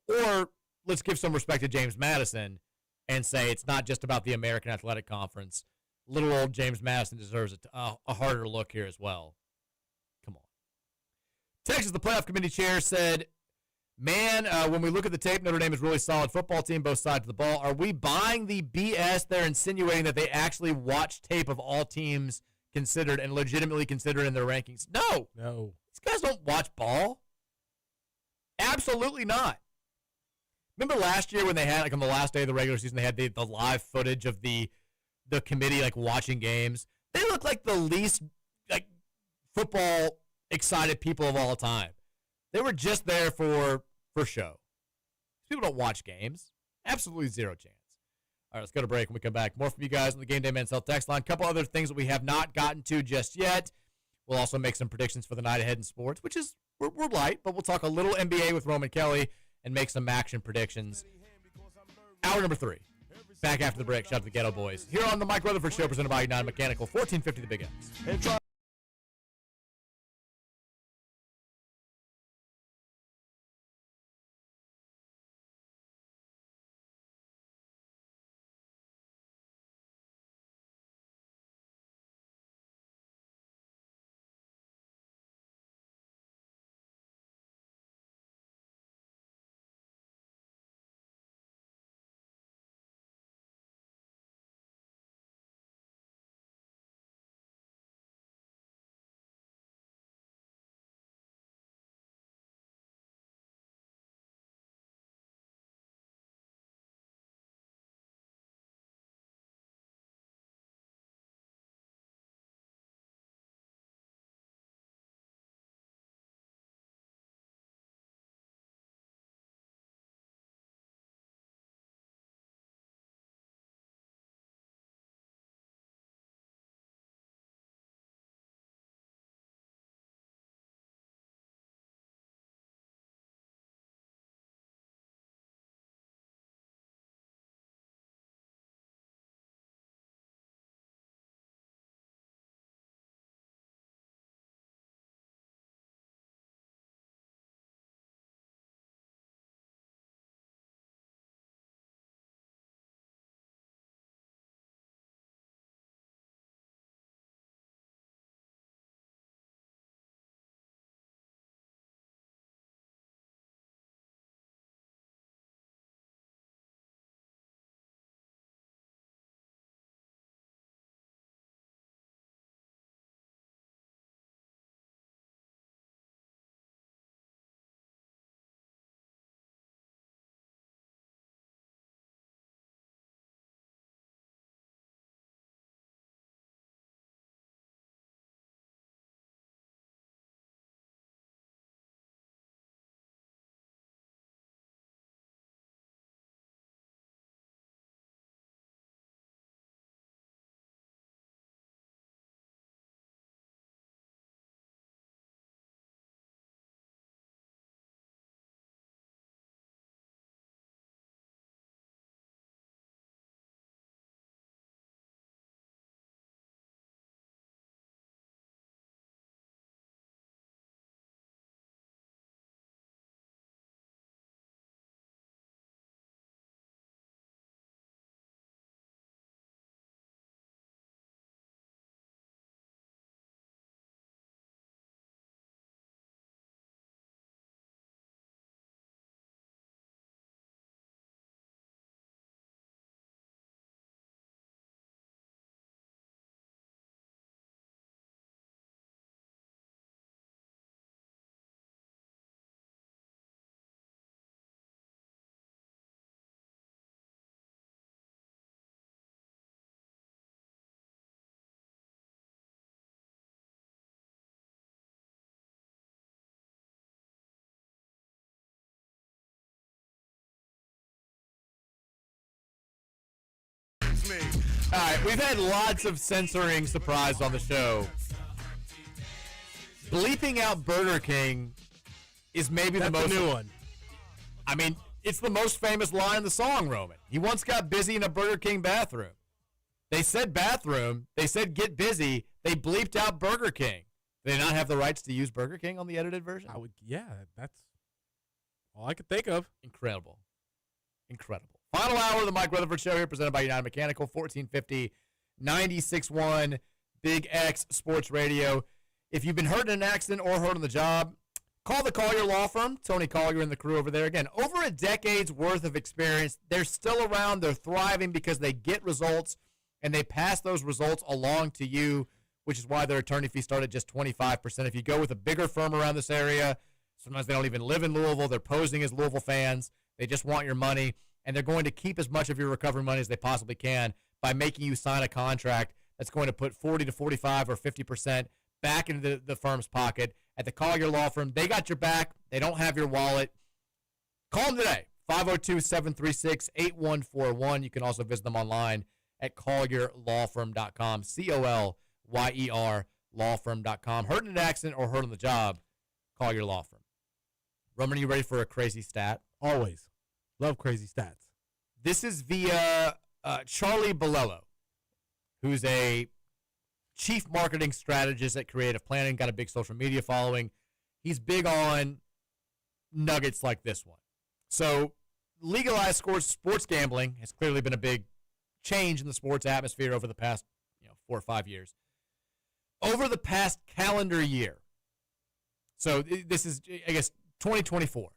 Or let's give some respect to James Madison and say it's not just about the American Athletic Conference. Little old James Madison deserves a harder look here as well. Come on. Texas, the playoff committee chair, said, man, when we look at the tape, Notre Dame is a really solid football team, both sides of the ball. Are we buying the BS they're insinuating that they actually watch tape of all teams considered and legitimately considered in their rankings? No. These guys don't watch ball. Absolutely not. Remember last year when they had, like on the last day of the regular season, they had the live footage of the committee like watching games? They look like the least like football excited people of all time. They were just there for show. People don't watch games. Absolutely zero chance. All right, let's go to break. When we come back, more from you guys on the Game Day Men's Health text line. A couple other things that we have not gotten to just yet. We'll also make some predictions for the night ahead in sports, which is we're light, but we'll talk a little NBA with Roman Kelly and make some action predictions. Hour number 3. Back after the break. Shout out to the Ghetto Boys. Here on the Mike Rutherford Show, presented by United Mechanical, 1450 The Big X. All right, we've had lots of censoring surprise on the show. Bleeping out Burger King is maybe the most new one. I mean, it's the most famous line in the song, Roman. He once got busy in a Burger King bathroom. They said bathroom. They said get busy. They bleeped out Burger King. Do they not have the rights to use Burger King on the edited version? Yeah, that's all I could think of. Incredible. Final hour of the Mike Rutherford Show here, presented by United Mechanical, 1450, 96.1, Big X Sports Radio. If you've been hurt in an accident or hurt on the job, call the Collier Law Firm. Tony Collier and the crew over there. Again, over a decade's worth of experience. They're still around. They're thriving because they get results, and they pass those results along to you, which is why their attorney fees start at just 25%. If you go with a bigger firm around this area, sometimes they don't even live in Louisville. They're posing as Louisville fans. They just want your money, and they're going to keep as much of your recovery money as they possibly can by making you sign a contract that's going to put 40 to 45 or 50% back into the firm's pocket. At the Collier Law Firm, they got your back. They don't have your wallet. Call them today, 502-736-8141. You can also visit them online at ColyerLawFirm.com, COLYER lawfirm.com. Hurt in an accident or hurt on the job, call your law firm. Roman, are you ready for a crazy stat? Always. Love crazy stats. This is via Charlie Bolello, who's a chief marketing strategist at Creative Planning, got a big social media following. He's big on nuggets like this one. So legalized sports gambling has clearly been a big change in the sports atmosphere over the past 4 or 5 years. Over the past calendar year, so this is, I guess, 2024,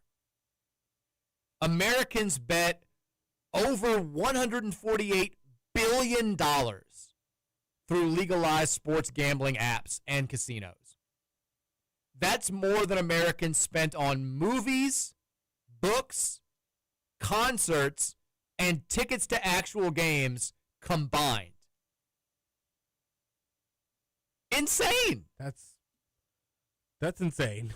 Americans bet over $148 billion through legalized sports gambling apps and casinos. That's more than Americans spent on movies, books, concerts, and tickets to actual games combined. Insane. That's insane.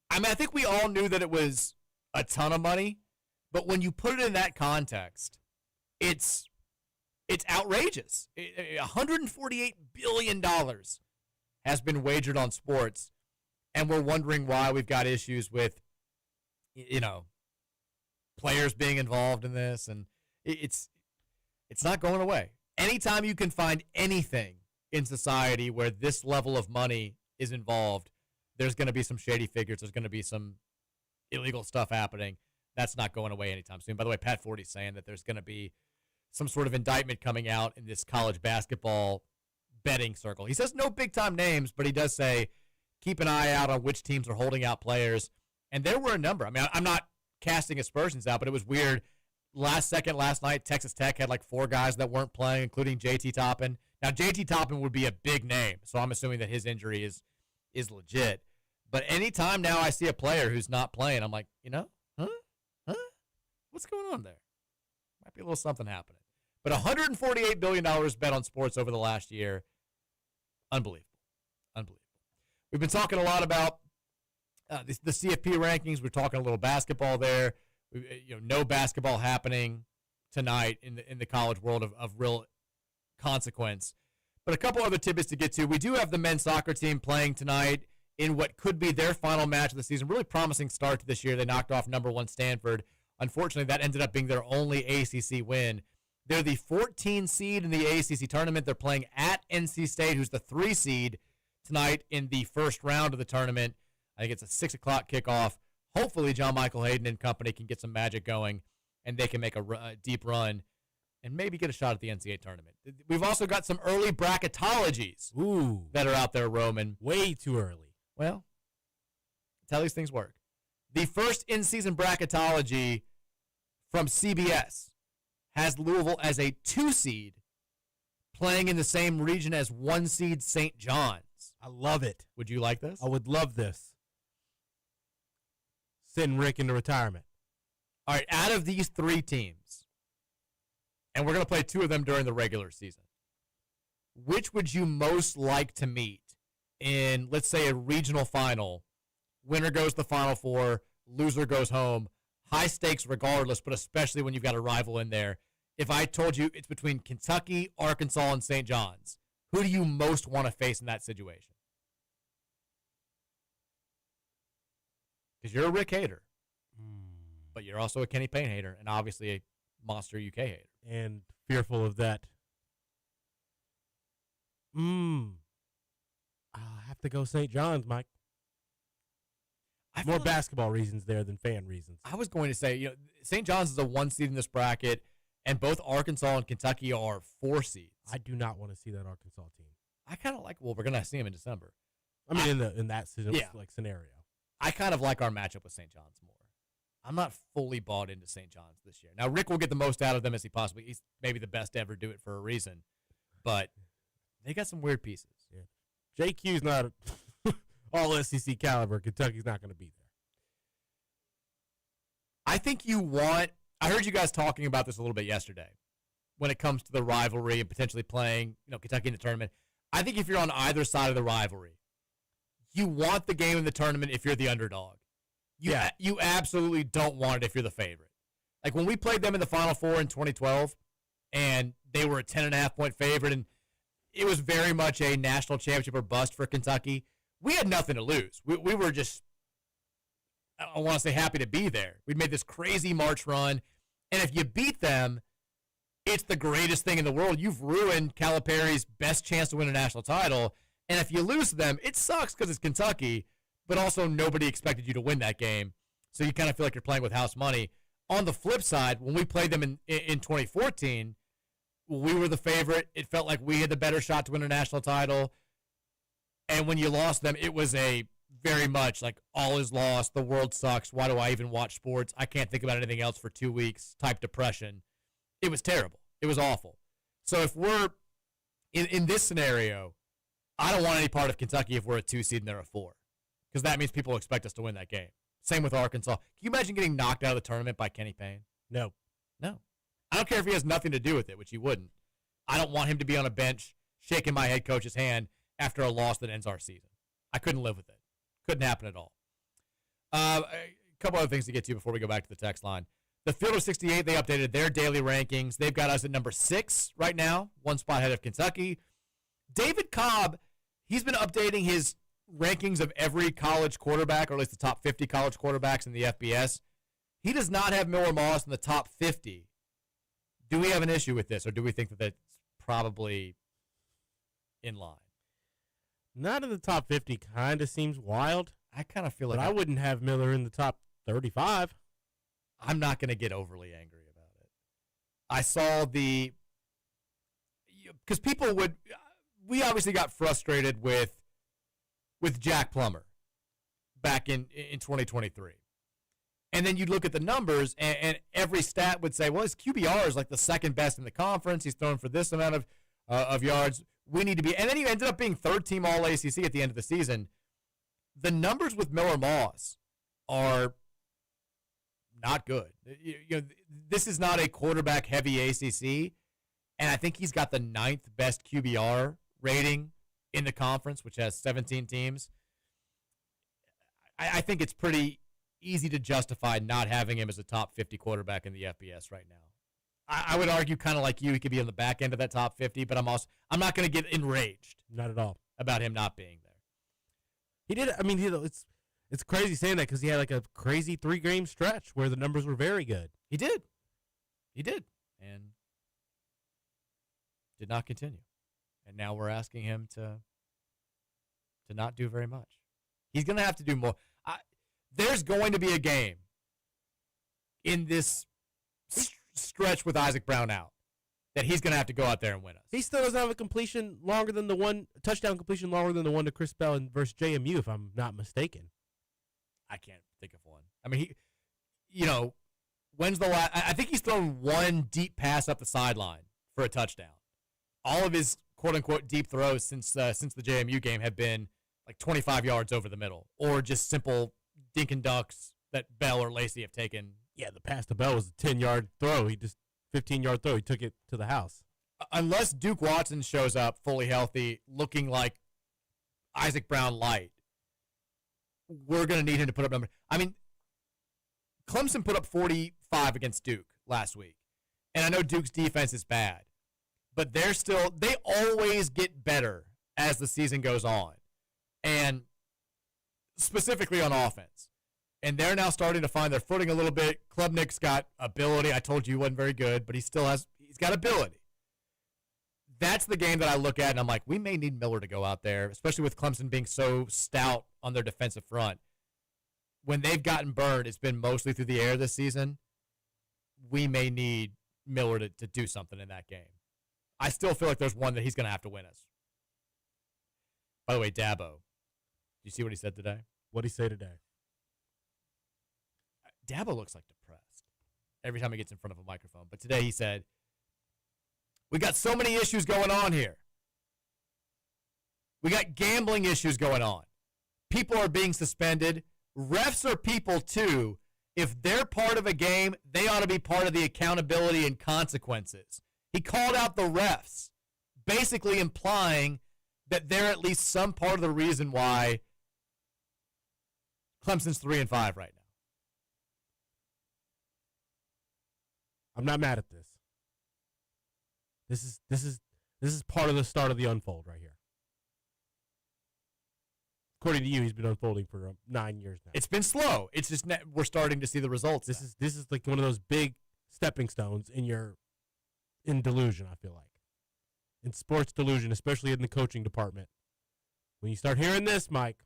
I think we all knew that it was a ton of money, but when you put it in that context, it's outrageous. $148 billion has been wagered on sports, and we're wondering why we've got issues with, players being involved in this, and it's not going away. Anytime you can find anything in society where this level of money is involved, there's going to be some shady figures. There's going to be some illegal stuff happening. That's not going away anytime soon. By the way, Pat Forty's saying that there's going to be some sort of indictment coming out in this college basketball betting circle. He says no big-time names, but he does say keep an eye out on which teams are holding out players. And there were a number. I'm not casting aspersions out, but it was weird. Last night, Texas Tech had like 4 guys that weren't playing, including JT Toppin. Now, JT Toppin would be a big name, so I'm assuming that his injury is legit. But anytime now I see a player who's not playing, I'm like, huh? What's going on there? Might be a little something happening. But $148 billion bet on sports over the last year. Unbelievable. We've been talking a lot about the CFP rankings. We're talking a little basketball there. No basketball happening tonight in the college world of real consequence. But a couple other tidbits to get to. We do have the men's soccer team playing tonight in what could be their final match of the season. Really promising start to this year. They knocked off number 1 Stanford. Unfortunately, that ended up being their only ACC win. They're the 14 seed in the ACC tournament. They're playing at NC State, who's the 3 seed tonight in the first round of the tournament. I think it's a 6 o'clock kickoff. Hopefully, John Michael Hayden and company can get some magic going, and they can make a deep run and maybe get a shot at the NCAA tournament. We've also got some early bracketologies that are out there, Roman. Way too early. Well, that's how these things work. The first in-season bracketology from CBS has Louisville as a 2 seed playing in the same region as 1 seed St. John's. I love it. Would you like this? I would love this. Send Rick into retirement. All right, out of these 3 teams, and we're going to play 2 of them during the regular season, which would you most like to meet in, let's say, a regional final? Winner goes to the Final Four, loser goes home. High stakes regardless, but especially when you've got a rival in there. If I told you it's between Kentucky, Arkansas, and St. John's, who do you most want to face in that situation? Because you're a Rick hater, but you're also a Kenny Payne hater, and obviously a Monster UK hater. And fearful of that. I'll have to go St. John's, Mike. More basketball reasons there than fan reasons. I was going to say, St. John's is a 1 seed in this bracket, and both Arkansas and Kentucky are 4 seeds. I do not want to see that Arkansas team. I kind of like. Well, we're going to see them in December. I mean, in that scenario. I kind of like our matchup with St. John's more. I'm not fully bought into St. John's this year. Now, Rick will get the most out of them as he's maybe the best to ever do it for a reason, but they got some weird pieces. Yeah. JQ's not all SEC caliber. Kentucky's not going to be there. I think I heard you guys talking about this a little bit yesterday when it comes to the rivalry and potentially playing, Kentucky in the tournament. I think if you're on either side of the rivalry, you want the game in the tournament if you're the underdog. You absolutely don't want it if you're the favorite. Like when we played them in the Final Four in 2012, and they were a 10.5-point favorite, and it was very much a national championship or bust for Kentucky. We had nothing to lose. We were just, I want to say, happy to be there. We'd made this crazy March run, and if you beat them, it's the greatest thing in the world. You've ruined Calipari's best chance to win a national title, and if you lose to them, it sucks because it's Kentucky, but also nobody expected you to win that game, so you kind of feel like you're playing with house money. On the flip side, when we played them in 2014, we were the favorite. It felt like we had the better shot to win a national title. And when you lost them, it was a very much like all is lost. The world sucks. Why do I even watch sports? I can't think about anything else for 2 weeks type depression. It was terrible. It was awful. So if we're in this scenario, I don't want any part of Kentucky if we're a 2 seed and they're a 4, because that means people expect us to win that game. Same with Arkansas. Can you imagine getting knocked out of the tournament by Kenny Payne? No. I don't care if he has nothing to do with it, which he wouldn't. I don't want him to be on a bench shaking my head coach's hand after a loss that ends our season. I couldn't live with it. Couldn't happen at all. A couple other things to get to before we go back to the text line. The Field of 68, they updated their daily rankings. They've got us at number 6 right now, one spot ahead of Kentucky. David Cobb, he's been updating his rankings of every college quarterback, or at least the top 50 college quarterbacks in the FBS. He does not have Miller Moss in the top 50. Do we have an issue with this, or do we think that that's probably in line? Not in the top 50 kind of seems wild. I kind of feel like I wouldn't have Miller in the top 35. I'm not going to get overly angry about it. I saw because people we obviously got frustrated with Jack Plummer back in 2023. And then you'd look at the numbers, and every stat would say, well, his QBR is like the second best in the conference. He's thrown for this amount of yards. We need to be – and then he ended up being third-team All-ACC at the end of the season. The numbers with Miller Moss are not good. This is not a quarterback-heavy ACC, and I think he's got the 9th best QBR rating in the conference, which has 17 teams. I think it's pretty easy to justify not having him as a top 50 quarterback in the FBS right now. I would argue, kind of like you, he could be on the back end of that top 50, but I'm not going to get enraged. Not at all. About him not being there. He did. I mean, it's crazy saying that because he had like a crazy 3-game stretch where the numbers were very good. He did, and did not continue. And now we're asking him to not do very much. He's going to have to do more. There's going to be a game in this stretch with Isaac Brown out that he's going to have to go out there and win us. He still doesn't have a touchdown completion longer than the one to Chris Bell versus JMU, if I'm not mistaken. I can't think of one. I mean, when's the last? I think he's thrown one deep pass up the sideline for a touchdown. All of his quote-unquote deep throws since the JMU game have been like 25 yards over the middle, or just simple dink and dunks that Bell or Lacey have taken. Yeah, the pass to Bell was a 10-yard throw. 15-yard throw. He took it to the house. Unless Duke Watson shows up fully healthy, looking like Isaac Brown light, we're going to need him to put up numbers. I mean, Clemson put up 45 against Duke last week. And I know Duke's defense is bad, but they always get better as the season goes on. And specifically on offense. And they're now starting to find their footing a little bit. Klubnik's got ability. I told you he wasn't very good, but he's got ability. That's the game that I look at, and I'm like, we may need Miller to go out there, especially with Clemson being so stout on their defensive front. When they've gotten burned, it's been mostly through the air this season. We may need Miller to do something in that game. I still feel like there's one that he's going to have to win us. By the way, Dabo, you see what he said today? What'd he say today? Dabo looks like depressed every time he gets in front of a microphone. But today he said, we got so many issues going on here. We got gambling issues going on. People are being suspended. Refs are people too. If they're part of a game, they ought to be part of the accountability and consequences. He called out the refs, basically implying that they're at least some part of the reason why Clemson's 3-5 right now. I'm not mad at this. This is part of the start of the unfold right here. According to you, he's been unfolding for 9 years now. It's been slow. It's just we're starting to see the results. This is like one of those big stepping stones in delusion, I feel like. In sports delusion, especially in the coaching department. When you start hearing this, Mike,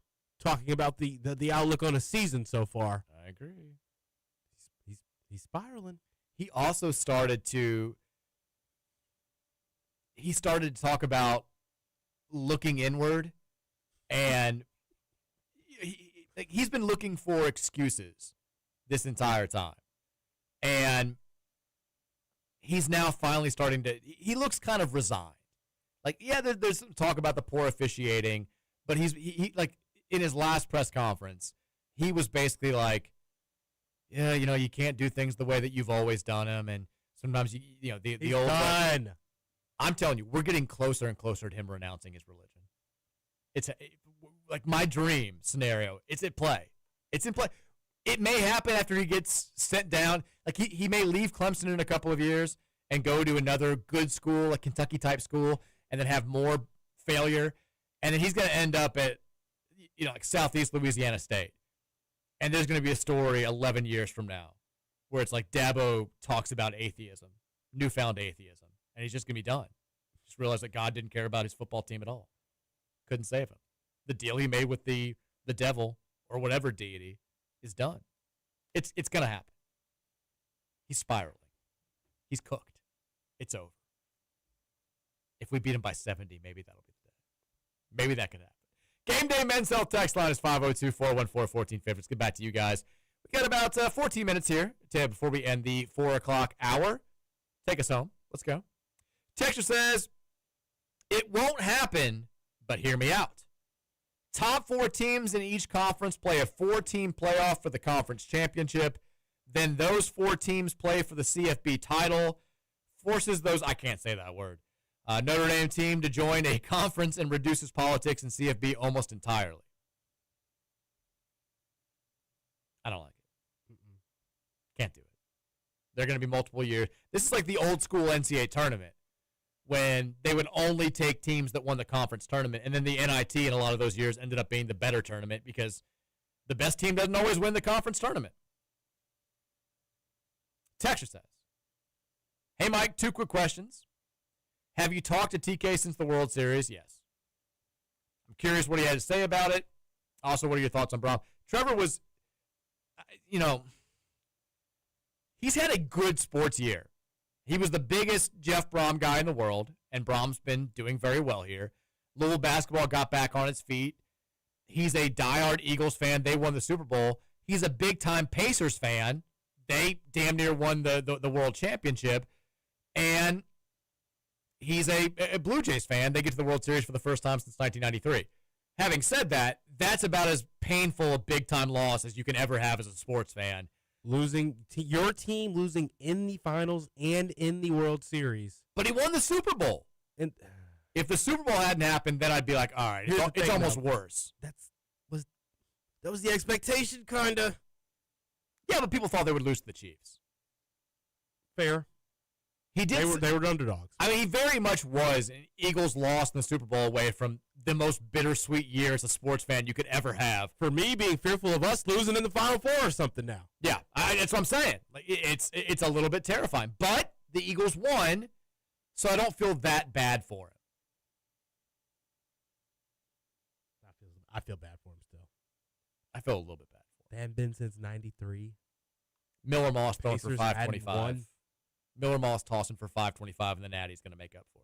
talking about the outlook on a season so far. I agree. He's spiraling. He also started to talk about looking inward, and he's been looking for excuses this entire time. And he's now finally starting to – he looks kind of resigned. Like, yeah, there's some talk about the poor officiating, but he like in his last press conference, he was basically like, yeah, you can't do things the way that you've always done them, and sometimes the old done. I'm telling you, we're getting closer and closer to him renouncing his religion. It's like my dream scenario. It's at play. It's in play. It may happen after he gets sent down. Like he may leave Clemson in a couple of years and go to another good school, a Kentucky type school, and then have more failure, and then he's going to end up at like Southeast Louisiana State. And there's going to be a story 11 years from now where it's like Dabo talks about atheism, newfound atheism, and he's just going to be done. Just realized that God didn't care about his football team at all. Couldn't save him. The deal he made with the devil or whatever deity is done. It's going to happen. He's spiraling. He's cooked. It's over. If we beat him by 70, maybe that'll be the day. Maybe that could happen. Game Day Men's Health text line is 502-414-1450. Let's get back to you guys. We got about 14 minutes here before we end the 4 o'clock hour. Take us home. Let's go. Texture says, it won't happen, but hear me out. Top 4 teams in each conference play a 4-team playoff for the conference championship. Then those 4 teams play for the CFB title. Forces those, I can't say that word, Notre Dame team to join a conference and reduces politics in CFB almost entirely. I don't like it. Can't do it. They're going to be multiple years. This is like the old school NCAA tournament when they would only take teams that won the conference tournament, and then the NIT in a lot of those years ended up being the better tournament because the best team doesn't always win the conference tournament. Texture says, hey, Mike, 2 quick questions. Have you talked to TK since the World Series? Yes. I'm curious what he had to say about it. Also, what are your thoughts on Braum? Trevor was, he's had a good sports year. He was the biggest Jeff Braum guy in the world, and Braum's been doing very well here. Louisville basketball got back on its feet. He's a diehard Eagles fan. They won the Super Bowl. He's a big-time Pacers fan. They damn near won the World Championship. And he's a Blue Jays fan. They get to the World Series for the first time since 1993. Having said that, that's about as painful a big-time loss as you can ever have as a sports fan. Your team losing in the finals and in the World Series. But he won the Super Bowl. And if the Super Bowl hadn't happened, then I'd be like, all right, it's almost worse. That was the expectation, kind of. Yeah, but people thought they would lose to the Chiefs. Fair. He did. They were underdogs. I mean, he very much was. Eagles lost in the Super Bowl away from the most bittersweet year as a sports fan you could ever have. For me, being fearful of us losing in the Final Four or something now. Yeah, that's what I'm saying. Like it's a little bit terrifying. But the Eagles won, so I don't feel that bad for him. I feel bad for him still. I feel a little bit bad for him. They haven't been since '93. Miller Moss throwing for Pacers 525. Miller Moss tossing for 525, and the Natty's going to make up for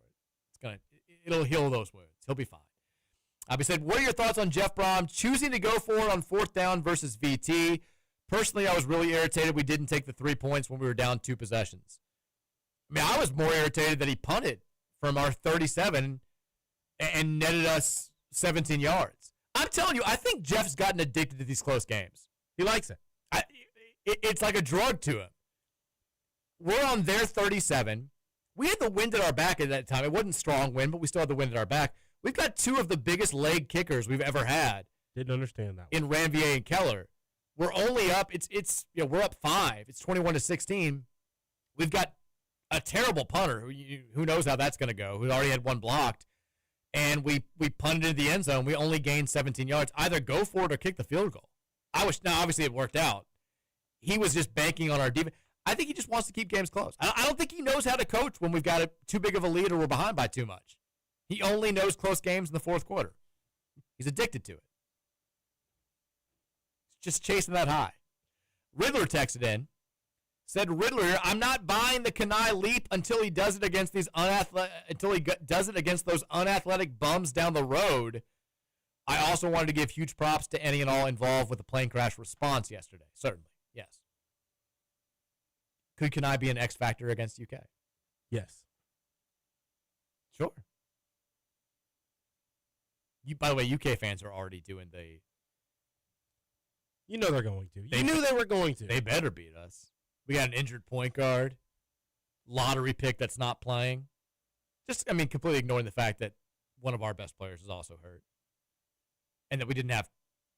it. It'll heal those wounds. He'll be fine. We said, what are your thoughts on Jeff Braum choosing to go for it on 4th down versus VT? Personally, I was really irritated we didn't take the 3 points when we were down 2 possessions. I mean, I was more irritated that he punted from our 37 and netted us 17 yards. I'm telling you, I think Jeff's gotten addicted to these close games. He likes it. It's like a drug to him. We're on their 37. We had the wind at our back at that time. It wasn't strong wind, but we still had the wind at our back. We've got 2 of the biggest leg kickers we've ever had. Didn't understand that in Ranvier and Keller. We're only up. We're up 5. It's 21-16. We've got a terrible punter who knows how that's going to go, who already had one blocked, and we punted into the end zone. We only gained 17 yards. Either go for it or kick the field goal. Now, obviously, it worked out. He was just banking on our defense. I think he just wants to keep games close. I don't think he knows how to coach when we've got too big of a lead or we're behind by too much. He only knows close games in the fourth quarter. He's addicted to it. Just chasing that high. Riddler texted in, said, Riddler, I'm not buying the Kenai leap until he does it against these does it against those unathletic bums down the road. I also wanted to give huge props to any and all involved with the plane crash response yesterday. Certainly, yes. Could Kenai be an X factor against UK? Yes. Sure. By the way, UK fans are already doing the... You know they're going to. You knew they were going to. They better beat us. We got an injured point guard, lottery pick that's not playing. Completely ignoring the fact that one of our best players is also hurt. And that we didn't have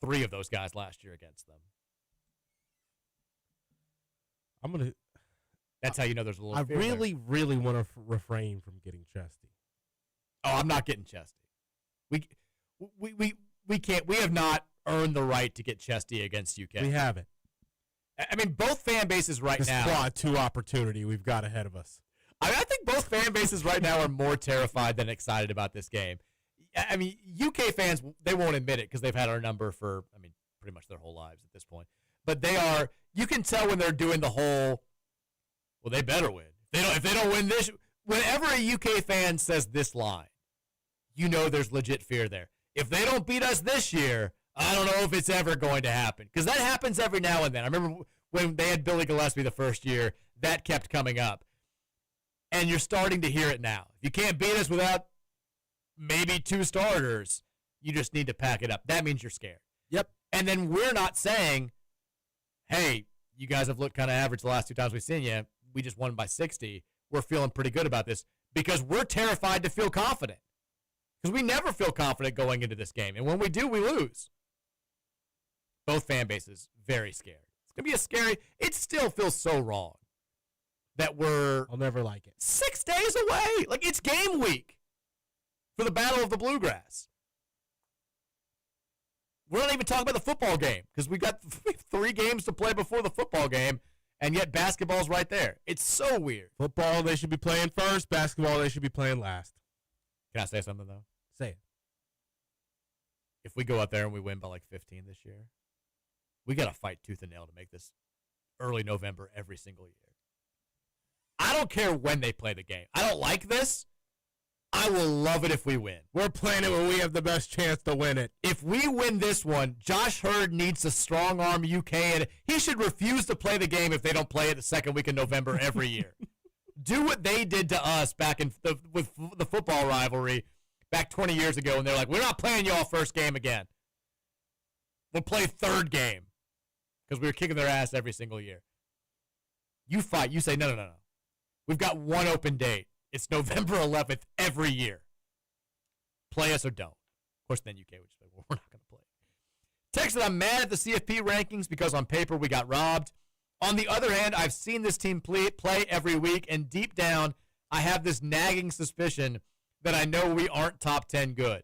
3 of those guys last year against them. That's how you know there's a little fear really, really want to refrain from getting chesty. Oh, I'm not getting chesty. We can't. We have not earned the right to get chesty against UK. We haven't. Both fan bases right now. This quad 2 opportunity we've got ahead of us. I think both fan bases right now are more terrified than excited about this game. UK fans, they won't admit it because they've had our number for, pretty much their whole lives at this point. But they are, you can tell when they're doing the whole, well, they better win. If they don't win this, whenever a UK fan says this line, you know there's legit fear there. If they don't beat us this year, I don't know if it's ever going to happen. Because that happens every now and then. I remember when they had Billy Gillespie the first year, that kept coming up. And you're starting to hear it now. If you can't beat us without maybe 2 starters, you just need to pack it up. That means you're scared. Yep. And then we're not saying, hey, you guys have looked kind of average the last 2 times we've seen you. We just won by 60. We're feeling pretty good about this because we're terrified to feel confident. Because we never feel confident going into this game. And when we do, we lose. Both fan bases very scared. It's going to be a scary, it still feels so wrong that I'll never like it. 6 days away. Like, it's game week for the Battle of the Bluegrass. We're not even talking about the football game because we got 3 games to play before the football game, and yet basketball's right there. It's so weird. Football, they should be playing first. Basketball, they should be playing last. Can I say something, though? Say it. If we go out there and we win by like 15 this year, we got to fight tooth and nail to make this early November every single year. I don't care when they play the game. I don't like this. I will love it if we win. We're playing it when we have the best chance to win it. If we win this one, Josh Hurd needs to strong arm UK, and he should refuse to play the game if they don't play it the second week in November every year. Do what they did to us back with the football rivalry back 20 years ago, and they're like, we're not playing y'all first game again. We'll play third game because we were kicking their ass every single year. You fight. You say, no. We've got one open date. It's November 11th every year. Play us or don't. Of course, then UK would just say, well, we're not going to play. Text that I'm mad at the CFP rankings because on paper we got robbed. On the other hand, I've seen this team play every week, and deep down, I have this nagging suspicion that I know we aren't top 10 good.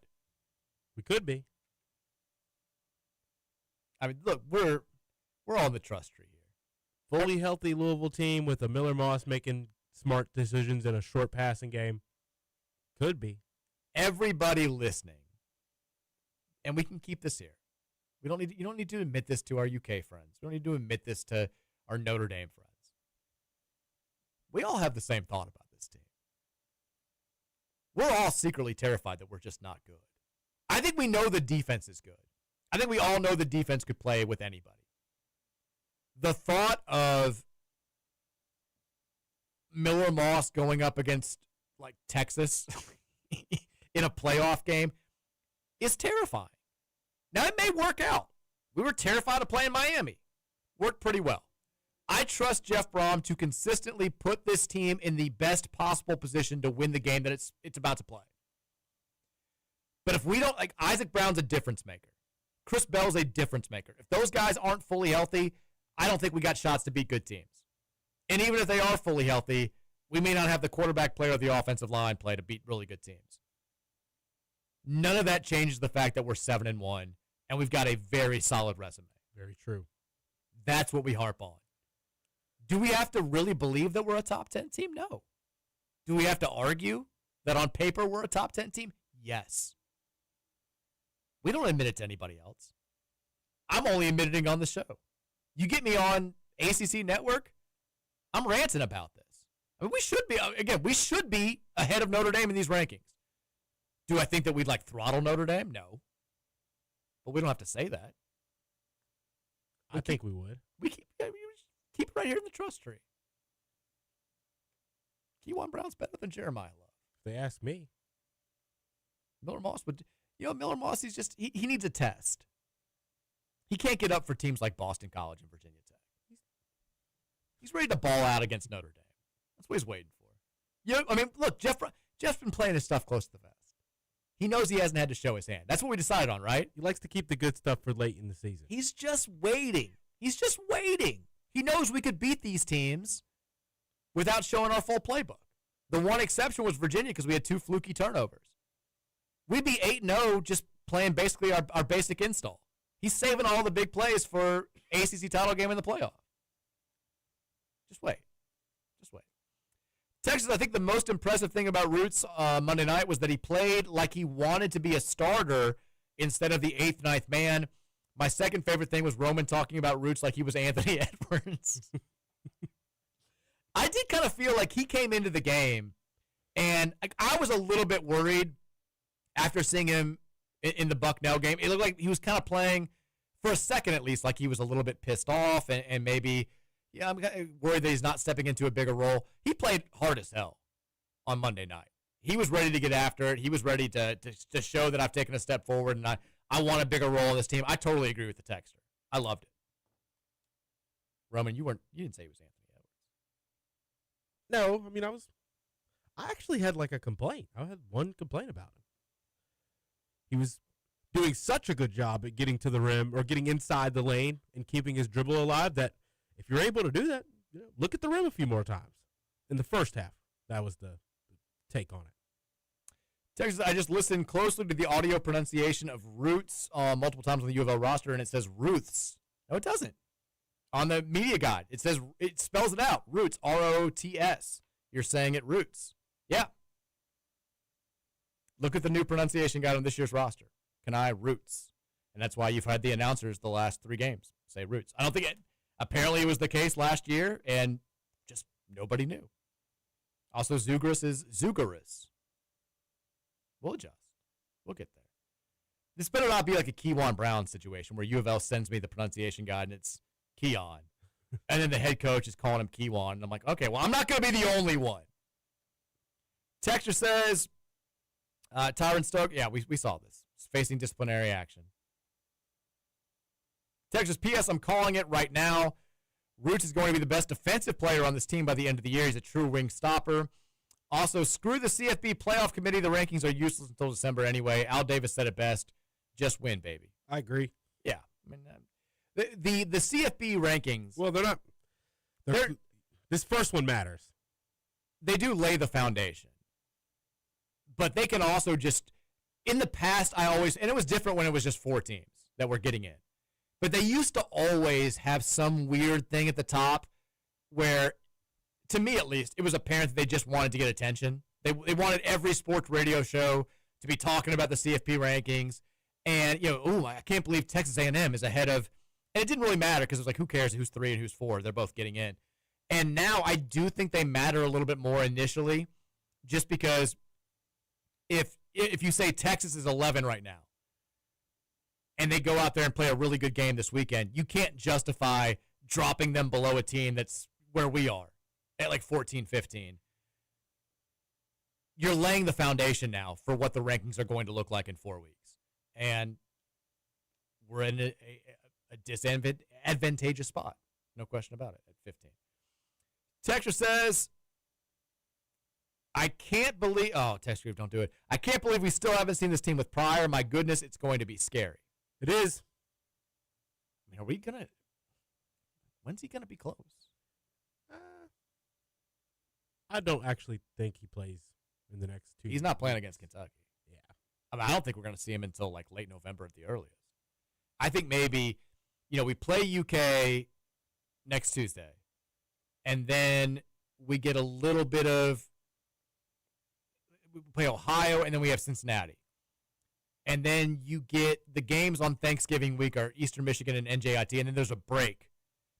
We could be. Look, we're on the trust tree here. Fully healthy Louisville team with a Miller Moss making smart decisions in a short passing game. Could be. Everybody listening, and we can keep this here. You don't need to admit this to our UK friends. We don't need to admit this to our Notre Dame friends. We all have the same thought about this team. We're all secretly terrified that we're just not good. I think we know the defense is good. I think we all know the defense could play with anybody. The thought of Miller Moss going up against like Texas in a playoff game is terrifying. Now, it may work out. We were terrified of playing Miami. Worked pretty well. I trust Jeff Brom to consistently put this team in the best possible position to win the game that it's about to play. But if we don't, like, Isaac Brown's a difference maker. Chris Bell's a difference maker. If those guys aren't fully healthy, I don't think we got shots to beat good teams. And even if they are fully healthy, we may not have the quarterback play or the offensive line play to beat really good teams. None of that changes the fact that we're 7-1 and we've got a very solid resume. Very true. That's what we harp on. Do we have to really believe that we're a top 10 team? No. Do we have to argue that on paper we're a top 10 team? Yes. We don't admit it to anybody else. I'm only admitting on the show. You get me on ACC Network, I'm ranting about this. I mean, we should be ahead of Notre Dame in these rankings. Do I think that we'd throttle Notre Dame? No. But we don't have to say that. I think we would. We keep it right here in the trust tree. Keywan Brown's better than Jeremiah Love. If they ask me. Miller Moss Miller Moss, he needs a test. He can't get up for teams like Boston College and Virginia Tech. He's ready to ball out against Notre Dame. That's what he's waiting for. Look, Jeff's been playing his stuff close to the vest. He knows he hasn't had to show his hand. That's what we decided on, right? He likes to keep the good stuff for late in the season. He's just waiting. He knows we could beat these teams without showing our full playbook. The one exception was Virginia because we had 2 fluky turnovers. We'd be 8-0 just playing basically our basic install. He's saving all the big plays for ACC title game in the playoff. Just wait. Texas, I think the most impressive thing about Roots Monday night was that he played like he wanted to be a starter instead of the 8th, 9th man. My second favorite thing was Roman talking about Roots like he was Anthony Edwards. I did kind of feel like he came into the game, and I was a little bit worried after seeing him in the Bucknell game. It looked like he was kind of playing, for a second at least, like he was a little bit pissed off and maybe, I'm worried that he's not stepping into a bigger role. He played hard as hell on Monday night. He was ready to get after it. He was ready to show that I've taken a step forward and I want a bigger role in this team. I totally agree with the texter. I loved it. Roman, you didn't say he was Anthony Edwards. No, I actually had a complaint. I had one complaint about him. He was doing such a good job at getting to the rim or getting inside the lane and keeping his dribble alive that if you're able to do that, look at the rim a few more times. In the first half, that was the take on it. Texas, I just listened closely to the audio pronunciation of Roots multiple times on the U of L roster, and it says Ruths. No, it doesn't. On the media guide, it spells it out. Roots, R-O-T-S. You're saying it Roots. Yeah. Look at the new pronunciation guide on this year's roster. Kanai Roots. And that's why you've had the announcers the last 3 games say Roots. I don't think apparently it was the case last year, and just nobody knew. Also, Zugris is Zugaris. We'll adjust. We'll get there. This better not be like a Keywan Brown situation where U of L sends me the pronunciation guide and it's Keon. And then the head coach is calling him Keywan. And I'm like, okay, well, I'm not going to be the only one. Texture says, Tyron Stokes, yeah, we saw this. He's facing disciplinary action. Texas, P.S., I'm calling it right now. Roots is going to be the best defensive player on this team by the end of the year. He's a true wing stopper. Also, screw the CFB playoff committee. The rankings are useless until December anyway. Al Davis said it best. Just win, baby. I agree. Yeah. The CFB rankings. Well, they're not. This first one matters. They do lay the foundation. But they can also just, in the past, and it was different when it was just 4 teams that were getting in. But they used to always have some weird thing at the top where, to me at least, it was apparent that they just wanted to get attention. They wanted every sports radio show to be talking about the CFP rankings. And, I can't believe Texas A&M is ahead of, and it didn't really matter because it was like, who cares who's 3 and who's 4? They're both getting in. And now I do think they matter a little bit more initially just because if you say Texas is 11 right now, and they go out there and play a really good game this weekend, you can't justify dropping them below a team that's where we are at like 14, 15. You're laying the foundation now for what the rankings are going to look like in 4 weeks. And we're in a disadvantageous spot. No question about it at 15. Texture says, I can't believe, text group, don't do it. I can't believe we still haven't seen this team with Pryor. My goodness, it's going to be scary. It is. I mean, when's he going to be close? I don't actually think he plays in the next 2 years. He's not playing against Kentucky. Yeah. I mean, I don't think we're going to see him until like late November at the earliest. I think maybe, we play UK next Tuesday, and then we get a little bit of – we play Ohio, and then we have Cincinnati. And then you get the games on Thanksgiving week are Eastern Michigan and NJIT, and then there's a break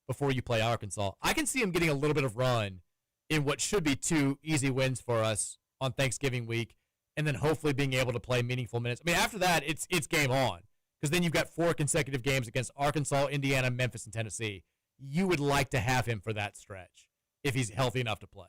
before you play Arkansas. I can see him getting a little bit of run in what should be 2 easy wins for us on Thanksgiving week, and then hopefully being able to play meaningful minutes. I mean, after that, it's game on, because then you've got 4 consecutive games against Arkansas, Indiana, Memphis, and Tennessee. You would like to have him for that stretch if he's healthy enough to play.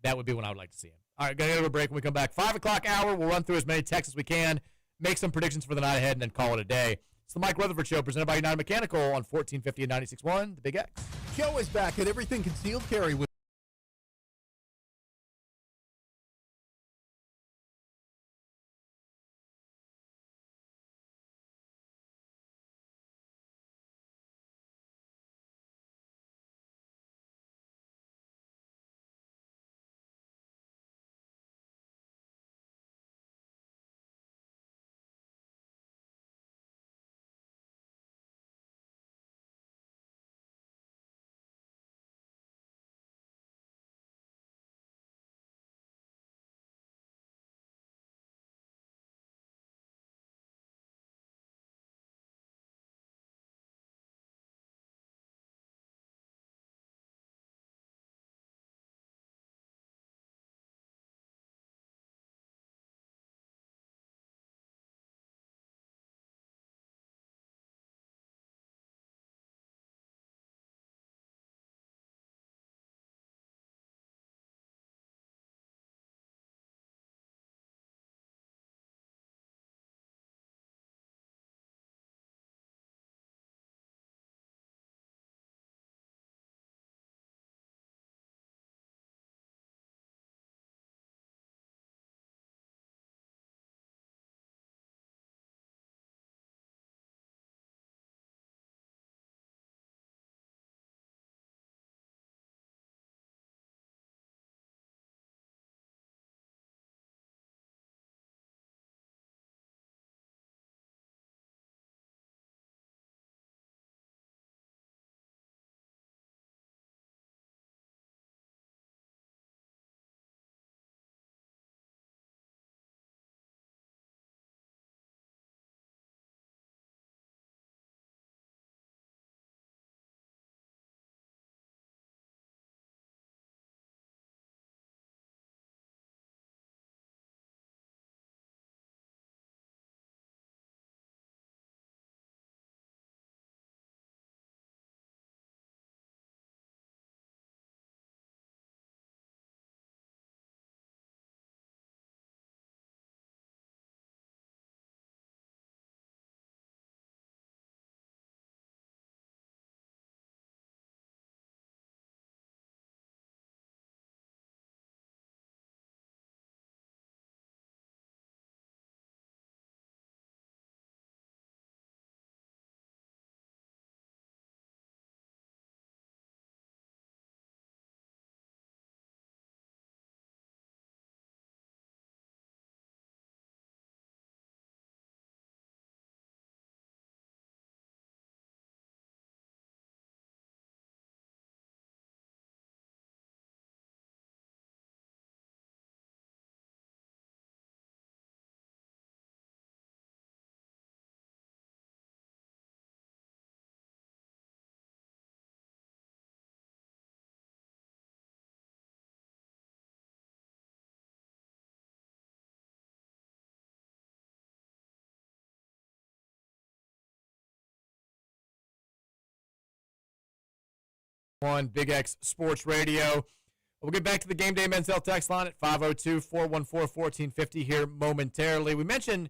That would be when I would like to see him. All right, going to go to a break. When we come back, 5 o'clock hour, we'll run through as many texts as we can, make some predictions for the night ahead, and then call it a day. It's the Mike Rutherford Show, presented by United Mechanical on 1450 and 96.1, the Big X. Joe is back at Everything Concealed Carry with on Big X Sports Radio. We'll get back to the Game Day Men's Health text line at 502-414-1450 here momentarily. We mentioned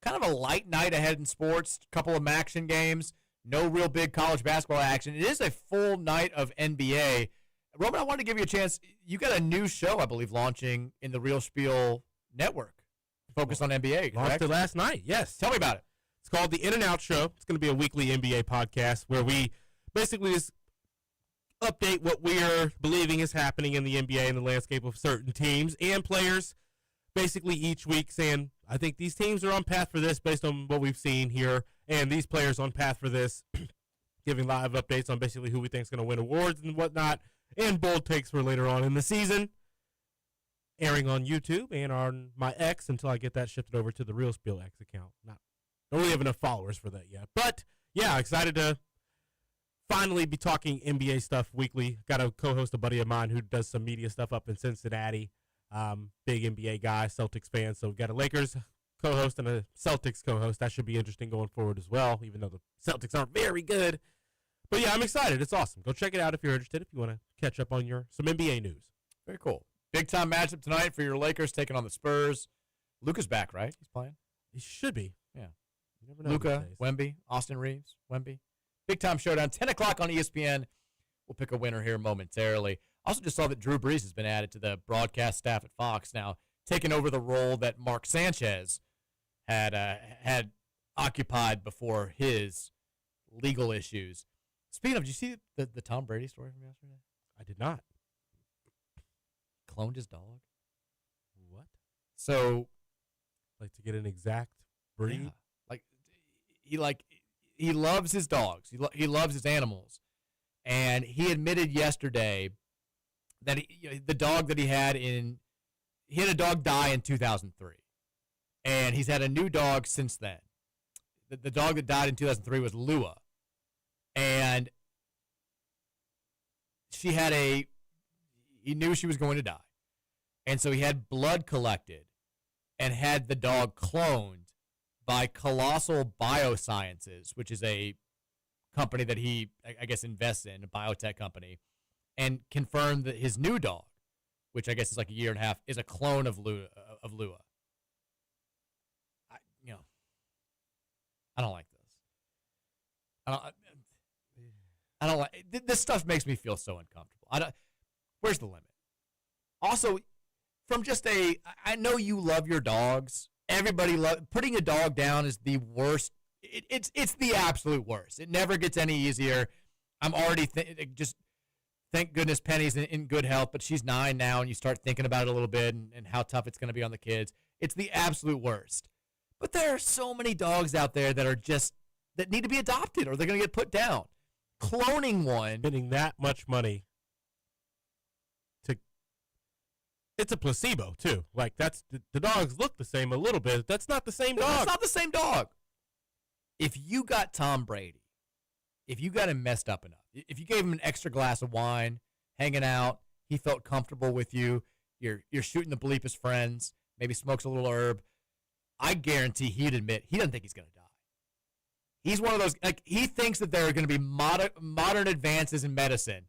kind of a light night ahead in sports, a couple of action games, no real big college basketball action. It is a full night of NBA. Roman, I wanted to give you a chance. You got a new show, I believe, launching in the Real Spiel Network, focused on NBA, correct? Launched it last night, yes. Tell me about it. It's called The In and Out Show. It's going to be a weekly NBA podcast where we basically just update what we are believing is happening in the NBA and the landscape of certain teams and players basically each week, saying, I think these teams are on path for this based on what we've seen here, and these players on path for this, giving live updates on basically who we think is going to win awards and whatnot, and bold takes for later on in the season, airing on YouTube and on my X until I get that shifted over to the Real Spiel X account. Don't really have enough followers for that yet. But, yeah, excited to finally be talking NBA stuff weekly. Got a co-host, a buddy of mine who does some media stuff up in Cincinnati. Big NBA guy, Celtics fan. So we've got a Lakers co-host and a Celtics co-host. That should be interesting going forward as well, even though the Celtics aren't very good. But, yeah, I'm excited. It's awesome. Go check it out if you're interested, if you want to catch up on some NBA news. Very cool. Big-time matchup tonight for your Lakers taking on the Spurs. Luka's back, right? He's playing? He should be. Yeah. You never know. Luka, Wemby, Austin Reeves, Wemby. Big-time showdown, 10 o'clock on ESPN. We'll pick a winner here momentarily. Also just saw that Drew Brees has been added to the broadcast staff at Fox now, taking over the role that Mark Sanchez had occupied before his legal issues. Speaking of, did you see the Tom Brady story from yesterday? I did not. Cloned his dog. What? So, like to get an exact breed? Yeah. He loves his dogs. He loves his animals. And he admitted yesterday that the dog that he had a dog die in 2003. And he's had a new dog since then. The dog that died in 2003 was Lua. And he knew she was going to die. And so he had blood collected and had the dog cloned by Colossal Biosciences, which is a company that he, I guess, invests in, a biotech company, and confirmed that his new dog, which I guess is like a year and a half, is a clone of Lua. I don't like this. I don't like this stuff. Makes me feel so uncomfortable. Where's the limit? Also, from just I know you love your dogs. Everybody putting a dog down is the worst. It's the absolute worst. It never gets any easier. I'm already just thank goodness Penny's in good health, but she's 9 now, and you start thinking about it a little bit and how tough it's going to be on the kids. It's the absolute worst. But there are so many dogs out there that need to be adopted, or they're going to get put down. Cloning one, spending that much money it's a placebo too. Like the dogs look the same a little bit. That's not the same dog. That's not the same dog. If you got Tom Brady, if you got him messed up enough, if you gave him an extra glass of wine, hanging out, he felt comfortable with you, you're shooting the bleep as friends, maybe smokes a little herb, I guarantee he'd admit he doesn't think he's going to die. He's one of those, he thinks that there are going to be modern advances in medicine.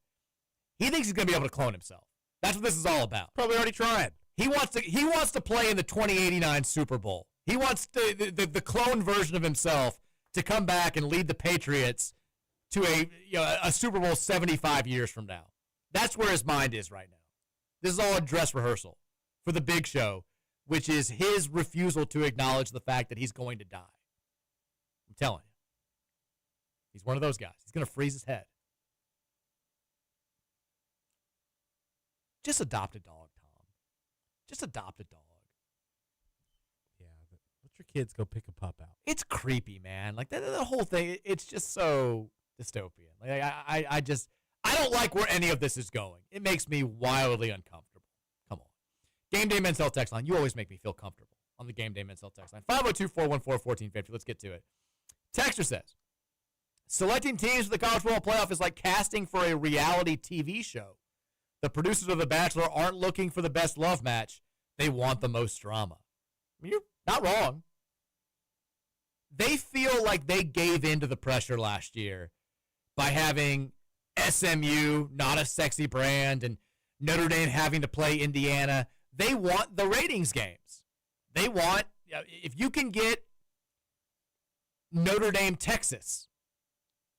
He thinks he's going to be able to clone himself. That's what this is all about. Probably already tried. He wants to play in the 2089 Super Bowl. He wants the clone version of himself to come back and lead the Patriots to a Super Bowl 75 years from now. That's where his mind is right now. This is all a dress rehearsal for the big show, which is his refusal to acknowledge the fact that he's going to die. I'm telling you. He's one of those guys. He's going to freeze his head. Just adopt a dog, Tom. Just adopt a dog. Yeah, let your kids go pick a pup out. It's creepy, man. Like the whole thing, it's just so dystopian. Like I don't like where any of this is going. It makes me wildly uncomfortable. Come on. Game Day Men's Health text line. You always make me feel comfortable on the Game Day Men's Health text line. 502-414-1450. Let's get to it. Texter says, selecting teams for the college football playoff is like casting for a reality TV show. The producers of The Bachelor aren't looking for the best love match. They want the most drama. I mean, you're not wrong. They feel like they gave in to the pressure last year by having SMU, not a sexy brand, and Notre Dame having to play Indiana. They want the ratings games. They want, if you can get Notre Dame, Texas,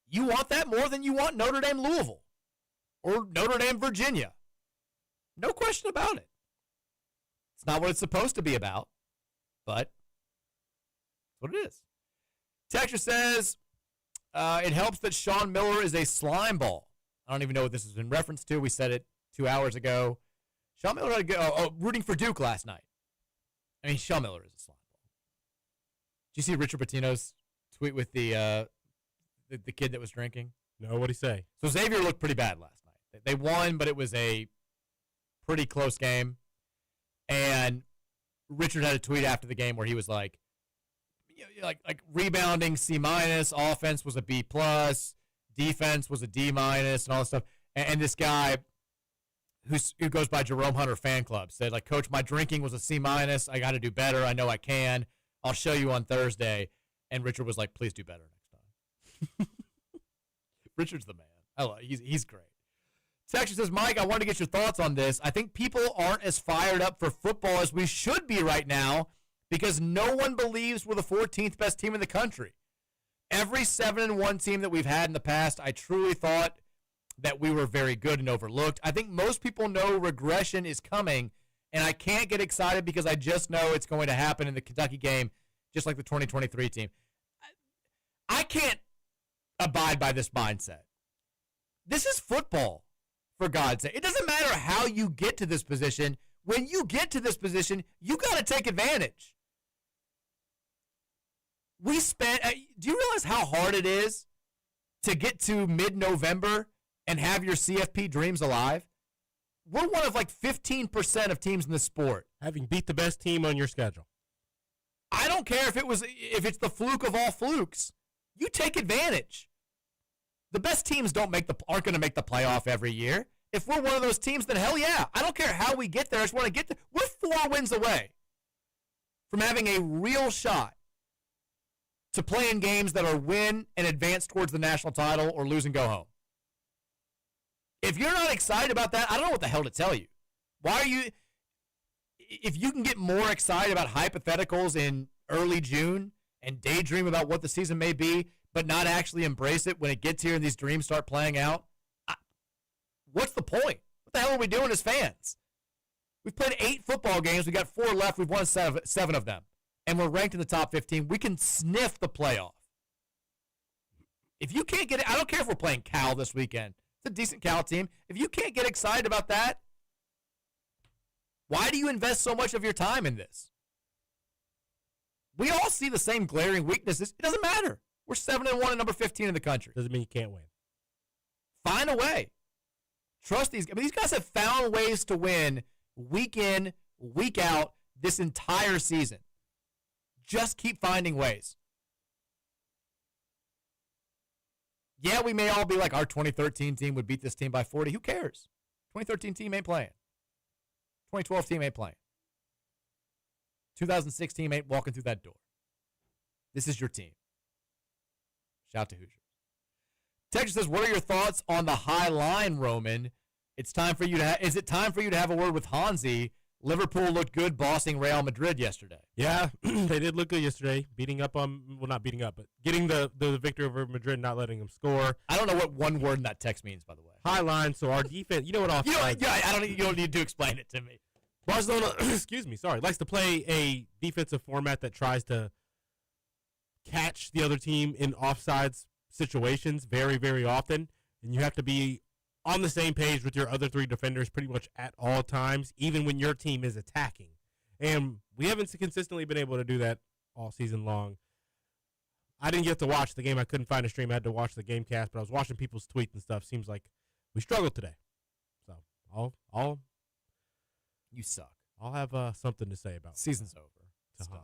you want that more than you want Notre Dame, Louisville. Or Notre Dame, Virginia. No question about it. It's not what it's supposed to be about, but it's what it is. Texture says, it helps that Sean Miller is a slime ball. I don't even know what this is in reference to. We said it 2 hours ago. Sean Miller had a good, rooting for Duke last night. I mean, Sean Miller is a slime ball. Did you see Richard Pitino's tweet with the kid that was drinking? No, what'd he say? So Xavier looked pretty bad last night. They won, but it was a pretty close game. And Richard had a tweet after the game where he was like rebounding C-, offense was a B+, defense was a D-, and all this stuff. And this guy who goes by Jerome Hunter Fan Club said, like, Coach, my drinking was a C-. I got to do better. I know I can. I'll show you on Thursday. And Richard was like, please do better next time. Richard's the man. I love he's great. Texas says, Mike, I want to get your thoughts on this. I think people aren't as fired up for football as we should be right now because no one believes we're the 14th best team in the country. Every 7-1 team that we've had in the past, I truly thought that we were very good and overlooked. I think most people know regression is coming, and I can't get excited because I just know it's going to happen in the Kentucky game, just like the 2023 team. I can't abide by this mindset. This is football, for God's sake. It doesn't matter how you get to this position. When you get to this position, you got to take advantage. Do you realize how hard it is to get to mid-November and have your CFP dreams alive? We're one of like 15% of teams in the sport. Having beat the best team on your schedule. I don't care if it's the fluke of all flukes. You take advantage. The best teams aren't going to make the playoff every year. If we're one of those teams, then hell yeah. I don't care how we get there. I just want to get there. We're 4 wins away from having a real shot to play in games that are win and advance towards the national title or lose and go home. If you're not excited about that, I don't know what the hell to tell you. Why are you? If you can get more excited about hypotheticals in early June and daydream about what the season may be, but not actually embrace it when it gets here and these dreams start playing out, what's the point? What the hell are we doing as fans? We've played 8 football games. We got 4 left. We've won 7 of them. And we're ranked in the top 15. We can sniff the playoff. If you can't get it, I don't care if we're playing Cal this weekend. It's a decent Cal team. If you can't get excited about that, why do you invest so much of your time in this? We all see the same glaring weaknesses. It doesn't matter. We're 7-1 and number 15 in the country. Doesn't mean you can't win. Find a way. Trust these guys. I mean, these guys have found ways to win week in, week out this entire season. Just keep finding ways. Yeah, we may all be like, our 2013 team would beat this team by 40. Who cares? 2013 team ain't playing. 2012 team ain't playing. 2006 team ain't walking through that door. This is your team. Shout to Hoosiers. Texas says, what are your thoughts on the high line, Roman? Is it time for you to have a word with Hansi? Liverpool looked good bossing Real Madrid yesterday. Yeah, they did look good yesterday, not beating up, but getting the victory over Madrid, not letting them score. I don't know what one word in that text means, by the way. High line, so our defense, you know what offside. You don't need to explain it to me. Barcelona, likes to play a defensive format that tries to catch the other team in offsides situations very, very often, and you have to be on the same page with your other 3 defenders pretty much at all times, even when your team is attacking. And we haven't consistently been able to do that all season long. I didn't get to watch the game. I couldn't find a stream. I had to watch the Gamecast, but I was watching people's tweets and stuff. Seems like we struggled today. So I'll you suck. I'll have something to say about it. Season's over. It's done.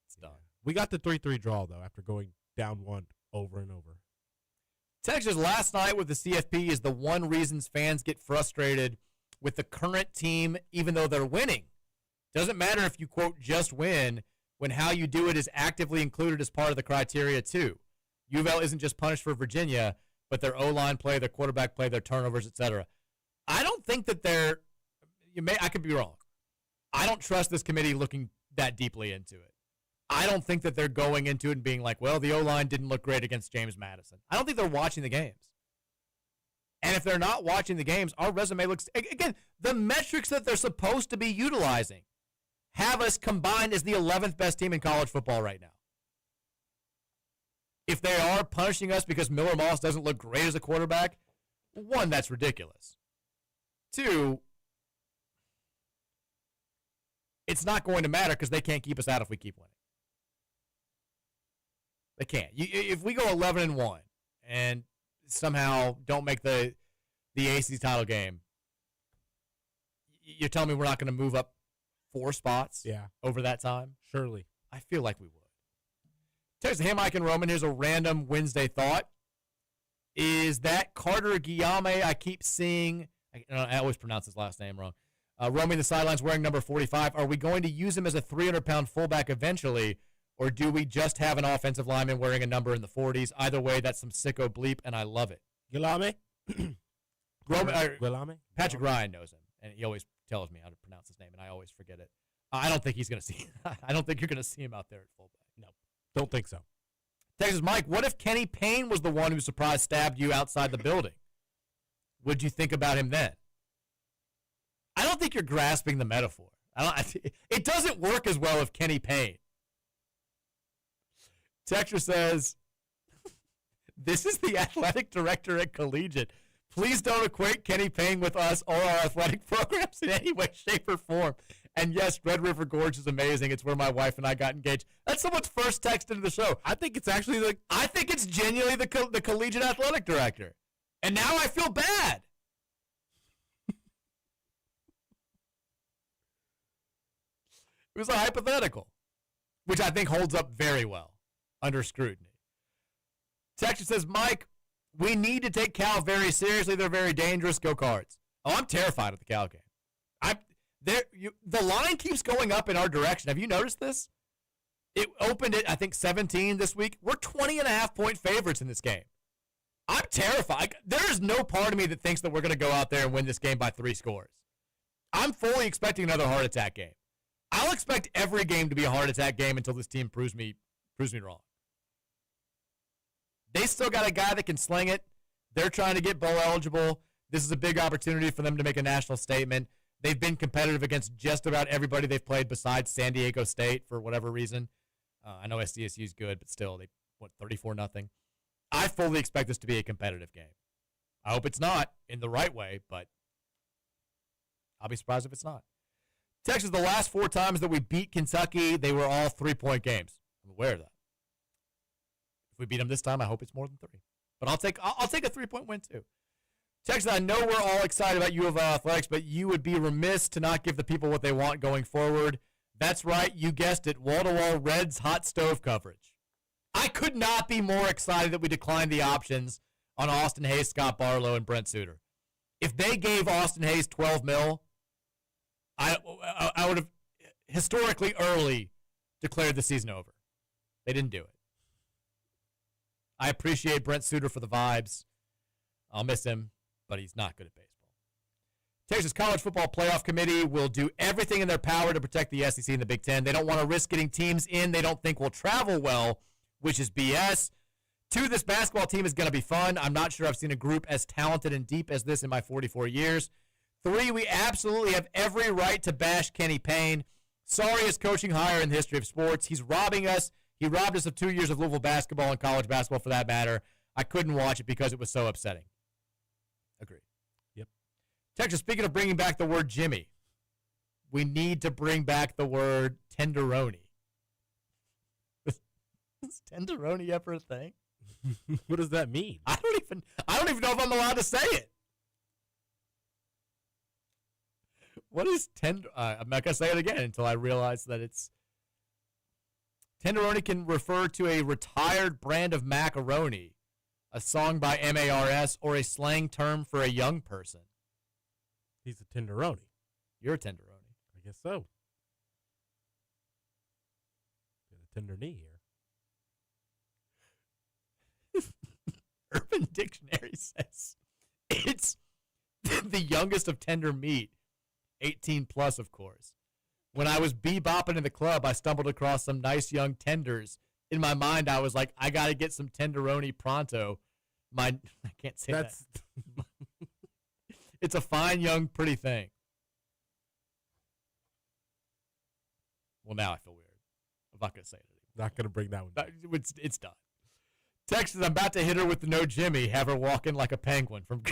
It's done. We got the 3-3 draw, though, after going down 1 over and over. Texas, last night with the CFP is the one reason fans get frustrated with the current team, even though they're winning. Doesn't matter if you, quote, just win, when how you do it is actively included as part of the criteria, too. U of L isn't just punished for Virginia, but their O-line play, their quarterback play, their turnovers, etc. I don't think that I could be wrong. I don't trust this committee looking that deeply into it. I don't think that they're going into it and being like, well, the O-line didn't look great against James Madison. I don't think they're watching the games. And if they're not watching the games, our resume looks, again, the metrics that they're supposed to be utilizing have us combined as the 11th best team in college football right now. If they are punishing us because Miller Moss doesn't look great as a quarterback, One, that's ridiculous. Two, it's not going to matter because they can't keep us out if we keep winning. They can't. If we go 11-1 and somehow don't make the ACC title game, you're telling me we're not going to move up 4 spots over that time? Surely. I feel like we would. Text Hey, Mike and Roman. Here's a random Wednesday thought. Is that Carter Guillaume I keep seeing? I always pronounce his last name wrong. Roaming the sidelines wearing number 45. Are we going to use him as a 300-pound fullback eventually, or do we just have an offensive lineman wearing a number in the 40s? Either way, that's some sicko bleep, and I love it. Guillaume? Guillaume? Patrick Ryan knows him, and he always tells me how to pronounce his name, and I always forget it. I don't think he's going to see. I don't think you're going to see him out there at fullback. No, don't think so. Texas Mike, what if Kenny Payne was the one who surprise stabbed you outside the building? Would you think about him then? I don't think you're grasping the metaphor. It doesn't work as well if Kenny Payne. Texture says, this is the athletic director at Collegiate. Please don't equate Kenny Payne with us or our athletic programs in any way, shape, or form. And yes, Red River Gorge is amazing. It's where my wife and I got engaged. That's someone's first text into the show. I think it's actually I think it's genuinely the collegiate athletic director. And now I feel bad. It was a hypothetical, which I think holds up very well under scrutiny. Texture says, Mike, we need to take Cal very seriously. They're very dangerous. Go Cards. Oh, I'm terrified of the Cal game. The line keeps going up in our direction. Have you noticed this? It opened at, I think, 17 this week. We're 20.5-point favorites in this game. I'm terrified. There is no part of me that thinks that we're going to go out there and win this game by 3 scores. I'm fully expecting another heart attack game. I'll expect every game to be a heart attack game until this team proves me wrong. They still got a guy that can sling it. They're trying to get bowl eligible. This is a big opportunity for them to make a national statement. They've been competitive against just about everybody they've played besides San Diego State for whatever reason. I know SDSU is good, but still, they went 34-0. I fully expect this to be a competitive game. I hope it's not in the right way, but I'll be surprised if it's not. Texas, the last 4 times that we beat Kentucky, they were all 3-point games. I'm aware of that. If we beat them this time, I hope it's more than 3. But I'll take a 3-point win too. Texas, I know we're all excited about U of L athletics, but you would be remiss to not give the people what they want going forward. That's right, you guessed it, wall-to-wall Reds hot stove coverage. I could not be more excited that we declined the options on Austin Hayes, Scott Barlow, and Brent Suter. If they gave Austin Hayes $12 million, I would have historically early declared the season over. They didn't do it. I appreciate Brent Suter for the vibes. I'll miss him, but he's not good at baseball. Texas College Football Playoff Committee will do everything in their power to protect the SEC and the Big Ten. They don't want to risk getting teams in they don't think will travel well, which is BS. 2, this basketball team is going to be fun. I'm not sure I've seen a group as talented and deep as this in my 44 years. 3, we absolutely have every right to bash Kenny Payne. Sorriest coaching hire in the history of sports. He's robbing us. He robbed us of 2 years of Louisville basketball and college basketball for that matter. I couldn't watch it because it was so upsetting. Agreed. Yep. Texas, speaking of bringing back the word Jimmy, we need to bring back the word tenderoni. Is tenderoni ever a thing? What does that mean? I don't even know if I'm allowed to say it. What is tender? I'm not going to say it again until I realize that it's... Tenderoni can refer to a retired brand of macaroni, a song by MARS, or a slang term for a young person. He's a tenderoni. You're a tenderoni. I guess so. Got a tender knee here. Urban Dictionary says it's the youngest of tender meat, 18 plus, of course. When I was bebopping in the club, I stumbled across some nice young tenders. In my mind, I was like, I got to get some tenderoni pronto. I can't say that. It's a fine, young, pretty thing. Well, now I feel weird. I'm not going to say it anymore. Not going to bring that one back. It's done. Texas, I'm about to hit her with the no Jimmy. Have her walking like a penguin from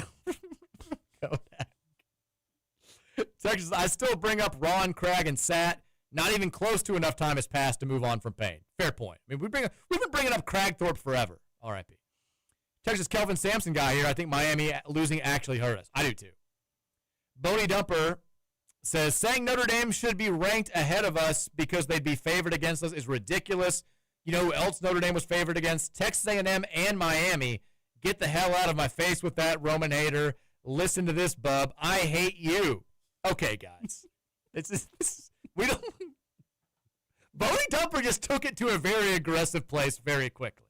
Kodak. Texas, I still bring up Ron, Craig, and Sat. Not even close to enough time has passed to move on from Payne. Fair point. I mean, we've been bringing up Cragthorpe forever. R.I.P. Texas Kelvin Sampson guy here. I think Miami losing actually hurt us. I do too. Boney Dumper says, saying Notre Dame should be ranked ahead of us because they'd be favored against us is ridiculous. You know who else Notre Dame was favored against? Texas A&M and Miami. Get the hell out of my face with that, Roman hater. Listen to this, bub. I hate you. Okay, guys. We don't. Boney Dumper just took it to a very aggressive place very quickly.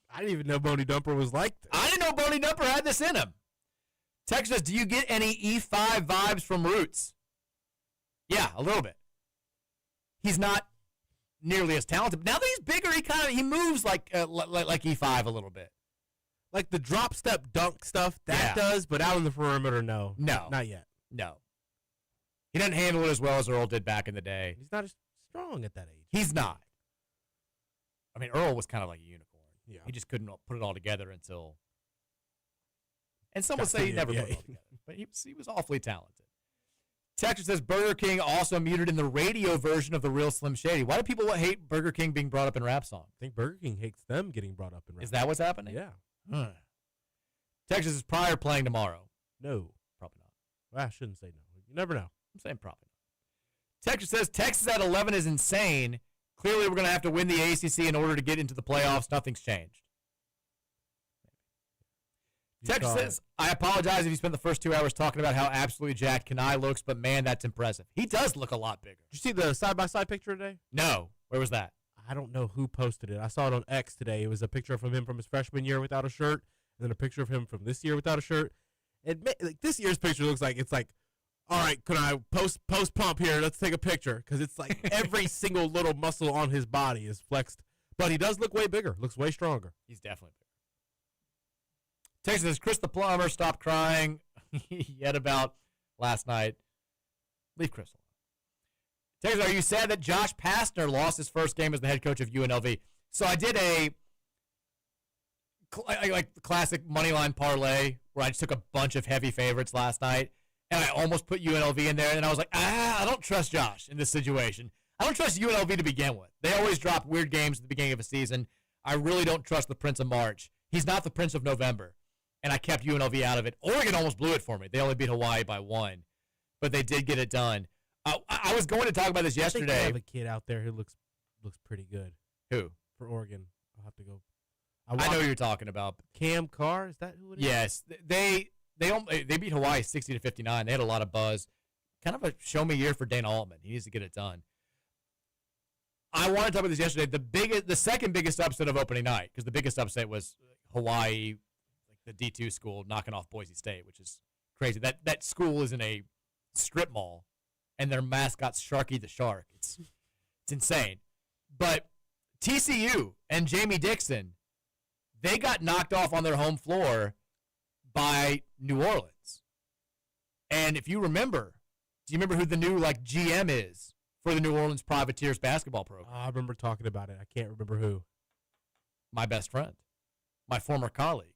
I didn't even know Boney Dumper was like this. I didn't know Boney Dumper had this in him. Texas, do you get any E5 vibes from Roots? Yeah, a little bit. He's not nearly as talented. Now that he's bigger, he moves like E5 a little bit. Like the drop step dunk stuff, that does, but out on the perimeter, no. No. Not yet. No. He doesn't handle it as well as Earl did back in the day. He's not as strong at that age. He's not. I mean, Earl was kind of like a unicorn. Yeah. He just couldn't put it all together until. And some would say he never put it all together. But he was awfully talented. Texas says Burger King also muted in the radio version of the real Slim Shady. Why do people hate Burger King being brought up in rap songs? I think Burger King hates them getting brought up in rap. Is that what's happening? Yeah. Texas is Pryor playing tomorrow. No. Probably not. Well, I shouldn't say no. You never know. I'm saying probably not. Texas says Texas at 11 is insane. Clearly, we're going to have to win the ACC in order to get into the playoffs. Nothing's changed. Texas says, I apologize if you spent the first 2 hours talking about how absolutely jacked Kenai looks, but man, that's impressive. He does look a lot bigger. Did you see the side-by-side picture today? No. Where was that? I don't know who posted it. I saw it on X today. It was a picture of him from his freshman year without a shirt, and then a picture of him from this year without a shirt. This year's picture looks like it's like, all right, can I post pump here? Let's take a picture, because it's like every single little muscle on his body is flexed. But he does look way bigger. Looks way stronger. He's definitely bigger. Texas says, Chris the Plumber, stop crying yet about last night. Leave Chris alone. Texas, are you sad that Josh Pastner lost his first game as the head coach of UNLV? So I did a classic moneyline parlay where I just took a bunch of heavy favorites last night, and I almost put UNLV in there, and I was like, I don't trust Josh in this situation. I don't trust UNLV to begin with. They always drop weird games at the beginning of a season. I really don't trust the Prince of March. He's not the Prince of November. And I kept UNLV out of it. Oregon almost blew it for me. They only beat Hawaii by 1, but they did get it done. I was going to talk about this yesterday. I think they have a kid out there who looks pretty good. Who? For Oregon. I'll have to go. I know who you're talking about. Cam Carr, is that who it is? Yes. They beat Hawaii 60-59. They had a lot of buzz. Kind of a show-me year for Dana Altman. He needs to get it done. I wanted to talk about this yesterday. The second biggest upset of opening night, because the biggest upset was Hawaii, the D2 school, knocking off Boise State, which is crazy. That school is in a strip mall, and their mascot's Sharky the Shark. It's insane. But TCU and Jamie Dixon, they got knocked off on their home floor by New Orleans. And if you remember, do you remember who the new GM is for the New Orleans Privateers basketball program? I remember talking about it. I can't remember who. My best friend, my former colleague,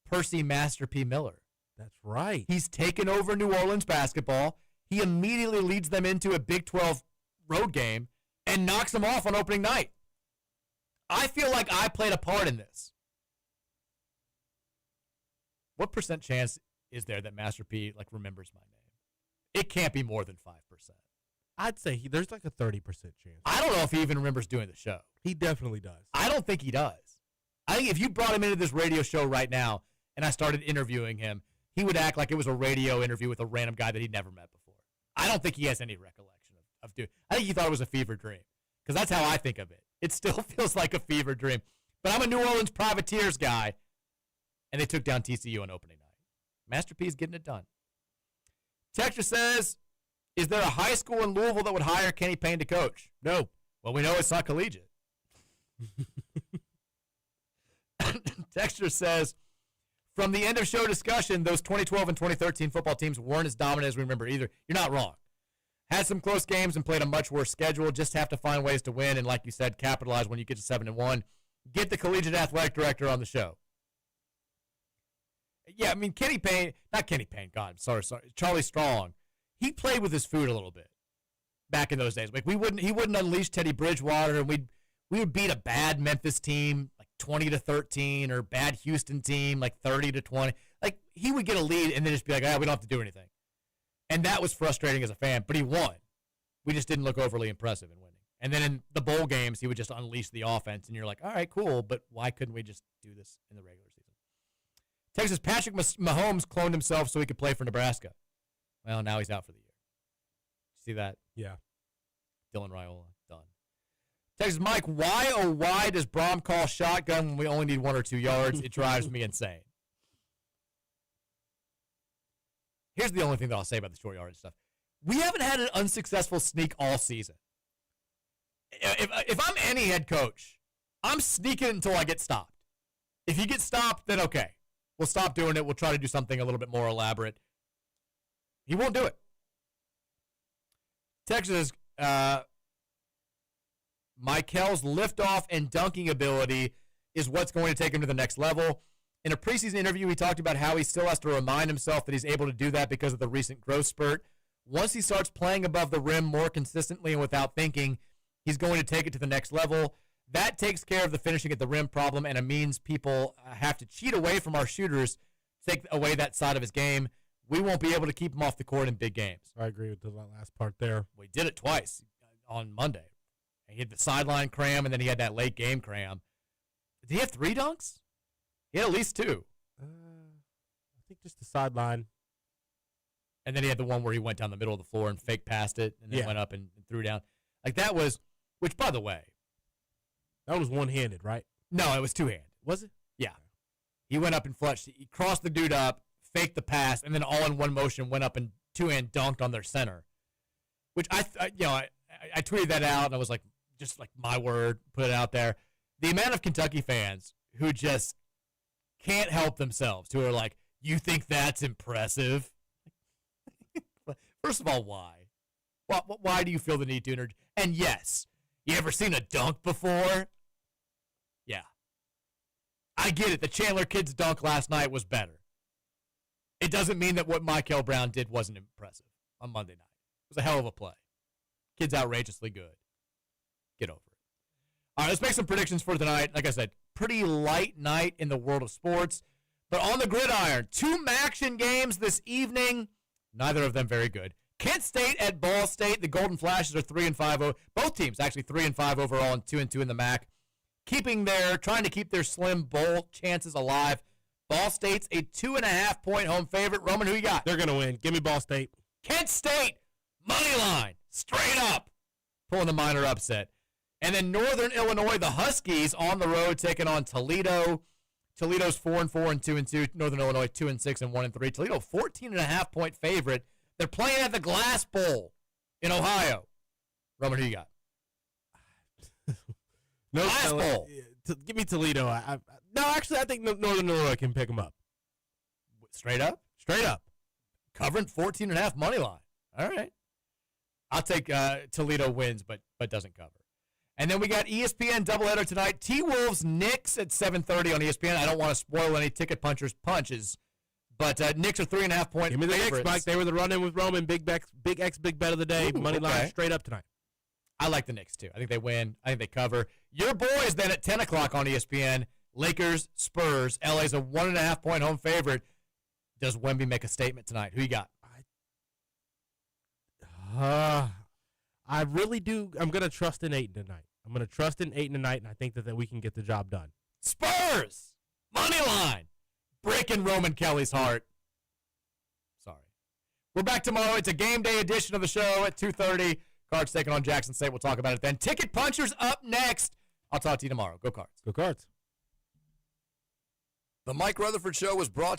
Percy Master P. Miller. That's right. He's taken over New Orleans basketball. He immediately leads them into a Big 12 road game and knocks them off on opening night. I feel like I played a part in this. What % chance is there that Master P remembers my name? It can't be more than 5%. I'd say there's a 30% chance. I don't know if he even remembers doing the show. He definitely does. I don't think he does. I think if you brought him into this radio show right now and I started interviewing him, he would act like it was a radio interview with a random guy that he'd never met before. I don't think he has any recollection of doing. I think he thought it was a fever dream, because that's how I think of it. It still feels like a fever dream. But I'm a New Orleans Privateers guy, and they took down TCU on opening night. Master P is getting it done. Texture says, is there a high school in Louisville that would hire Kenny Payne to coach? No. Well, we know it's not collegiate. Texture says, from the end of show discussion, those 2012 and 2013 football teams weren't as dominant as we remember either. You're not wrong. Had some close games and played a much worse schedule. Just have to find ways to win, and like you said, capitalize when you get to 7-1. Get the collegiate athletic director on the show. Yeah, I mean, not Kenny Payne, God, sorry. Charlie Strong, he played with his food a little bit back in those days. Like, he wouldn't unleash Teddy Bridgewater, and we would beat a bad Memphis team like 20-13 or bad Houston team like 30-20. Like, he would get a lead and then just be like, we don't have to do anything. And that was frustrating as a fan, but he won. We just didn't look overly impressive in winning. And then in the bowl games, he would just unleash the offense, and you're like, all right, cool, but why couldn't we just do this in the regular season? Texas, Patrick Mahomes cloned himself so he could play for Nebraska. Well, now he's out for the year. See that? Yeah. Dylan Raiola, done. Texas, Mike, why does Brom call shotgun when we only need 1 or 2 yards? It drives me insane. Here's the only thing that I'll say about the short yardage stuff. We haven't had an unsuccessful sneak all season. If I'm any head coach, I'm sneaking until I get stopped. If you get stopped, then okay. We'll stop doing it. We'll try to do something a little bit more elaborate. He won't do it. Texas, Michael's liftoff and dunking ability is what's going to take him to the next level. In a preseason interview, he talked about how he still has to remind himself that he's able to do that because of the recent growth spurt. Once he starts playing above the rim more consistently and without thinking, he's going to take it to the next level. That takes care of the finishing at the rim problem, and it means people have to cheat away from our shooters, take away that side of his game. We won't be able to keep him off the court in big games. I agree with the last part there. We did it twice on Monday. He had the sideline cram, and then he had that late game cram. Did he have 3 dunks? He had at least 2. I think just the sideline. And then he had the one where he went down the middle of the floor and fake passed it, and then went up and threw down. Like, that was, which, by the way. That was one-handed, right? No, it was two-handed. Was it? Yeah. He went up and flushed. He crossed the dude up, faked the pass, and then all in one motion went up and two-hand dunked on their center. Which I tweeted that out, and I was like, just like my word, put it out there. The amount of Kentucky fans who just can't help themselves, who are like, you think that's impressive? First of all, why? Why do you feel the need to interject? And yes, you ever seen a dunk before? Yeah. I get it. The Chandler kid's dunk last night was better. It doesn't mean that what Michael Brown did wasn't impressive on Monday night. It was a hell of a play. Kid's outrageously good. Get over it. All right, let's make some predictions for tonight. Like I said, pretty light night in the world of sports. But on the gridiron, 2 action games this evening. Neither of them very good. Kent State at Ball State. The Golden Flashes are 3-5. Both teams actually 3-5 overall and 2-2 in the MAC. Trying to keep their slim bowl chances alive. Ball State's a 2.5-point home favorite. Roman, who you got? They're going to win. Give me Ball State. Kent State, money line, straight up, pulling the minor upset. And then Northern Illinois, the Huskies on the road taking on Toledo. Toledo's 4-4 and 2-2. Northern Illinois 2-6 and 1-3. Toledo 14.5-point favorite. They're playing at the Glass Bowl in Ohio. Roman, who you got? No, Glass Bowl. Give me Toledo. I think Northern Illinois can pick them up. Straight up? Straight up. Covering 14.5 money line. All right. I'll take Toledo wins, but doesn't cover. And then we got ESPN doubleheader tonight. T-Wolves Knicks at 7:30 on ESPN. I don't want to spoil any ticket punches, but Knicks are 3.5-point Give me the favorites. Knicks, Mike. They were the run-in with Roman. Big bet of the day. Ooh, money line okay. straight up tonight. I like the Knicks, too. I think they win. I think they cover. Your boys then at 10 o'clock on ESPN. Lakers, Spurs. LA's a 1.5-point home favorite. Does Wemby make a statement tonight? Who you got? I really do. I'm going to trust in Ayton tonight. And I think that we can get the job done. Spurs! Money line! Breaking Roman Kelly's heart. Sorry. We're back tomorrow. It's a game day edition of the show at 2:30. Cards taking on Jackson State. We'll talk about it then. Ticket punchers up next. I'll talk to you tomorrow. Go Cards. Go Cards. The Mike Rutherford Show was brought